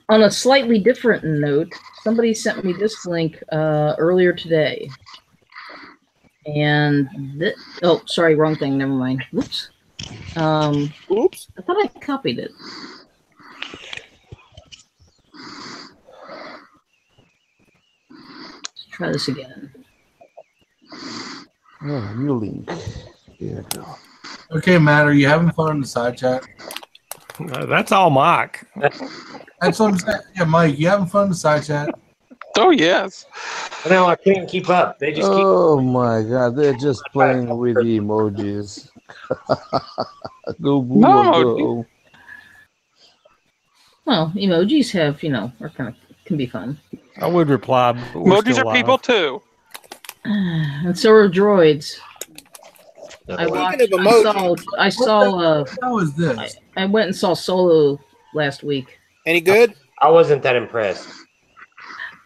On a slightly different note, somebody sent me this link earlier today. And oh, sorry, wrong thing. Never mind. Whoops. Oops. I thought I copied it. Let's try this again. Oh, new link. Here we go. Okay, Matt, are you having fun in the side chat? That's all Mike. That's what I'm saying. Yeah, Mike, you having fun in the side chat? Oh, yes. No, I can't keep up. They just keep. Oh my God, they're just playing with the emojis. Go boo, go. Well, emojis have, can be fun. I would reply. Emojis are people too. And so are droids. I saw. How is this? I went and saw Solo last week. Any good? I wasn't that impressed.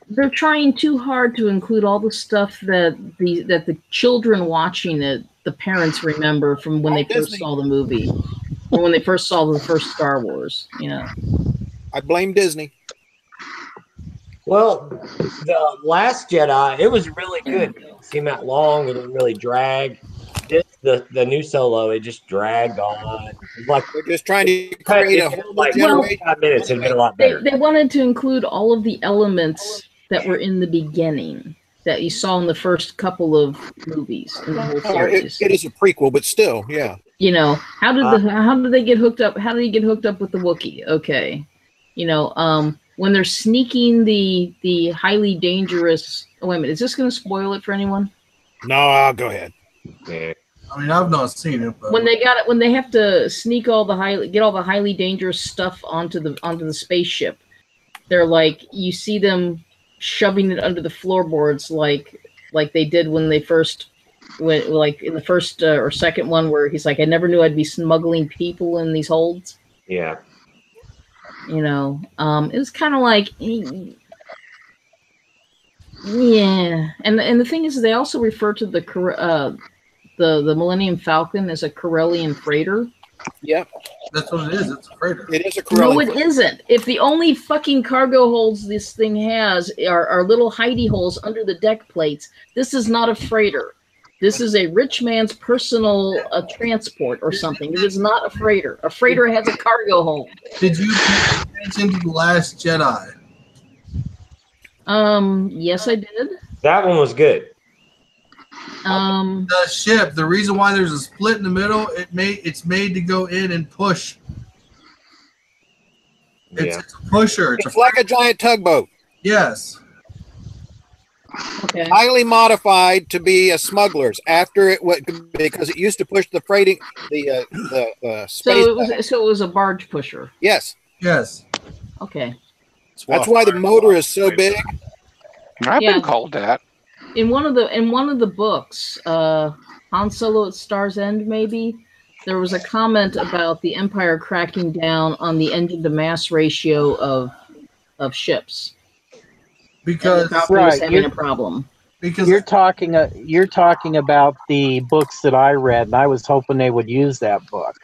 They're trying too hard to include all the stuff that the children watching it, the parents remember from when they first saw the movie, or when they first saw the first Star Wars. I blame Disney. Well, the Last Jedi, it was really good. It came out long, it didn't really drag. The new Solo, it just dragged on. Like they're just trying to create a whole generation. 5 minutes and get a lot better. They wanted to include all of the elements that were in the beginning that you saw in the first couple of movies in the whole series. It is a prequel, but still, yeah. How did they get hooked up? How did he get hooked up with the Wookiee? Okay, when they're sneaking the highly dangerous. Oh, wait a minute, is this going to spoil it for anyone? No, I'll go ahead. Yeah. I've not seen it, but when they have to sneak get all the highly dangerous stuff onto the spaceship, they're like, you see them shoving it under the floorboards like they did when they first went, like in the first or second one where he's like, I never knew I'd be smuggling people in these holds. Yeah. It was kind of like, yeah. And the thing is, they also refer to the Millennium Falcon as a Corellian freighter. Yep. That's what it is. It's a freighter. It is a Corellian. No, it isn't. If the only fucking cargo holds this thing has are little hidey holes under the deck plates, this is not a freighter. This is a rich man's personal transport or something. It is not a freighter. A freighter has a cargo hold. Did you pay attention to The Last Jedi? Yes, I did. That one was good. The ship. The reason why there's a split in the middle, it's made to go in and push. It's a pusher. It's like a giant tugboat. Yes. Okay. Highly modified to be a smuggler's because it used to push the freighting the space. So it was a barge pusher. Yes. Yes. Okay. That's why the motor is so big. I've been called that. In one of the books, Han Solo at Star's End, maybe, there was a comment about the Empire cracking down on the engine to mass ratio of ships. Because was having a problem. Because you're talking about the books that I read, and I was hoping they would use that book.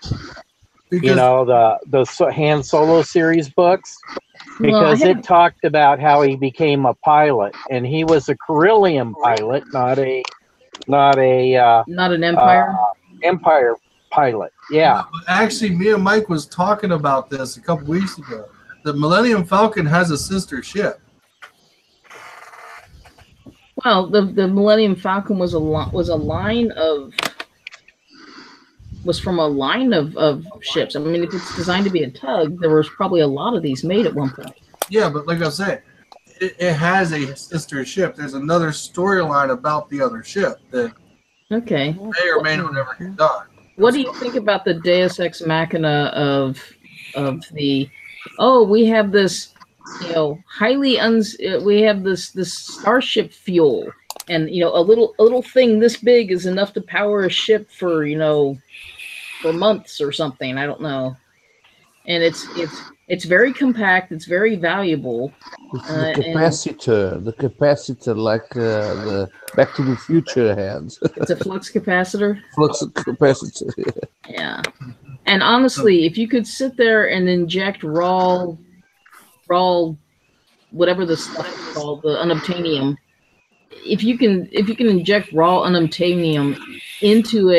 Because, the Han Solo series books. Because it talked about how he became a pilot, and he was a Corellian pilot, not an Empire Empire pilot. Yeah. Actually, me and Mike was talking about this a couple weeks ago. The Millennium Falcon has a sister ship. Well, the Millennium Falcon was from a line of ships. I mean, if it's designed to be a tug, there was probably a lot of these made at one point. Yeah, but like I said, it has a sister ship. There's another storyline about the other ship that may or may not ever get done. What do you think about the Deus Ex Machina of the? Oh, we have this, we have this starship fuel, and a little thing this big is enough to power a ship for for months or something. I don't know. And it's very compact. It's very valuable. The capacitor, like the Back to the Future had. It's a flux capacitor. Flux capacitor. Yeah. And honestly, if you could sit there and inject raw, whatever the stuff is called, the unobtainium. If you can inject raw unobtainium into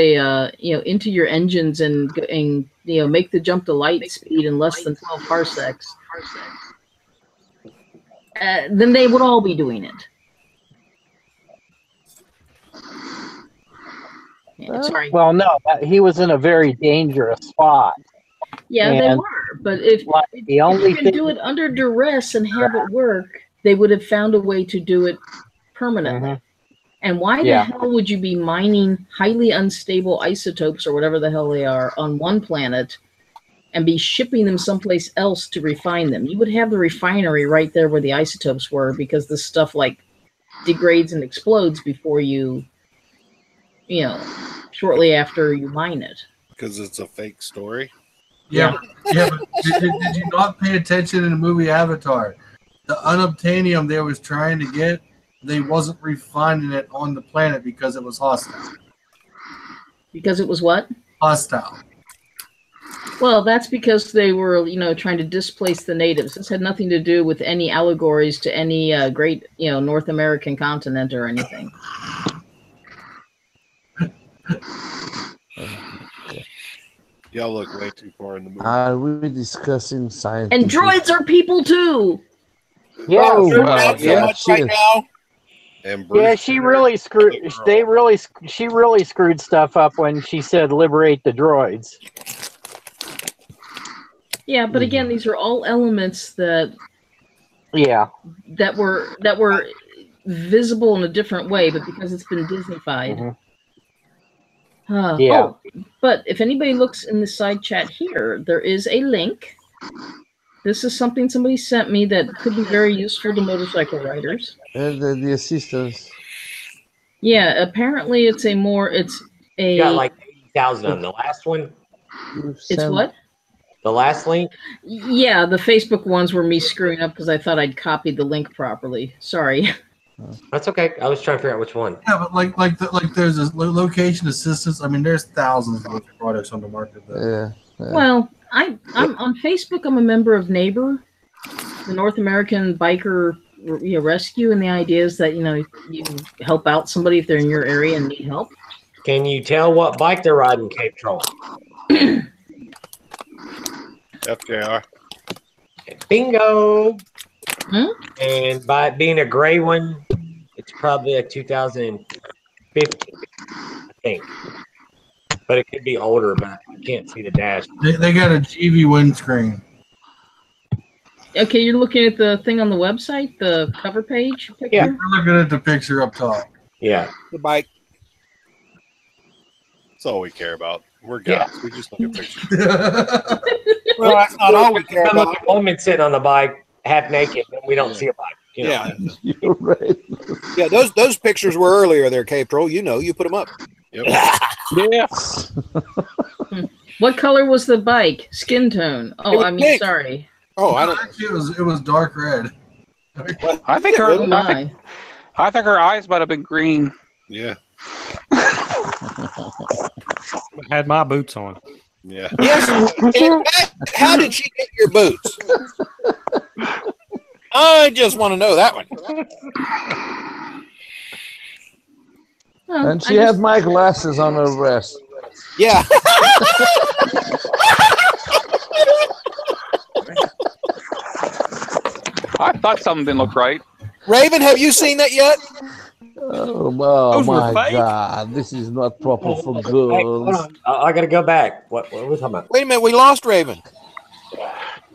into your engines and make the jump to light speed in less than 12 parsecs, then they would all be doing it. Yeah, sorry. Well, no, he was in a very dangerous spot. Yeah, they were. But if you can do it under duress and have it work, they would have found a way to do it permanently. Mm-hmm. And why the hell would you be mining highly unstable isotopes or whatever the hell they are on one planet and be shipping them someplace else to refine them? You would have the refinery right there where the isotopes were, because this stuff degrades and explodes before shortly after you mine it. Because it's a fake story. Yeah. But did you not pay attention in the movie Avatar? The unobtainium they was trying to get, they wasn't refining it on the planet because it was hostile. Because it was what? Hostile. Well, that's because they were, trying to displace the natives. This had nothing to do with any allegories to any great, North American continent or anything. Y'all look way too far in the movie. Are we discussing science? And droids are people too. Yeah, right now. And Bruce she really screwed. She really screwed stuff up when she said liberate the droids. Yeah, but again, these are all elements that were visible in a different way, but because it's been Disneyfied. Mm-hmm. Oh, but if anybody looks in the side chat here, there is a link. This is something somebody sent me that could be very useful to motorcycle riders. And the assistance. Yeah, apparently it's a. You got like 80,000 on the last one. It's what? The last link? Yeah, the Facebook ones were me screwing up because I thought I'd copied the link properly. Sorry. That's okay. I was trying to figure out which one. Yeah, but like there's a location assistance. I mean, there's thousands of products on the market. Yeah. Well, I'm on Facebook. I'm a member of Neighbor, the North American Biker Rescue, and the idea is that you help out somebody if they're in your area and need help. Can you tell what bike they're riding, Cape Troll? FJR. Bingo. And by it being a gray one, it's probably a 2015, I think. But it could be older, but I can't see the dash. They got a GV windscreen. Okay, you're looking at the thing on the website, the cover page picture? Yeah. We're looking at the picture up top. Yeah. The bike. That's all we care about. We're guys. We just look at pictures. Well, that's not all we care about. A woman sitting on the bike, half naked, and we don't see a bike. Yeah. You're right. Yeah, those pictures were earlier there, K-Pro. You put them up. Yep. Yeah. What color was the bike? Skin tone. Oh, I mean, pink. sorry. Oh, I don't. Actually, it was dark red. I think her eyes might have been green. Yeah. Had my boots on. Yeah. Yes. In fact, how did she get your boots? I just want to know that one. Well, And she had my glasses on her breast. Yeah. I thought something didn't look right. Raven, have you seen that yet? Oh Those were my fake? God! This is not proper for Hey, hold girls. on. I gotta go back. What are we talking about? Wait a minute, we lost Raven.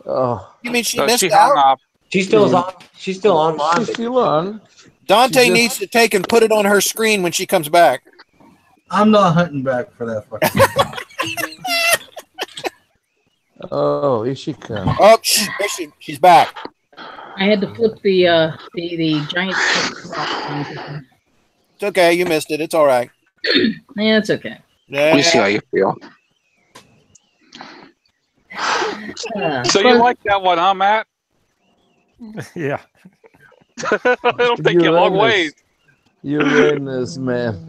Oh, You mean she So missed she hung out? up. She's still on. She's still online. she's still on. Dante She just- needs to take and put it on her screen when she comes back. I'm not hunting back for that fucking. Oh, here she comes. Oh, she's back. I had to flip the giant. It's okay. You missed it. It's all right. Yeah, it's okay. Yeah. Let me see how you feel. So you like that one, huh, Matt? Yeah. It'll take you a long ways. Uranus, man.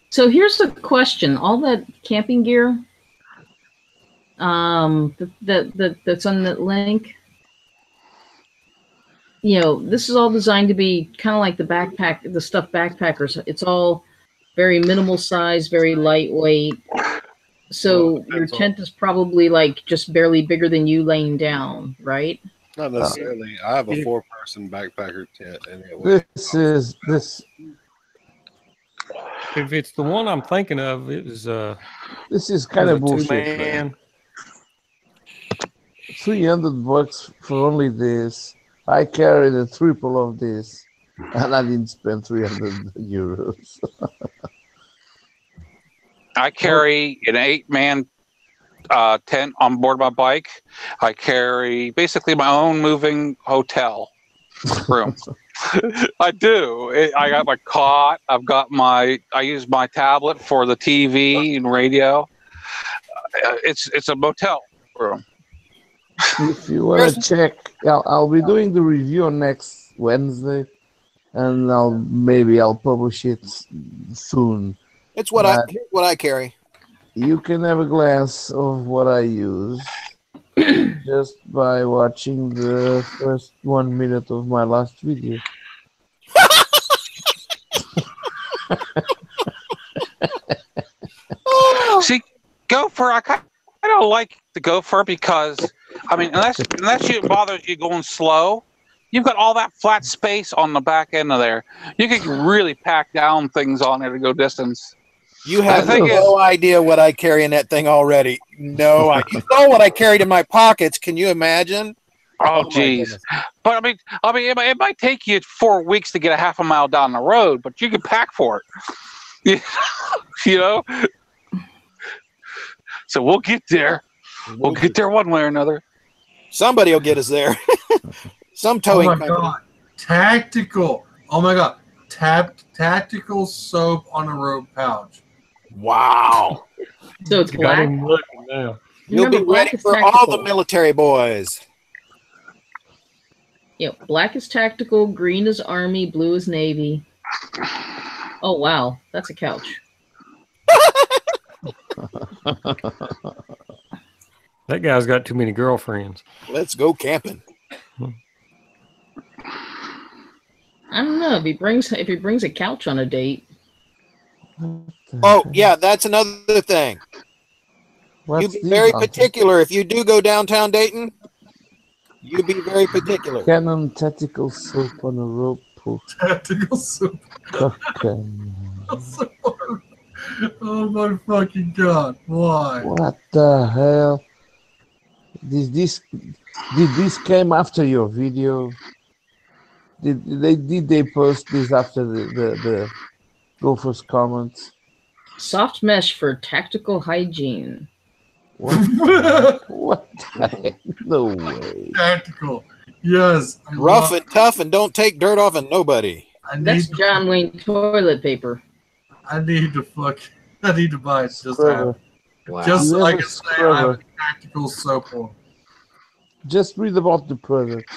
So here's the question: all that camping gear, that's on the link. You know, this is all designed to be kind of like the stuff backpackers. It's all very minimal size, very lightweight. So your tent is probably like just barely bigger than you laying down, right? Not necessarily. I have a 4-person backpacker tent, and This. If it's the one I'm thinking of, it was This is kind of bullshit. man. $300 for only this. I carried a triple of this, and I didn't spend 300 euros. I carry an 8-man tent on board my bike. I carry basically my own moving hotel room. I do. I got my cot. I use my tablet for the TV and radio. It's a motel room. If you want to check, I'll be doing the review on next Wednesday, and I'll publish it soon. It's what I carry. You can have a glance of what I use just by watching the first 1 minute of my last video. See, gopher, I kind of like the gopher because, I mean, unless it bothers you going slow, you've got all that flat space on the back end of there. You can really pack down things on there to go distance. You have no idea what I carry in that thing already. No, you know what I carried in my pockets. Can you imagine? Oh, geez. But I mean, it might take you 4 weeks to get a half a mile down the road, but you can pack for it. You know? So we'll get there. We'll get there one way or another. Somebody will get us there. Some towing company. God. Tactical. Oh my God. Tactical soap on a rope pouch. Wow. So it's black. You'll be ready for all the military boys. Yeah, black is tactical, green is army, blue is navy. Oh wow, that's a couch. That guy's got too many girlfriends. Let's go camping. I don't know if he brings a couch on a date. Oh yeah, that's another thing. You be very particular if you do go downtown Dayton. You be very particular. Canon tactical soap on a rope. Tactical soap. Okay. Oh my fucking God! Why? What the hell? Did this came after your video? Did they post this after the Gopher's comments? Soft mesh for tactical hygiene. What? What the heck? No way. Tactical. Yes. Rough and tough and don't take dirt off of nobody. That's John Wayne toilet paper. I need to buy it just Wow. Just so I can say I have a tactical soap on. Just read about the product.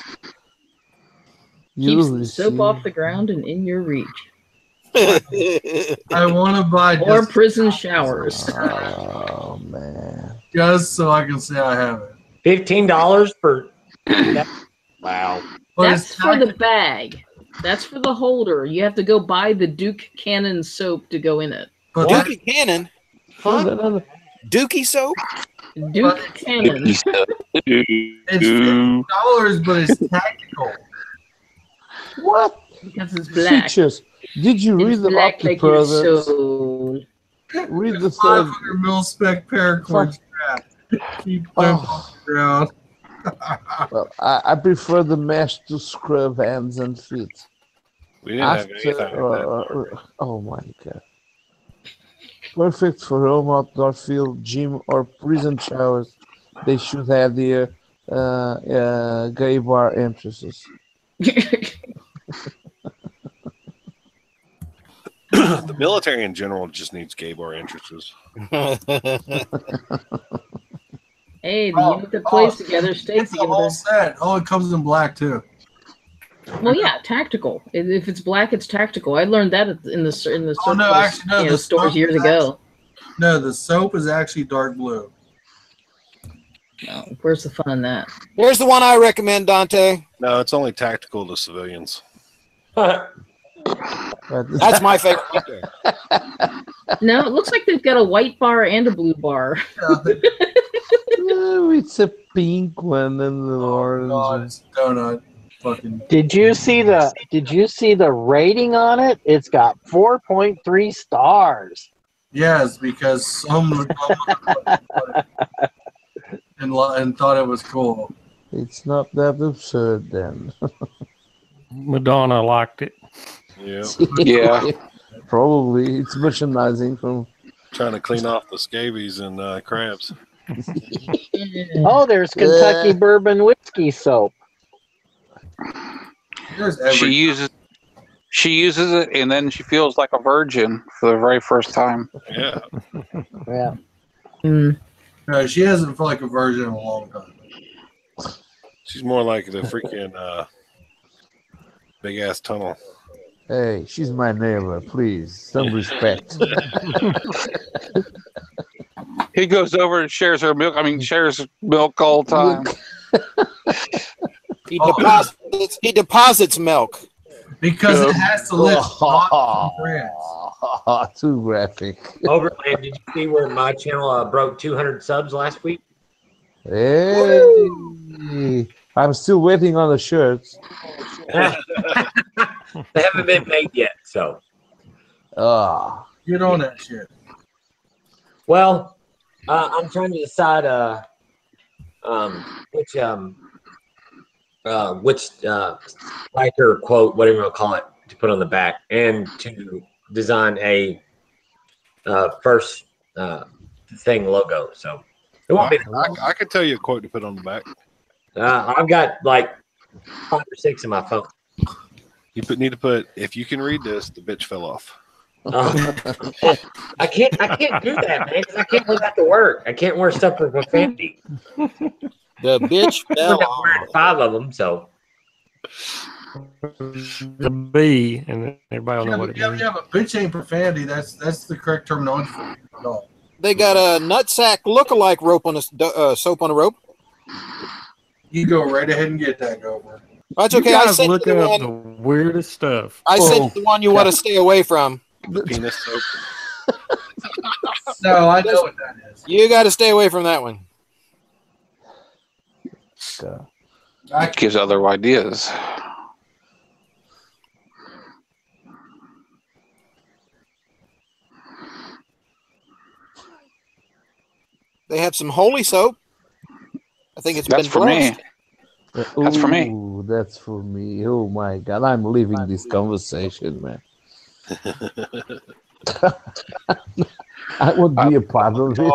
Keeps the soap off the ground and in your reach. I want to buy or prison showers. Oh man! Just so I can say I have it. $15 for that? Wow. That's for the bag. That's for the holder. You have to go buy the Duke Cannon soap to go in it. But Dookie Cannon? Huh? No. Dookie soap? Duke Cannon. It's $15, but it's tactical. What? Because it's black. Features. Did you read about the products? Read the 500 mil spec paracord strap. Keep them off the ground. Well, I prefer the mesh to scrub hands and feet. We didn't have anything like that. Oh my god. Perfect for home, outdoor field, gym, or prison showers. They should have their gay bar entrances. The military in general just needs gay bar entrances. Hey, the unit that plays together stays The whole together. set. Oh, it comes in black too. Well, yeah, tactical. If it's black, it's tactical. I learned that in the Oh no, actually no. The stores soap years is ago. No, the soap is actually dark blue. No, where's the fun in that? Here's the one I recommend, Dante. No, it's only tactical to civilians. That's my favorite. Right there. No, it looks like they've got a white bar and a blue bar. No, it's a pink one and the orange. God, it's donut. Fucking. Did you see the rating on it? It's got 4.3 stars. Yes, because some and thought it was cool. It's not that absurd then. Madonna liked it. Yeah. Yeah. Probably. It's merchandising from. Trying to clean off the scabies and crabs. Oh, there's Kentucky bourbon whiskey soap. She uses it, and then she feels like a virgin for the very first time. Yeah. Yeah. No, she hasn't felt like a virgin in a long time. She's more like the freaking big ass tunnel. Hey, she's my neighbor. Please, some respect. He goes over and shares her milk. Shares milk all the time. He deposits milk. Because it has to live. Too graphic. Overland, did you see where my channel broke 200 subs last week? Hey, I'm still waiting on the shirts. They haven't been made yet, so. Get on that shit. Well, I'm trying to decide which biker quote, whatever you want to call it, to put on the back, and to design a first thing logo. So it won't be. I could tell you a quote to put on the back. I've got like 5 or 6 in my phone. You need to put, if you can read this, the bitch fell off. I can't do that, man, because I can't go back to work. I can't wear stuff with profanity. The bitch fell off. Wearing 5 of them, so. The B, and everybody will know what it means. Yeah, but bitch ain't profanity. That's the correct terminology for it. No. They got a nutsack look-alike rope on a soap on a rope. You go right ahead and get that, Gover. That's You okay. I guys sent look you the up one. the weirdest stuff. I sent you the one you want to stay away from. The penis soap. No, I know what that is. You got to stay away from that one. That gives other ideas. They have some holy soap. I think it's That's been for blessed. me. That's for me. Ooh, that's for me. Oh my God, I'm leaving this conversation, man. I would be a part of it.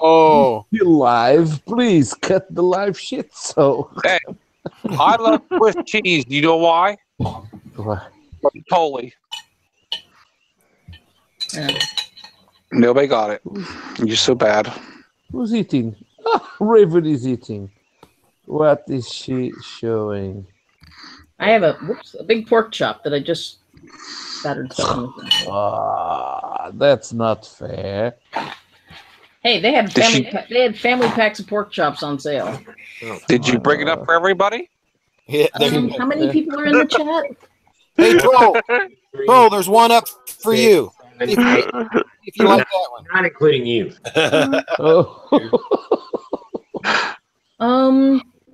Oh. Be live. Please cut the live shit. So. Hey, I love Swiss cheese. Do you know why? Holy. Yeah. Nobody got it. You're so bad. Who's eating? Raven is eating. What is she showing? I have a big pork chop that I just battered something with. That's not fair. Hey, they had family packs of pork chops on sale. Did you bring it up for everybody? Yeah, How many people are in the chat? Hey, Troll, there's one up for you. If you like that one. Not including you.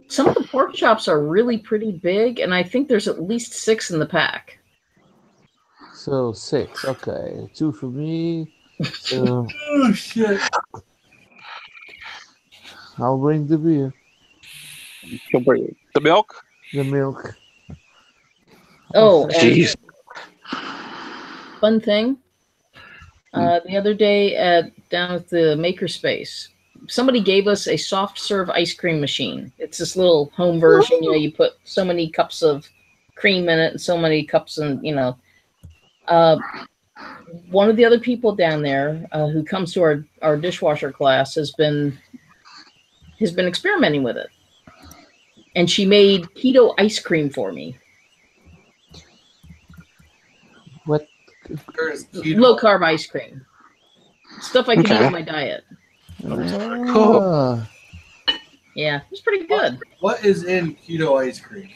Some of the pork chops are really pretty big, and I think there's at least 6 in the pack. So 6, okay. 2 for me. So Oh shit! I'll bring the beer. The milk? The milk. Oh, Jeez. Fun thing. The other day down at the Makerspace, somebody gave us a soft serve ice cream machine. It's this little home version. You know, you put so many cups of cream in it and so many cups, and you know. One of the other people down there who comes to our dishwasher class has been experimenting with it, and she made keto ice cream for me. What? Low carb ice cream. Stuff I can eat in my diet. Cool. Yeah, it's pretty good. What is in keto ice cream?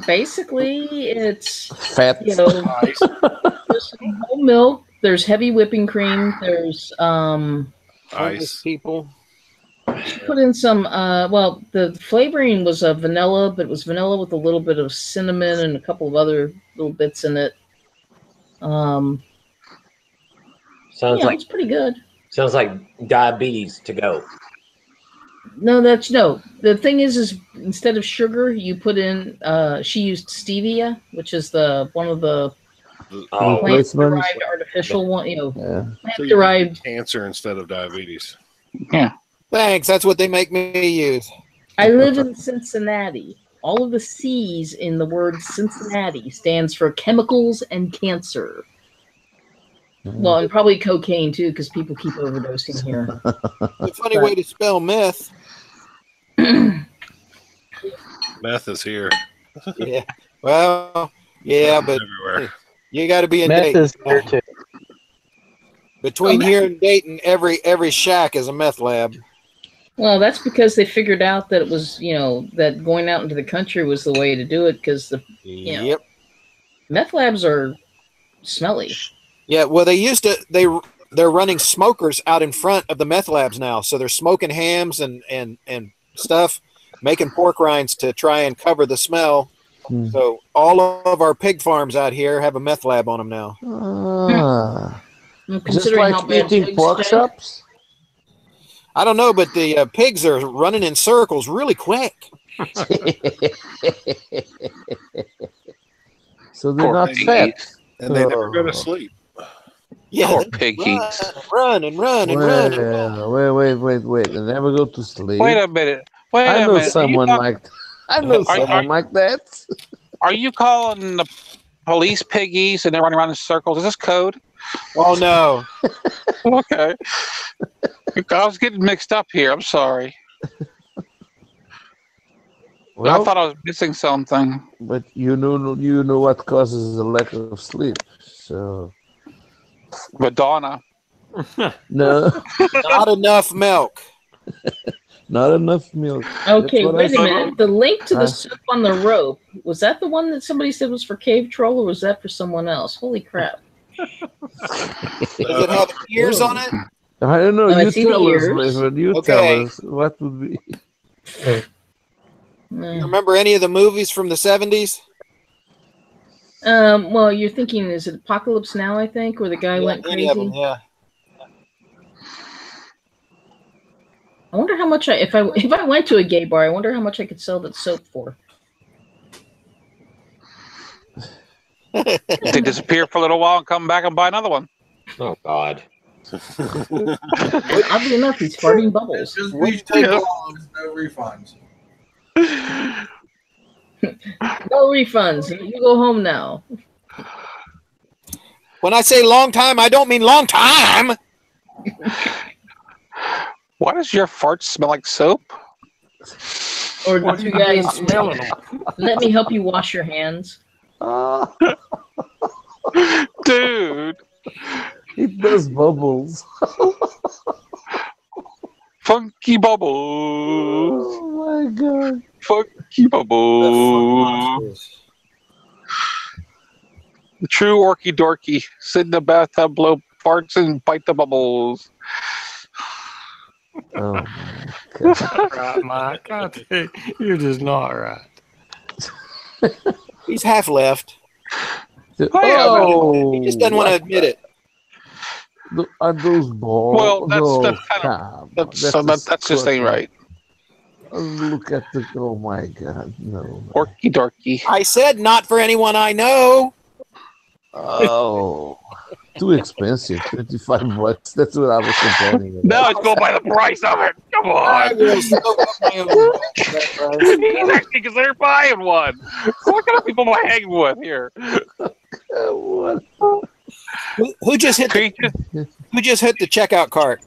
Basically, it's fat. You know, there's some whole milk. There's heavy whipping cream. There's ice. People. Put in some. Well, the flavoring was vanilla, but it was vanilla with a little bit of cinnamon and a couple of other little bits in it. Sounds yeah, like it's pretty good. Sounds like diabetes to go. No, the thing is instead of sugar, you put in. She used stevia, which is one of the plant-derived artificial one. You know, plant-derived so cancer instead of diabetes. Yeah. Thanks. That's what they make me use. I live in Cincinnati. All of the C's in the word Cincinnati stands for chemicals and cancer. Well, and probably cocaine too, because people keep overdosing here. It's a funny way to spell meth. Meth is here. Yeah. Well, yeah, but everywhere. You got to be in Meth Dayton. is here too. Between here and Dayton, every shack is a meth lab. Well, that's because they figured out that it was, that going out into the country was the way to do it, because meth labs are smelly. Yeah, well, they're running smokers out in front of the meth labs now, so they're smoking hams and stuff, making pork rinds to try and cover the smell. So all of our pig farms out here have a meth lab on them now. Just like eating pork chops? I don't know, but the pigs are running in circles really quick. So they're not fat. And they never go to sleep. Yeah, piggies. Run. Wait. They never go to sleep. Wait a minute. I know someone like that. Are you calling the police piggies and they're running around in circles? Is this code? Oh, no. Okay. I was getting mixed up here. I'm sorry. Well, I thought I was missing something. But you know what causes a lack of sleep. So Madonna. No. Not enough milk. Not enough milk. Okay, wait a minute. The link to the soup on the rope, was that the one that somebody said was for Cave Troll, or was that for someone else? Holy crap. Does it have ears on it? I don't know. You tell us, Raven. You tell us what would be. You remember any of the movies from the 70s? Well, you're thinking, is it Apocalypse Now, I think, where the guy went crazy? Any of them, yeah. I wonder how much if I went to a gay bar, I wonder how much I could sell that soap for. They disappear for a little while and come back and buy another one. Oh God. Oddly enough, he's farting bubbles. Just be no refunds. No refunds. You go home now. When I say long time, I don't mean long time. Why does your fart smell like soap? Or do you guys let me help you wash your hands? Dude. It does bubbles. Funky bubbles. Oh my God. Funky bubbles. The true orky dorky. Sit in the bathtub, blow farts, and bite the bubbles. Oh my God. Right, Mike. You're just not right. He's half left. Oh, he just doesn't want to admit it. Are those balls? Well, that's just ain't right. Look at the. Oh my God! No. Orky dorky. I said not for anyone I know. Oh, too expensive. $25. That's what I was complaining about. No, it's go by the price of it. Come I on. will soak up my own. He's actually considered buying one. What kind of people am I hanging with here? What? Who just hit the checkout cart?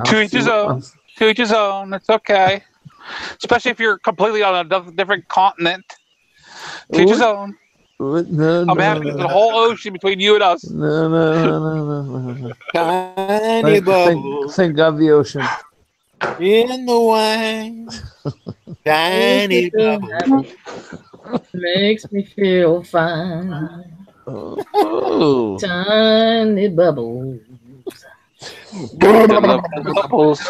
To each his own. To each his own. It's okay. Especially if you're completely on a different continent. To each his own. No, I'm having the whole ocean between you and us. No. Tiny bubbles Thank God the ocean. in the wine. Tiny bubbles. Makes me feel fine. Oh. Tiny bubbles. Bubbles.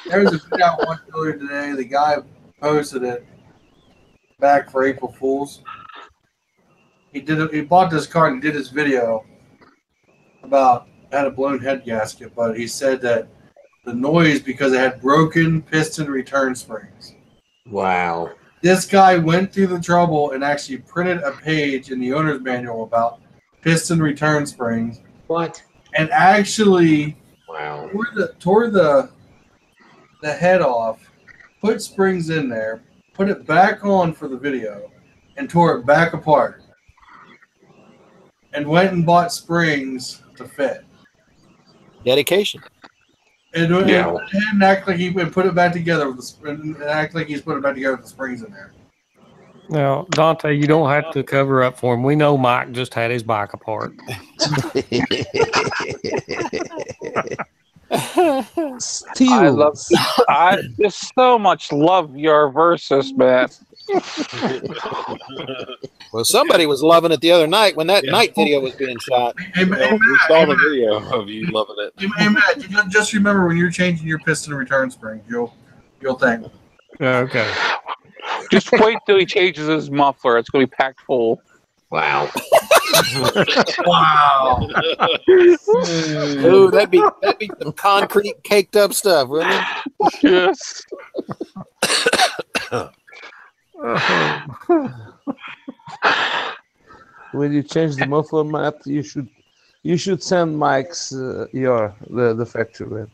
There was a video I watched earlier today. The guy posted it back for April Fools. He bought this car and did his video about had a blown head gasket, but he said that the noise because it had broken piston return springs. Wow. This guy went through the trouble and actually printed a page in the owner's manual about piston return springs. What? And actually Wow. tore the head off, put springs in there, put it back on for the video, and tore it back apart. And went and bought springs to fit. Dedication. And act like he put it back together with and act like he's put it back together with the springs in there. Now, Dante, you don't have to cover up for him. We know Mike just had his bike apart. I just so much love your verses, man. Well, somebody was loving it the other night when that night video was being shot. Hey, Matt, we saw the video of you loving it. Hey, Matt, just remember when you're changing your piston return springs, you'll thank me. Okay. Just wait till he changes his muffler. It's going to be packed full. Wow. Wow. Ooh, that'd be some concrete caked up stuff, wouldn't it? Yes. When you change the muffler, Matt, you should send Mike's the factory man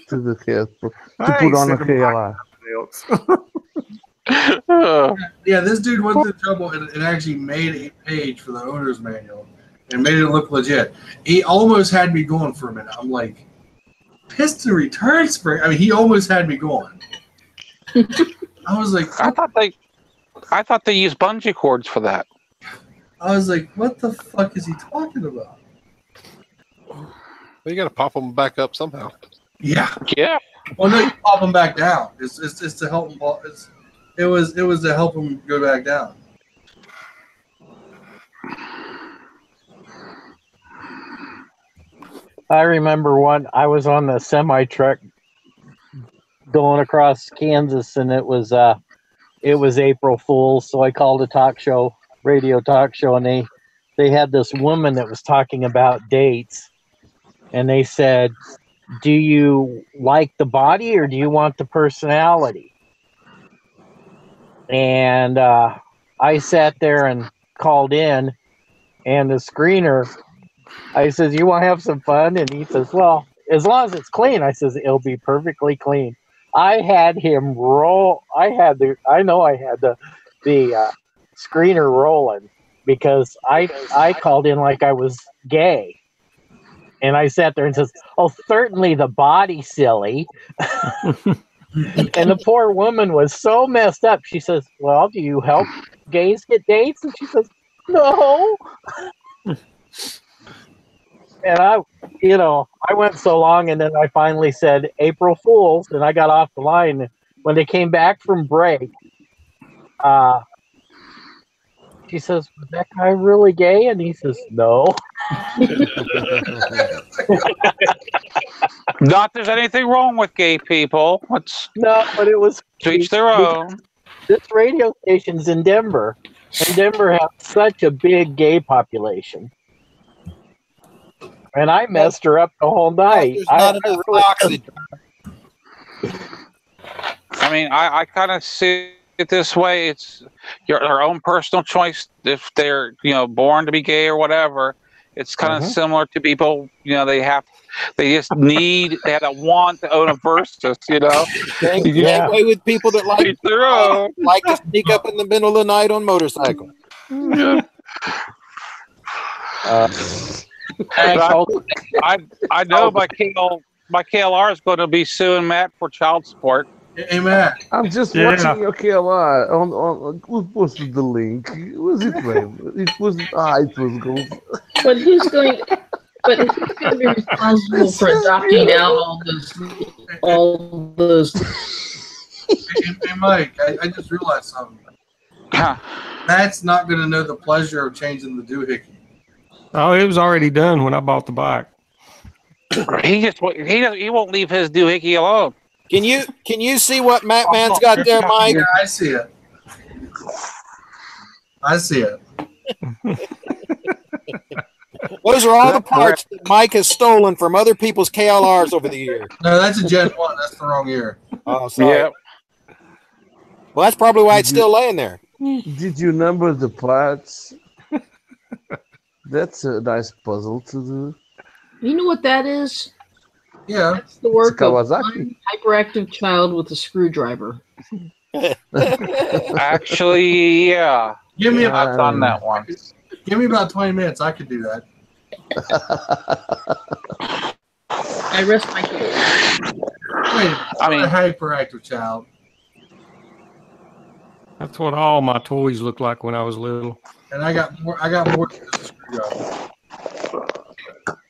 to the kid to put on a KLI. Yeah, this dude went through trouble and actually made a page for the owner's manual and made it look legit. He almost had me going for a minute. I'm like, piston return spring? I mean, he almost had me going. I was like, I thought they used bungee cords for that. I was like, what the fuck is he talking about? Well, you got to pop them back up somehow. Yeah. Yeah. Well, no, you pop them back down. It's to help them. It was to help them go back down. I remember I was on the semi truck going across Kansas, and it was April Fool's, so I called a radio talk show, and they had this woman that was talking about dates, and they said, do you like the body or do you want the personality? And I sat there and called in, and the screener, I says, you want to have some fun? And he says, well, as long as it's clean. I says, it'll be perfectly clean. I had him roll. I had the screener rolling because I called in like I was gay. And I sat there and says, oh, certainly the body, silly. And the poor woman was so messed up. She says, well, do you help gays get dates? And she says, no. And I went so long, and then I finally said April Fools, and I got off the line. When they came back from break, she says, was that guy really gay? And he says, no. Not there's anything wrong with gay people. No, but it was to each their own. This radio station's in Denver, and Denver has such a big gay population. And I messed her up the whole night. There's not enough oxygen. I mean, I kind of see it this way. It's their own personal choice. If they're, born to be gay or whatever, it's kind of similar to people, they have a want to own a Versus, Same way with people that like to sneak up in the middle of the night on motorcycle. I know my KLR is going to be suing Matt for child support. Hey Matt, I'm just watching your KLR on who posted the link? Was it Ray? It was gold. But who's going to be responsible for adopting out all those? Hey Mike, I just realized something. Matt's not going to know the pleasure of changing the doohickey. Oh, it was already done when I bought the bike. He won't leave his doohickey alone. Can you see what Matt Man's got there, Mike? Yeah, I see it. Those are all the parts that Mike has stolen from other people's KLRs over the years. No, that's a Gen 1. That's the wrong year. Oh, sorry. Yeah. Well, that's probably why it's still laying there. Did you number the parts? That's a nice puzzle to do. You know what that is? Yeah. That's the work of one hyperactive child with a screwdriver. Actually, yeah. I've done that one. Give me about 20 minutes. I could do that. I rest my case. Wait, a hyperactive child. That's what all my toys looked like when I was little. And I got more than a screwdriver.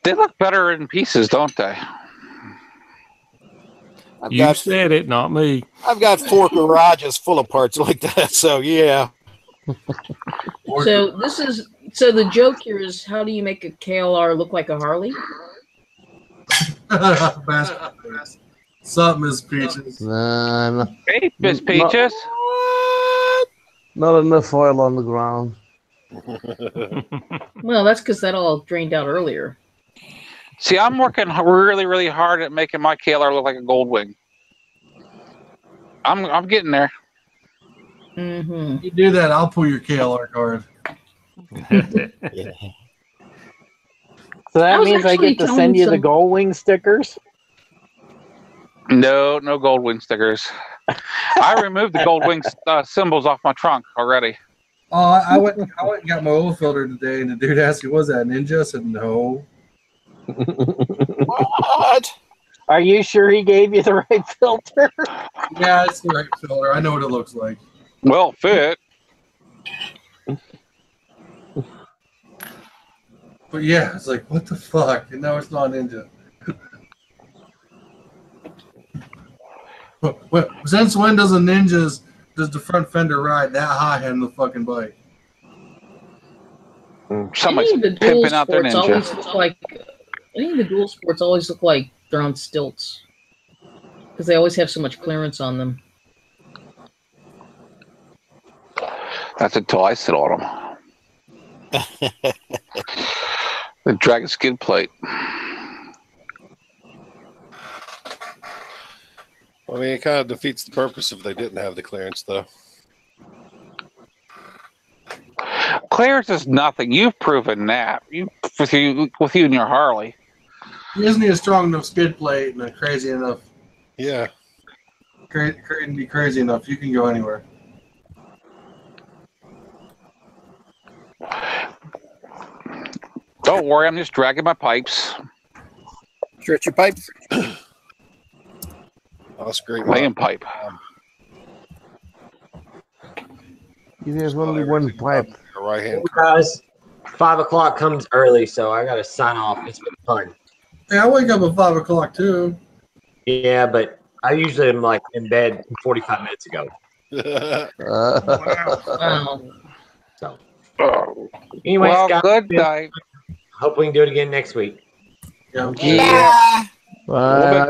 They look better in pieces, don't they? You said it, not me. I've got 4 garages full of parts like that, so yeah. So the joke here is, how do you make a KLR look like a Harley? Something, Miss Peaches. Nah. Hey, Miss Peaches. Not enough oil on the ground. Well, that's because that all drained out earlier. See, I'm working really, really hard at making my KLR look like a Goldwing. I'm getting there. Mm-hmm. You do that, I'll pull your KLR card. So that means I get to send you the Goldwing stickers? No Goldwing stickers. I removed the Goldwing symbols off my trunk already. Oh, I went and got my oil filter today, and the dude asked me, "Was that Ninja?" I said, "No." What? Are you sure he gave you the right filter? Yeah, it's the right filter. I know what it looks like. Well fit. But yeah, it's like, what the fuck? And now it's not Ninja. Well, since when does the front fender ride that high on the fucking bike? Somebody's pimping out their Ninja. Any of the dual sports always look like they're on stilts because they always have so much clearance on them. That's until I sit on them. The Dragon skid plate. I mean, it kind of defeats the purpose if they didn't have the clearance, though. Clearance is nothing. You've proven that. With you and your Harley. Isn't he a strong enough skid plate and crazy enough? Yeah. Be crazy enough. You can go anywhere. Don't worry, I'm just dragging my pipes. Stretch your pipes. That's great. Laying pipe. You have only one pipe. Right hand. Guys, 5 o'clock comes early, so I got to sign off. It's been fun. Hey, I wake up at 5 o'clock too. Yeah, but I usually am like in bed 45 minutes ago. Wow. So, anyways, Well, guys, good night. hope we can do it again next week. Bye. We'll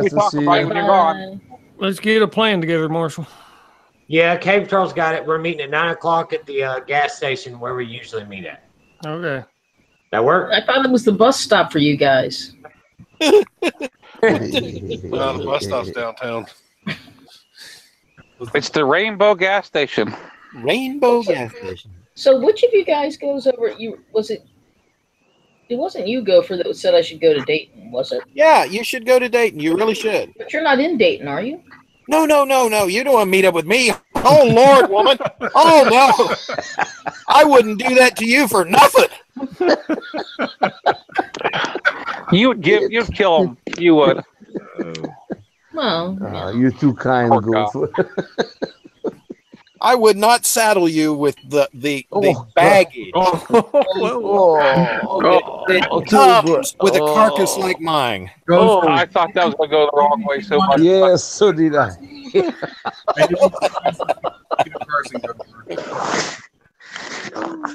Nice to see when you. you're gone. Let's get a plan together, Marshall. Yeah, Cave Patrol's got it. We're meeting at 9 o'clock at the gas station where we usually meet at. Okay. That worked. I thought it was the bus stop for you guys. The bus stop's downtown. It's the Rainbow gas station. Rainbow gas station. So which of you guys goes over? It wasn't you, Gopher, that said I should go to Dayton, was it? Yeah, you should go to Dayton. You really should. But you're not in Dayton, are you? No. You don't want to meet up with me. Oh, Lord, woman. Oh, no. I wouldn't do that to you for nothing. You'd kill him. You would. Well, you're too kind, Gopher. I would not saddle you with the baggage that comes with a carcass like mine. I thought that was going to go the wrong way so much. Yes, so did I.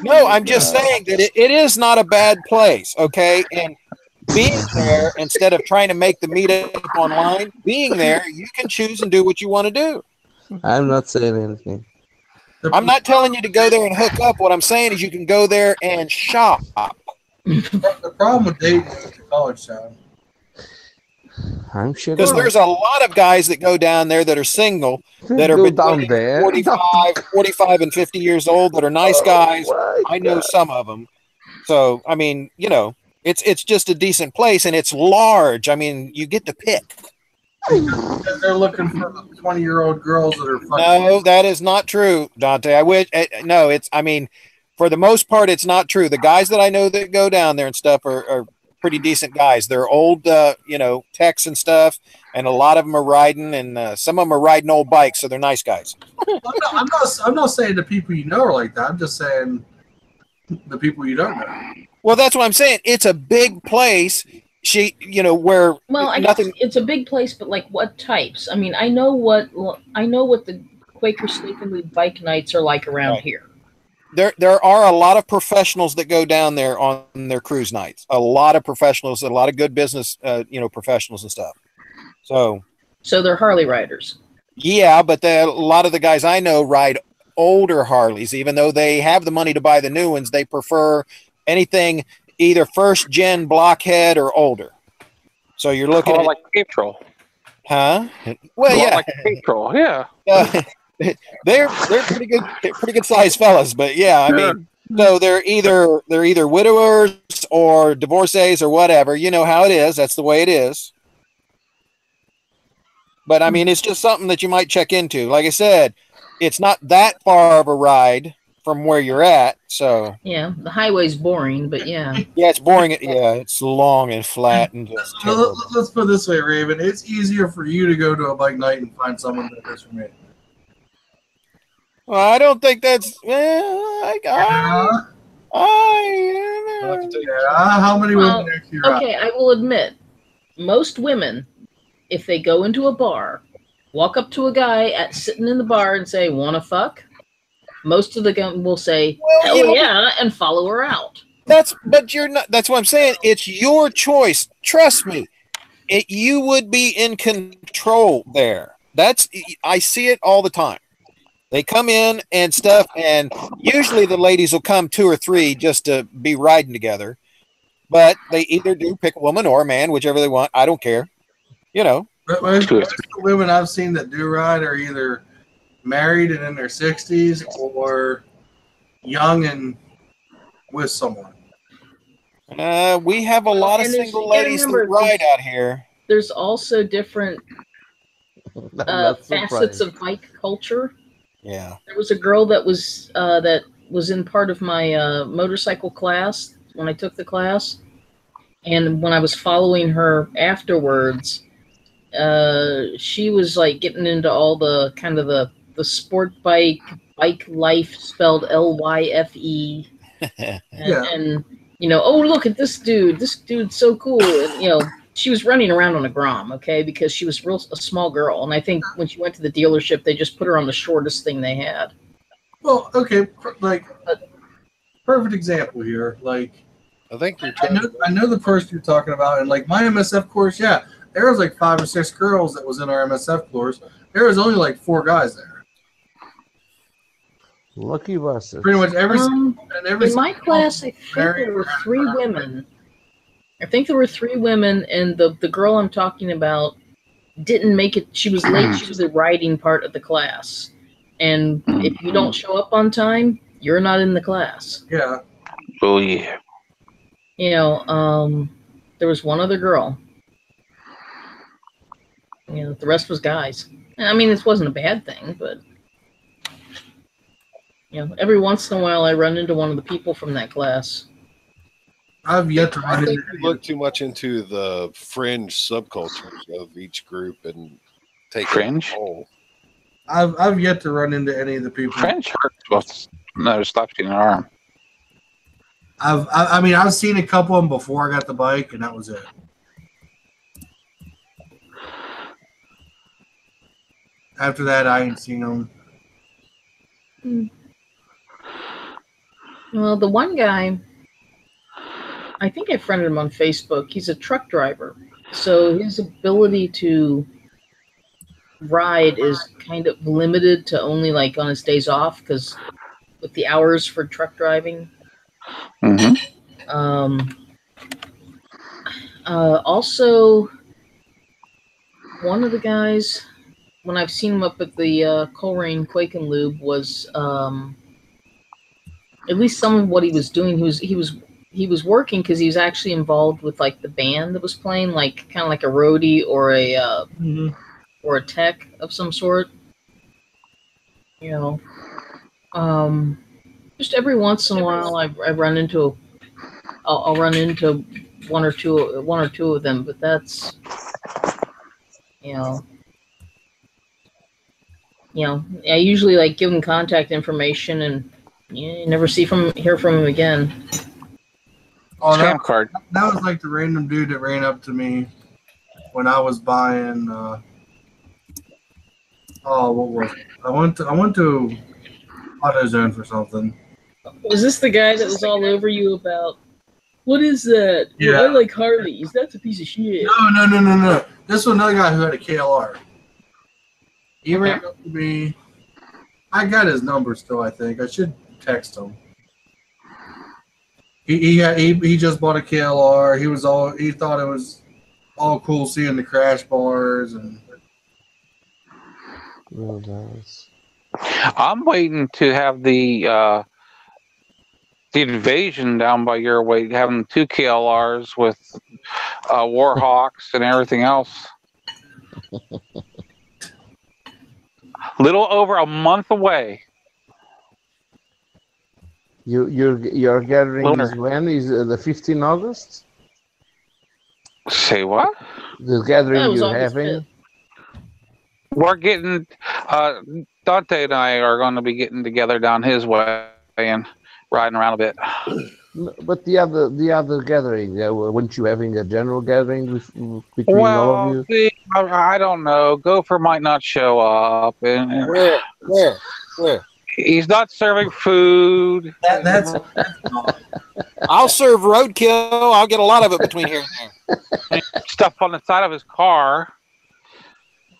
No, I'm just saying that it is not a bad place, okay? And being there, instead of trying to make the meetup online, being there, you can choose and do what you want to do. I'm not saying anything. I'm not telling you to go there and hook up. What I'm saying is you can go there and shop. The problem with Dayton is the college town. I'm sure. Because there's a lot of guys that go down there that are single, that are between 45 and 50 years old, that are nice guys. I know some of them. So, I mean, you know, it's just a decent place, and it's large. I mean, you get to pick. Because they're looking for the 20-year-old girls that are fucking. No, that is not true, Dante. I wish. No, I mean, for the most part, it's not true. The guys that I know that go down there and stuff are pretty decent guys. They're old, techs and stuff, and a lot of them are riding, and some of them are riding old bikes, so they're nice guys. I'm not saying the people you know are like that. I'm just saying the people you don't know. Well, that's what I'm saying. It's a big place. Where I guess it's a big place, but like what types? I mean, I know what the Quaker Sleep and Lead bike nights are like around here. There are a lot of professionals that go down there on their cruise nights. A lot of professionals, a lot of good business, professionals and stuff. So they're Harley riders. Yeah, but a lot of the guys I know ride older Harleys, even though they have the money to buy the new ones. They prefer anything either first gen blockhead or older. So you're looking at like Patrol. Huh? Well, yeah. Like Patrol, yeah. They're pretty good sized fellas, but yeah, I mean, so they're either widowers or divorcees or whatever. You know how it is. That's the way it is. But I mean, it's just something that you might check into. Like I said, it's not that far of a ride from where you're at, so yeah, the highway's boring, but yeah, it's boring. Yeah, it's long and flat and just. Let's put it this way, Raven. It's easier for you to go to a bike night and find someone that is for me. Well, I don't think that's. How many women actually ride? Okay, I will admit, most women, if they go into a bar, walk up to a guy sitting in the bar and say, "Wanna fuck?" Most of the guys will say, "Hell yeah," and follow her out. But you're not. That's what I'm saying. It's your choice. Trust me. You would be in control there. I see it all the time. They come in and stuff, and usually the ladies will come 2 or 3 just to be riding together. But they either do pick a woman or a man, whichever they want. I don't care. But most of the women I've seen that do ride are either married and in their 60s or young and with someone. We have a lot of single ladies that ride out here. There's also different facets of bike culture. Yeah. There was a girl that was in part of my motorcycle class when I took the class, and when I was following her afterwards, she was like getting into all the kind of the sport bike life, spelled LYFE, and oh, look at this dude's so cool, and she was running around on a Grom, okay, because she was a small girl, and I think when she went to the dealership, they just put her on the shortest thing they had. Well, okay, like perfect example here. Like, I think I know the person you're talking about, and like my MSF course, yeah, there was like 5 or 6 girls that was in our MSF course. There was only like 4 guys there. Lucky bastard. Pretty much every in my class, I think there were 3 women. And the girl I'm talking about didn't make it. She was late to the writing part of the class. And if you don't show up on time, you're not in the class. Yeah. Oh, yeah. You know, there was one other girl. You know, the rest was guys. I mean, this wasn't a bad thing, but you know, every once in a while I run into one of the people from that class. I've yet to I think you look too much into the fringe subcultures of each group and take fringe. I've yet to run into any of the people. Fringe hurts. No, stops you in the arm. I mean, I've seen a couple of them before I got the bike, and that was it. After that, I ain't seen them. Well, the one guy, I think I friended him on Facebook. He's a truck driver, so his ability to ride is kind of limited to only like on his days off, because with the hours for truck driving. Also, one of the guys, when I've seen him up at the Coleraine Quake and Lube, was at least some of what he was doing. He was working because he was actually involved with like the band that was playing, like kind of like a roadie or a tech of some sort. You know, just every once in a while I run into I'll run into one or two of them, but that's you know, I usually like give them contact information, and you never hear from him again. Oh, Stamp card. That was like the random dude that ran up to me when I was buying. What was it? I went to AutoZone for something. Was this the guy that was all over you about? What is that? Yeah. Well, I like Harleys. That's a piece of shit. No. This was another guy who had a KLR. He ran up to me. I got his number still, I think. I should text him. He just bought a KLR. He thought it was all cool seeing the crash bars and. Oh, nice. I'm waiting to have the invasion down by your way, having 2 KLRs with Warhawks and everything else. Little over a month away. Your gathering is when? Is the 15th August? Say what? The gathering you're having? We're getting Dante and I are going to be getting together down his way and riding around a bit. But the other gathering, weren't you having a general gathering between all of you? See, I don't know. Gopher might not show up. And Where? He's not serving food. That's I'll serve roadkill. I'll get a lot of it between here and there. Stuff on the side of his car.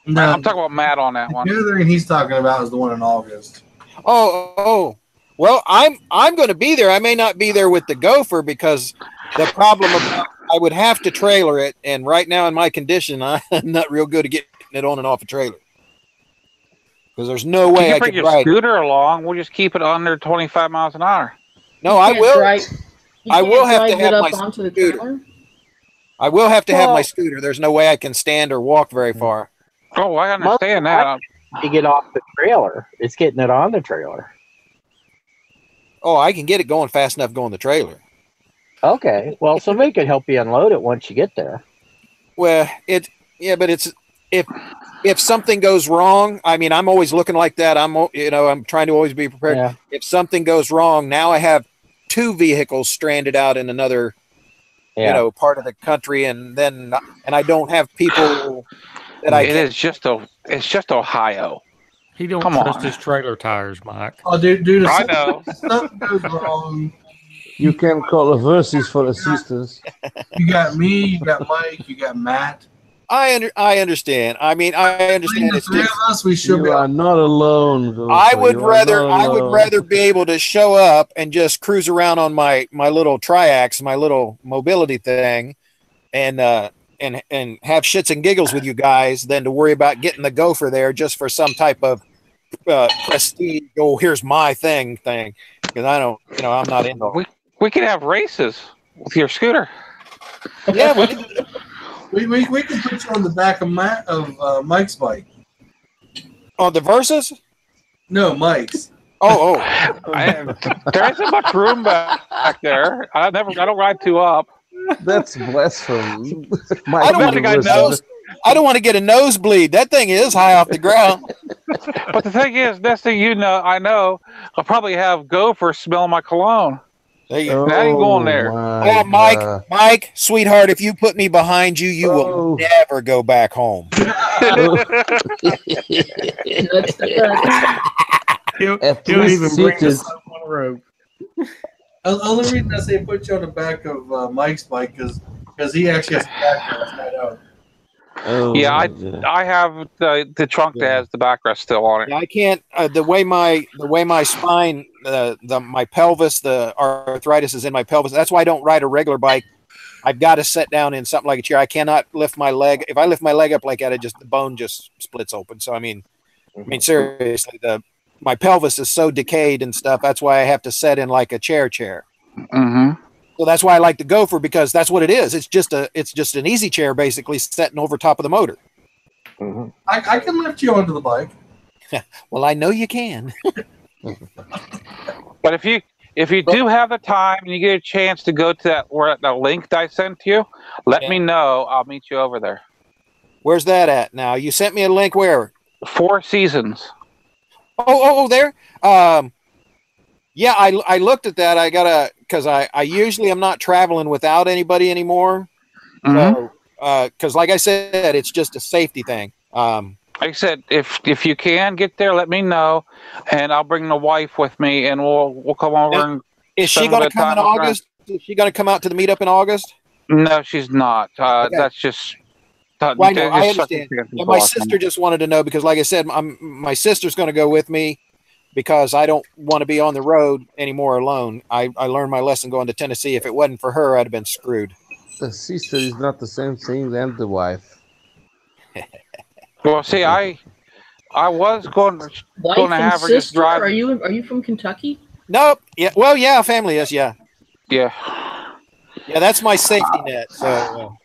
No, I'm talking about Matt on that one. The gathering he's talking about is the one in August. Oh. Well, I'm going to be there. I may not be there with the Gopher because the problem about I would have to trailer it, and right now in my condition, I'm not real good at getting it on and off a trailer because there's no way I could bring ride. Your scooter along. We'll just keep it under 25 miles an hour. No, I will. I will have to have my scooter. I will have to have my scooter. There's no way I can stand or walk very far. Oh, I understand that. You get off the trailer. It's getting it on the trailer. Oh, I can get it going fast enough going the trailer. Okay. Well, somebody could help you unload it once you get there. Well, but it's if something goes wrong, I mean, I'm always looking like that. I'm trying to always be prepared. Yeah. If something goes wrong, now I have 2 vehicles stranded out in another, part of the country, and I don't have people that It's just Ohio. He don't trust his trailer tires, Mike. Oh, dude, I know. Something goes wrong. You can call a versus for assistance. You got me, you got Mike, you got Matt. I understand. I mean, I understand. The It's three of just, us, we should You be. are not alone. Gopher. I would You are not rather alone. be able to show up and just cruise around on my little triax, my little mobility thing, and have shits and giggles with you guys than to worry about getting the gopher there just for some type of prestige. Oh, here's my thing, because I don't, I'm not into it. We could have races with your scooter. Yeah, We can put you on the back of Mike's bike. on the Versus. No, Mike's. Oh, There isn't much room back there. I don't ride two up. That's blasphemy. I don't want to get a nosebleed. That thing is high off the ground. But the thing is, next thing you know, I'll probably have gopher smell my cologne. There you go. Now you going there. Oh, Mike, sweetheart, if you put me behind you, you will never go back home. He'll At even least bring seated. us up on a rope. The only reason I say put you on the back of Mike's bike because he actually has the back inside out. Oh, Yeah, my God. I have the trunk that has the backrest still on it. I can't. The way my spine, my pelvis, the arthritis is in my pelvis. That's why I don't ride a regular bike. I've got to sit down in something like a chair. I cannot lift my leg. If I lift my leg up like that, the bone just splits open. So I mean seriously, my pelvis is so decayed and stuff. That's why I have to sit in like a chair. Mm-hmm. So that's why I like the gopher, because that's what it is. It's just an easy chair basically sitting over top of the motor. Mm-hmm. I can lift you onto the bike. Well, I know you can. But if you do have the time and you get a chance to go to that link that I sent to you, let me know. I'll meet you over there. Where's that at now? You sent me a link where? Four Seasons. Oh, there. Yeah, I looked at that. Because I usually am not traveling without anybody anymore. Mm-hmm. So, because like I said, it's just a safety thing. Like I said, if you can get there, let me know, and I'll bring the wife with me, and we'll come over. And is she going to come in August? Is she going to come out to the meetup in August? No, she's not. Okay. That's just. Well, I know, I understand. Yeah, my sister just wanted to know because, like I said, my sister's going to go with me because I don't want to be on the road anymore alone. I learned my lesson going to Tennessee. If it wasn't for her, I'd have been screwed. The sister is not the same thing than the wife. Well, see, I was going to have her just drive. Are you from Kentucky? Nope. Yeah. Well, yeah. Family is. Yeah. Yeah. Yeah. That's my safety net. So.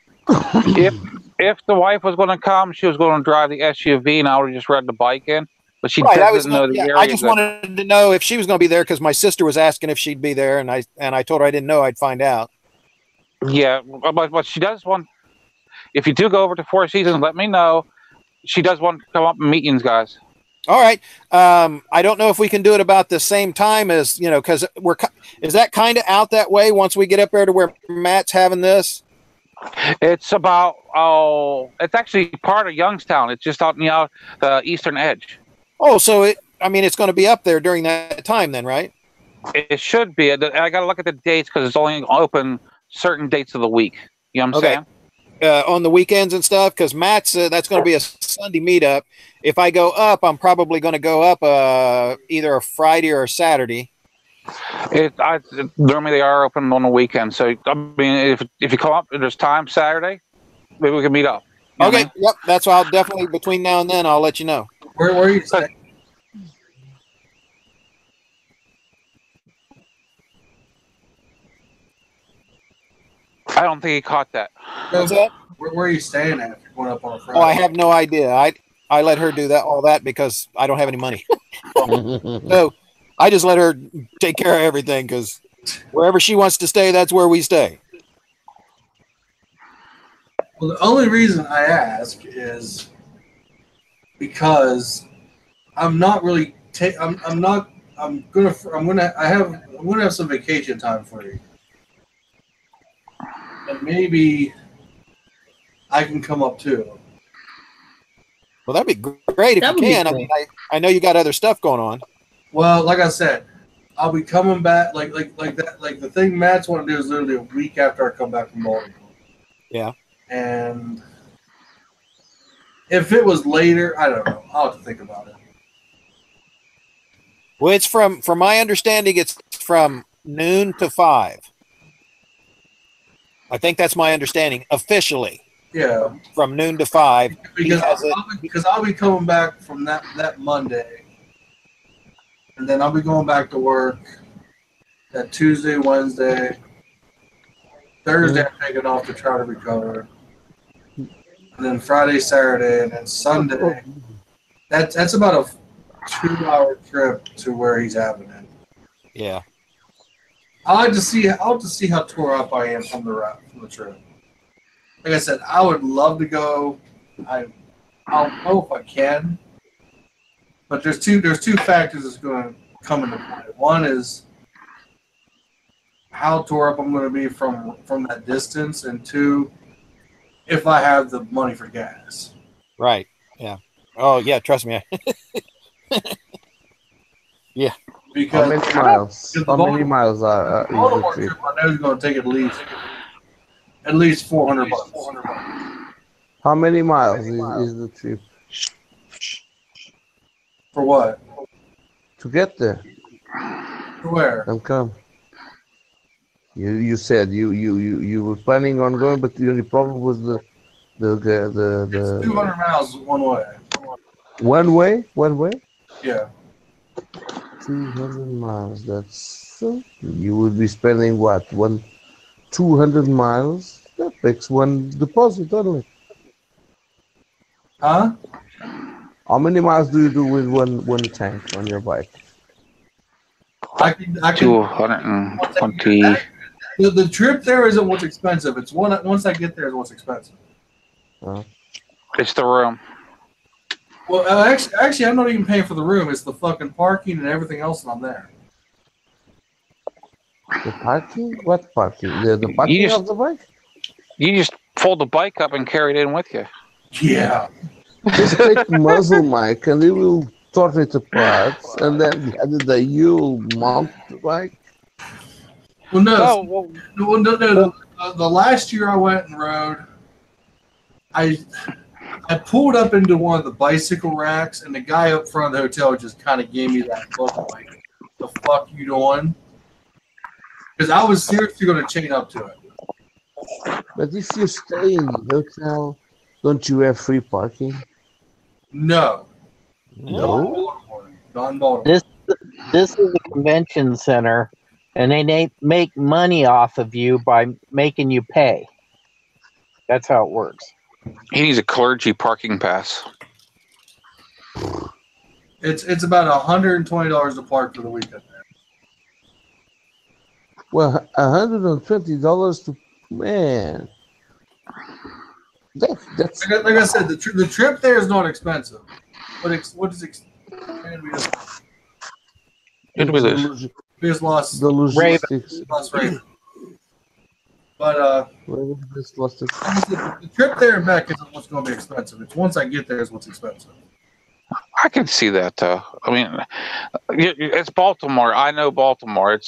If the wife was going to come, she was going to drive the SUV, and I would have just ride the bike in. But she right, doesn't know the area. I just wanted to know if she was going to be there because my sister was asking if she'd be there, and I told her I didn't know. I'd find out. Yeah, but she does want. If you do go over to Four Seasons, let me know. She does want to come up and meet you guys. All right. I don't know if we can do it about the same time as because is that kind of out that way once we get up there to where Matt's having this. It's about it's actually part of Youngstown. It's just out near the eastern edge. Oh, so it's going to be up there during that time then, right? It should be. I got to look at the dates because it's only open certain dates of the week. You know what I'm saying? On the weekends and stuff, because Matt's that's going to be a Sunday meetup. If I go up, I'm probably going to go up either a Friday or a Saturday. Normally they are open on the weekend. So I mean, if you come up, there's time Saturday, maybe we can meet up. Okay, yep. That's why I'll definitely between now and then I'll let you know. Where are you staying? I don't think he caught that. What's that? Where are you staying at? If you're going up on a Friday? Oh, I have no idea. I let her do all that because I don't have any money. So I just let her take care of everything because wherever she wants to stay, that's where we stay. Well, the only reason I ask is because I'm not really. I'm gonna have some vacation time for you, and maybe I can come up too. Well, that'd be great if you can. I mean, I know you got other stuff going on. Well, like I said, I'll be coming back like that. Like the thing Matt's want to do is literally a week after I come back from Baltimore. Yeah. And If it was later, I don't know. I'll have to think about it. Well, it's from my understanding, it's from noon to 5. I think that's my understanding officially. Yeah, from noon to 5. Because I'll be coming back from that Monday, and then I'll be going back to work that Tuesday, Wednesday, Thursday. I'm taking off to try to recover, and then Friday, Saturday, and then Sunday. That's about a 2-hour trip to where he's having it. Yeah. I'll just see how tore up I am from the trip. Like I said, I would love to go. I don't know if I can, but there's two factors that's going to come into play. One is how tore up I'm going to be from that distance, and two, if I have the money for gas. Right. Yeah. Oh yeah. Trust me. Yeah. Because how many miles? How many miles are Baltimore trip? I know is going to take at least $400. How many miles is the trip? For what? To get there. To where? And come. You said you were planning on going, but the only problem was the It's 200 miles one way. One way? One way? Yeah. 200 miles. That's you would be spending what? 200 miles? That makes one deposit only. Huh? How many miles do you do with one tank on your bike? I can 220. The trip there isn't what's expensive. It's once I get there is what's expensive. It's the room. Well, actually, I'm not even paying for the room. It's the fucking parking and everything else that I'm there. The parking? What parking? The parking of the bike? You just fold the bike up and carry it in with you. Yeah. Just take muzzle mic and it will torn it apart, and then you'll mount the bike. Well, no. The last year I went and rode, I pulled up into one of the bicycle racks, and the guy up front of the hotel just kind of gave me that look like, the fuck you doing? Because I was seriously going to chain up to it. But if you stay in the hotel, don't you have free parking? No. No? Not in Baltimore. This is a convention center, and they make money off of you by making you pay. That's how it works. He needs a clergy parking pass. It's about $120 to park for the weekend. Well, $120 to man. That's like I said, the trip there is not expensive. What is expensive? We just lost the logistics. Lost Raven. But the trip there and back isn't what's going to be expensive. It's once I get there is what's expensive. I can see that, though. I mean, it's Baltimore. I know Baltimore.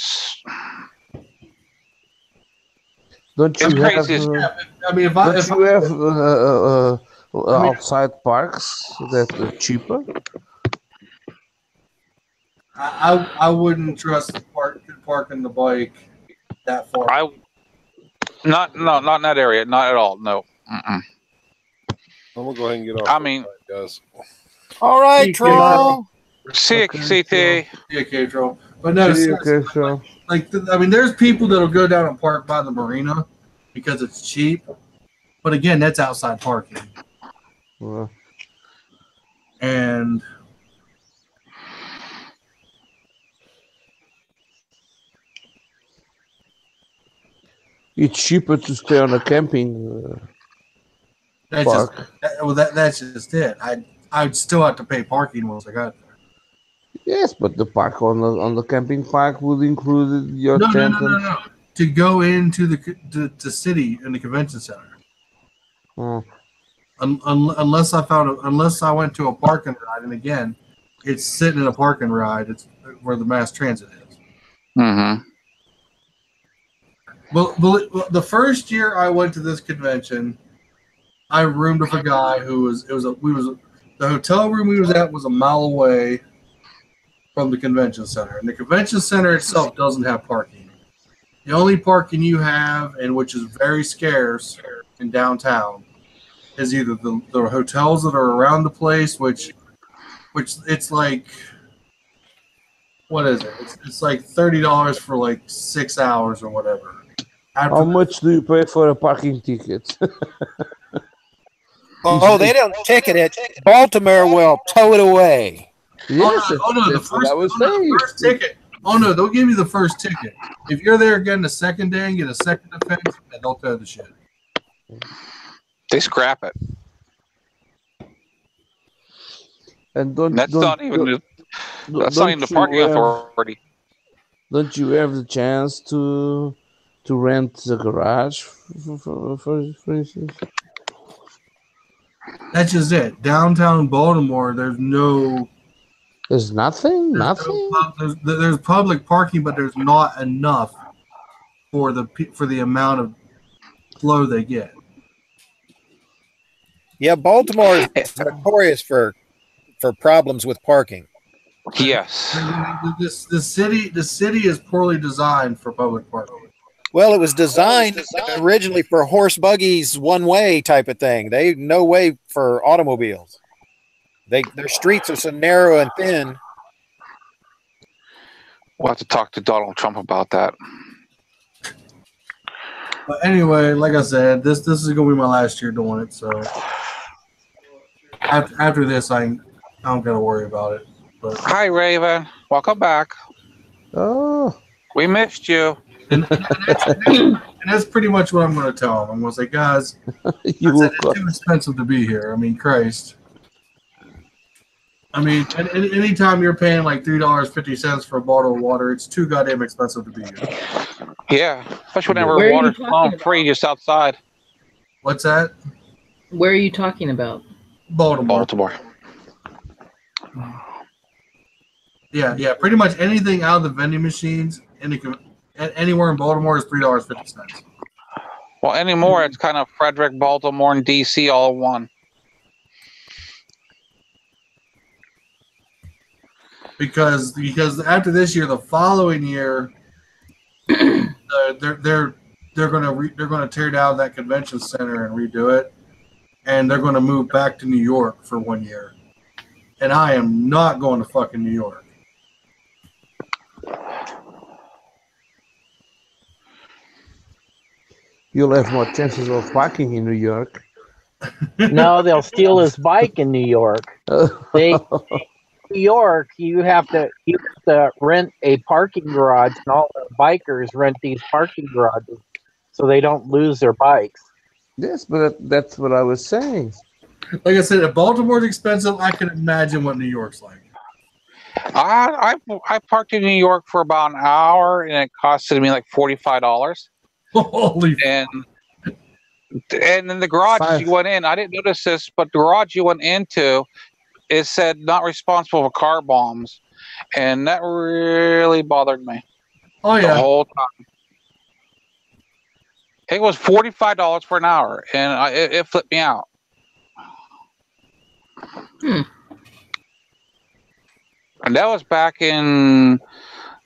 Don't you have? Don't you have outside parks that are cheaper? I wouldn't trust parking the bike that far. Not in that area. Not at all. No. Mm-mm. I'm gonna go ahead and get off. I mean, guys. All right, Troll. See you, CT. Okay, Troll. But no, there's people that'll go down and park by the marina because it's cheap. But again, that's outside parking. And it's cheaper to stay on a camping park. That's just it. I'd still have to pay parking once I got there. Yes, but the park on the camping park would include your tent. No. To go into the city in the convention center. Unless I went to a parking ride, and again, it's sitting in a parking ride. It's where the mass transit is. Mm-hmm. Well, the first year I went to this convention, I roomed with a guy who the hotel room we was at was a mile away from the convention center, and the convention center itself doesn't have parking. The only parking you have, and which is very scarce in downtown, is either the hotels that are around the place, which it's like, what is it? It's like $30 for like 6 hours or whatever. How much do you pay for a parking ticket? Oh, they don't ticket it. Baltimore will tow it away. Yes, the first ticket. Oh no, they'll give you the first ticket. If you're there getting a second day and get a second offense, they'll tow the shit. They scrap it. And that's not even the parking authority. Don't you have the chance to rent the garage for instance? That's just it. Downtown Baltimore, there's nothing. There's public parking, but there's not enough for the amount of flow they get. Yeah, Baltimore is notorious for problems with parking. Yes. The city is poorly designed for public parking. Well, it was designed originally for horse buggies, one-way type of thing. They no way for automobiles. Their streets are so narrow and thin. We'll have to talk to Donald Trump about that. But anyway, like I said, this is going to be my last year doing it. So after this, I don't got to worry about it. But hi, Raven. Welcome back. Oh, we missed you. And that's pretty much what I'm going to tell them. I'm going to say, guys, it's too expensive to be here. I mean, Christ. I mean, anytime you're paying like $3.50 for a bottle of water, it's too goddamn expensive to be here. Yeah, especially whenever water's free just outside. What's that? Where are you talking about? Baltimore. Yeah. Pretty much anything out of the vending machines anywhere in Baltimore is $3.50. Well, anymore it's kind of Frederick, Baltimore, and DC all in one. Because after this year, the following year, they're gonna tear down that convention center and redo it, and they're gonna move back to New York for 1 year. And I am not going to fucking New York. You'll have more chances of parking in New York. No, they'll steal his bike in New York. New York, you have to rent a parking garage, and all the bikers rent these parking garages so they don't lose their bikes. Yes, but that's what I was saying. Like I said, if Baltimore's expensive, I can imagine what New York's like. I parked in New York for about an hour, and it costed me like $45. Holy! And in the garage you went in, I didn't notice this, but the garage you went into, it said not responsible for car bombs, and that really bothered me. Oh yeah, the whole time. It was $45 for an hour, and it flipped me out. And that was back in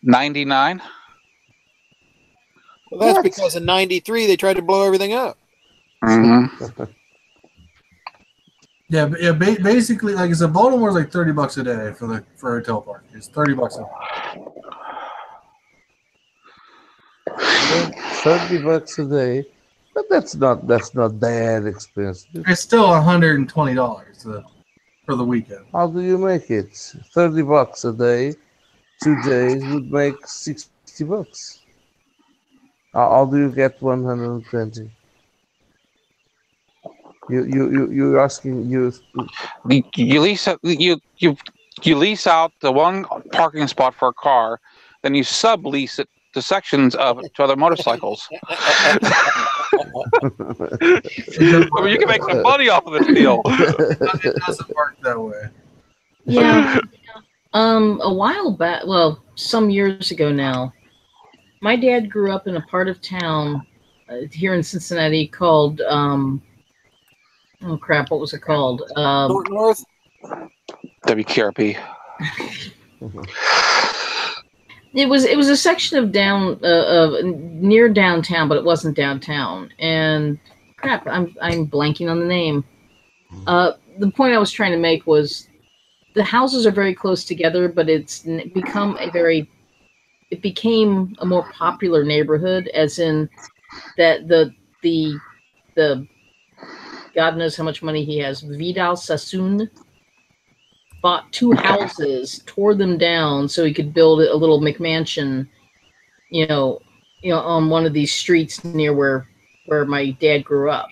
'99. Well, that's because in '93 they tried to blow everything up. Mm-hmm. Yeah. Basically, like I said, Baltimore's like $30 a day for hotel park. It's $30 a day. $30 a day, but that's not that expensive. It's still $120 for the weekend. How do you make it? $30 a day, 2 days would make $60. How do you get 120? You're asking you lease you lease out the one parking spot for a car, then you sublease it to sections of it to other motorcycles. I mean, you can make some money off of this deal. It doesn't work that way. Yeah. A while back, well, some years ago now, my dad grew up in a part of town here in Cincinnati called Oh crap! What was it called? North. WKRP. It was a section of near downtown, but it wasn't downtown. And crap, I'm blanking on the name. The point I was trying to make was the houses are very close together, but it became a more popular neighborhood, as in that the God knows how much money he has. Vidal Sassoon bought two houses, tore them down so he could build a little McMansion, on one of these streets near where my dad grew up.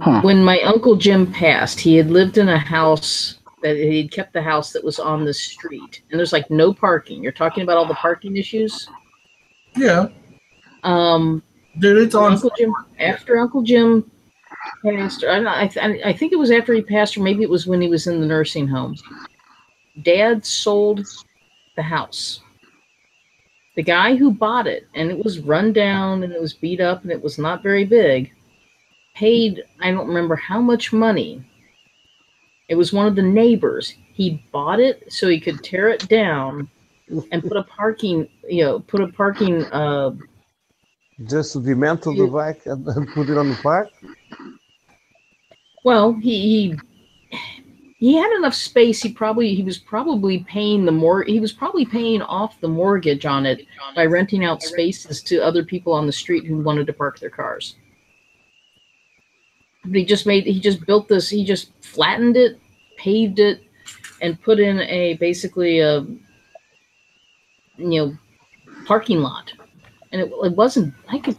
Huh. When my Uncle Jim passed, he had lived in a house that he'd kept the house that was on the street, and there's like no parking. You're talking about all the parking issues. Yeah. Dude, it's on Uncle Jim. After Uncle Jim passed, I think it was after he passed, or maybe it was when he was in the nursing home. Dad sold the house. The guy who bought it, and it was run down, and it was beat up, and it was not very big, paid, I don't remember how much money. It was one of the neighbors. He bought it so he could tear it down and put a parking. Just to dismantle the bike and put it on the park. Well, he had enough space. He was probably paying off the mortgage on it by renting out spaces to other people on the street who wanted to park their cars. But he just built this. He just flattened it, paved it, and put in basically a parking lot. And it wasn't. I could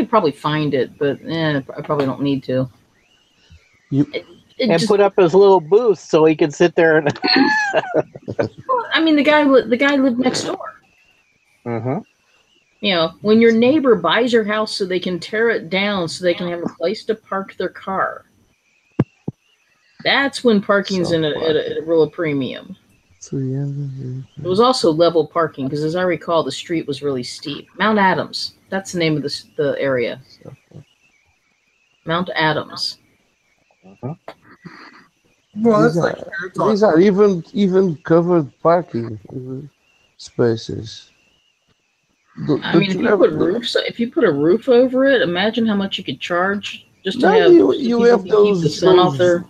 probably find it, but I probably don't need to. And put up his little booth so he could sit there and. I mean, the guy lived next door. Mm-hmm. When your neighbor buys your house so they can tear it down so they can have a place to park their car, that's when parking's at a real premium. It was also level parking because, as I recall, the street was really steep. Mount Adams. That's the name of the area. Mount Adams. Well, these are even covered parking spaces. I mean, if you put a roof over it, imagine how much you could charge just to have you have keep the sun off there.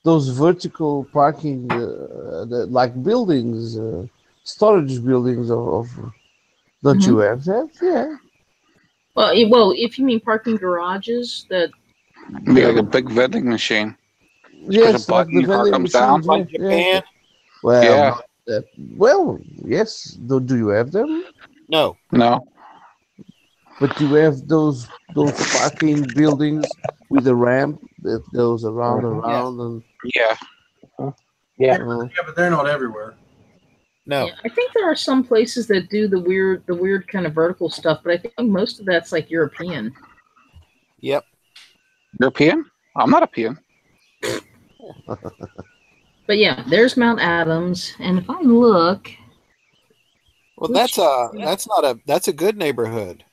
Those vertical parking, like buildings, storage buildings don't you have that? Yeah. Well, if you mean parking garages, that be like a big vending machine. Yes, like the car comes down. Like Japan. Well, yeah. Well, yes. Do you have them? No. But you have those parking buildings with a ramp that goes around and yeah. But they're not everywhere. No. Yeah, I think there are some places that do the weird kind of vertical stuff, but I think most of that's like European. Yep. European? I'm not a peon. But yeah, there's Mount Adams, and if I look, well, that's a good neighborhood.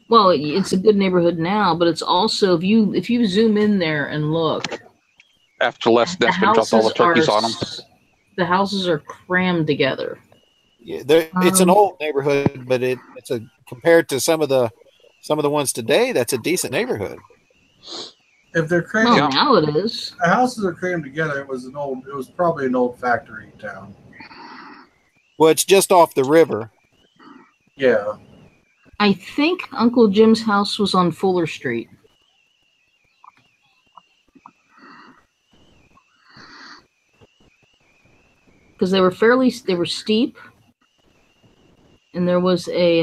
Well, it's a good neighborhood now, but it's also if you zoom in there and look, after Les Desmond dropped all the turkeys on them, the houses are crammed together. Yeah, it's an old neighborhood, but it's compared to some of the ones today, that's a decent neighborhood. If they're crammed, now it is. The houses are crammed together. It was probably an old factory town. Well, it's just off the river. Yeah. I think Uncle Jim's house was on Fuller Street. Because they were steep, and there was a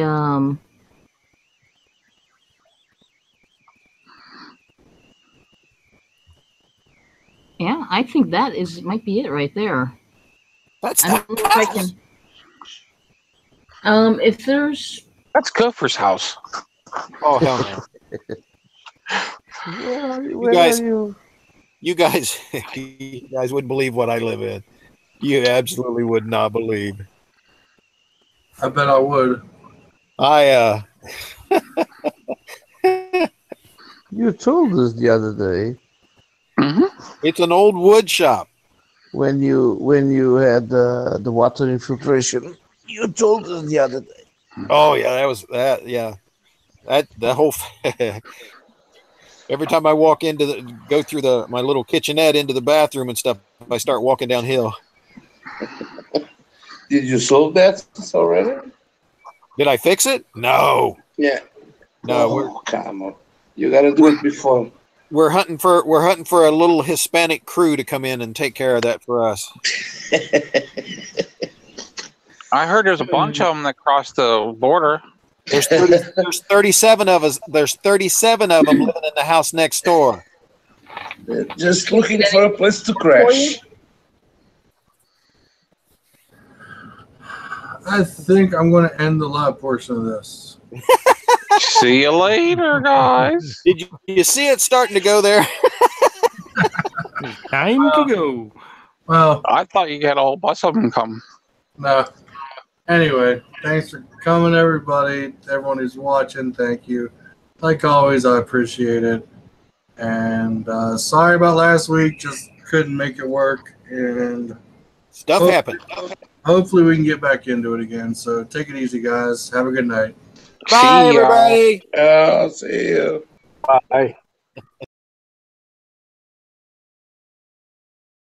yeah, I think that might be it right there. I don't know if I can. If there's that's Gopher's house. Oh hell no! You guys wouldn't believe what I live in. You absolutely would not believe. I bet I would. You told us the other day It's an old wood shop. when you had the water infiltration. You told us the other day. Oh yeah, that was that. Yeah, that whole. Every time I walk go through my little kitchenette into the bathroom and stuff, I start walking downhill. Did you solve that already? Did I fix it? No. Yeah. No. Come on. You got to do it before. We're hunting for a little Hispanic crew to come in and take care of that for us. I heard there's a bunch of them that crossed the border. There's 37 of us. There's 37 of them living in the house next door. Just looking for a place to crash. I think I'm going to end the live portion of this. See you later, guys. Did you see it starting to go there? Time to go. Well, I thought you had a whole bunch of them come. no. Anyway, thanks for coming, everybody. Everyone who's watching, thank you. Like always, I appreciate it. And sorry about last week. Just couldn't make it work. And stuff happened. Hopefully, we can get back into it again. So take it easy, guys. Have a good night. Bye, everybody. See you. Bye.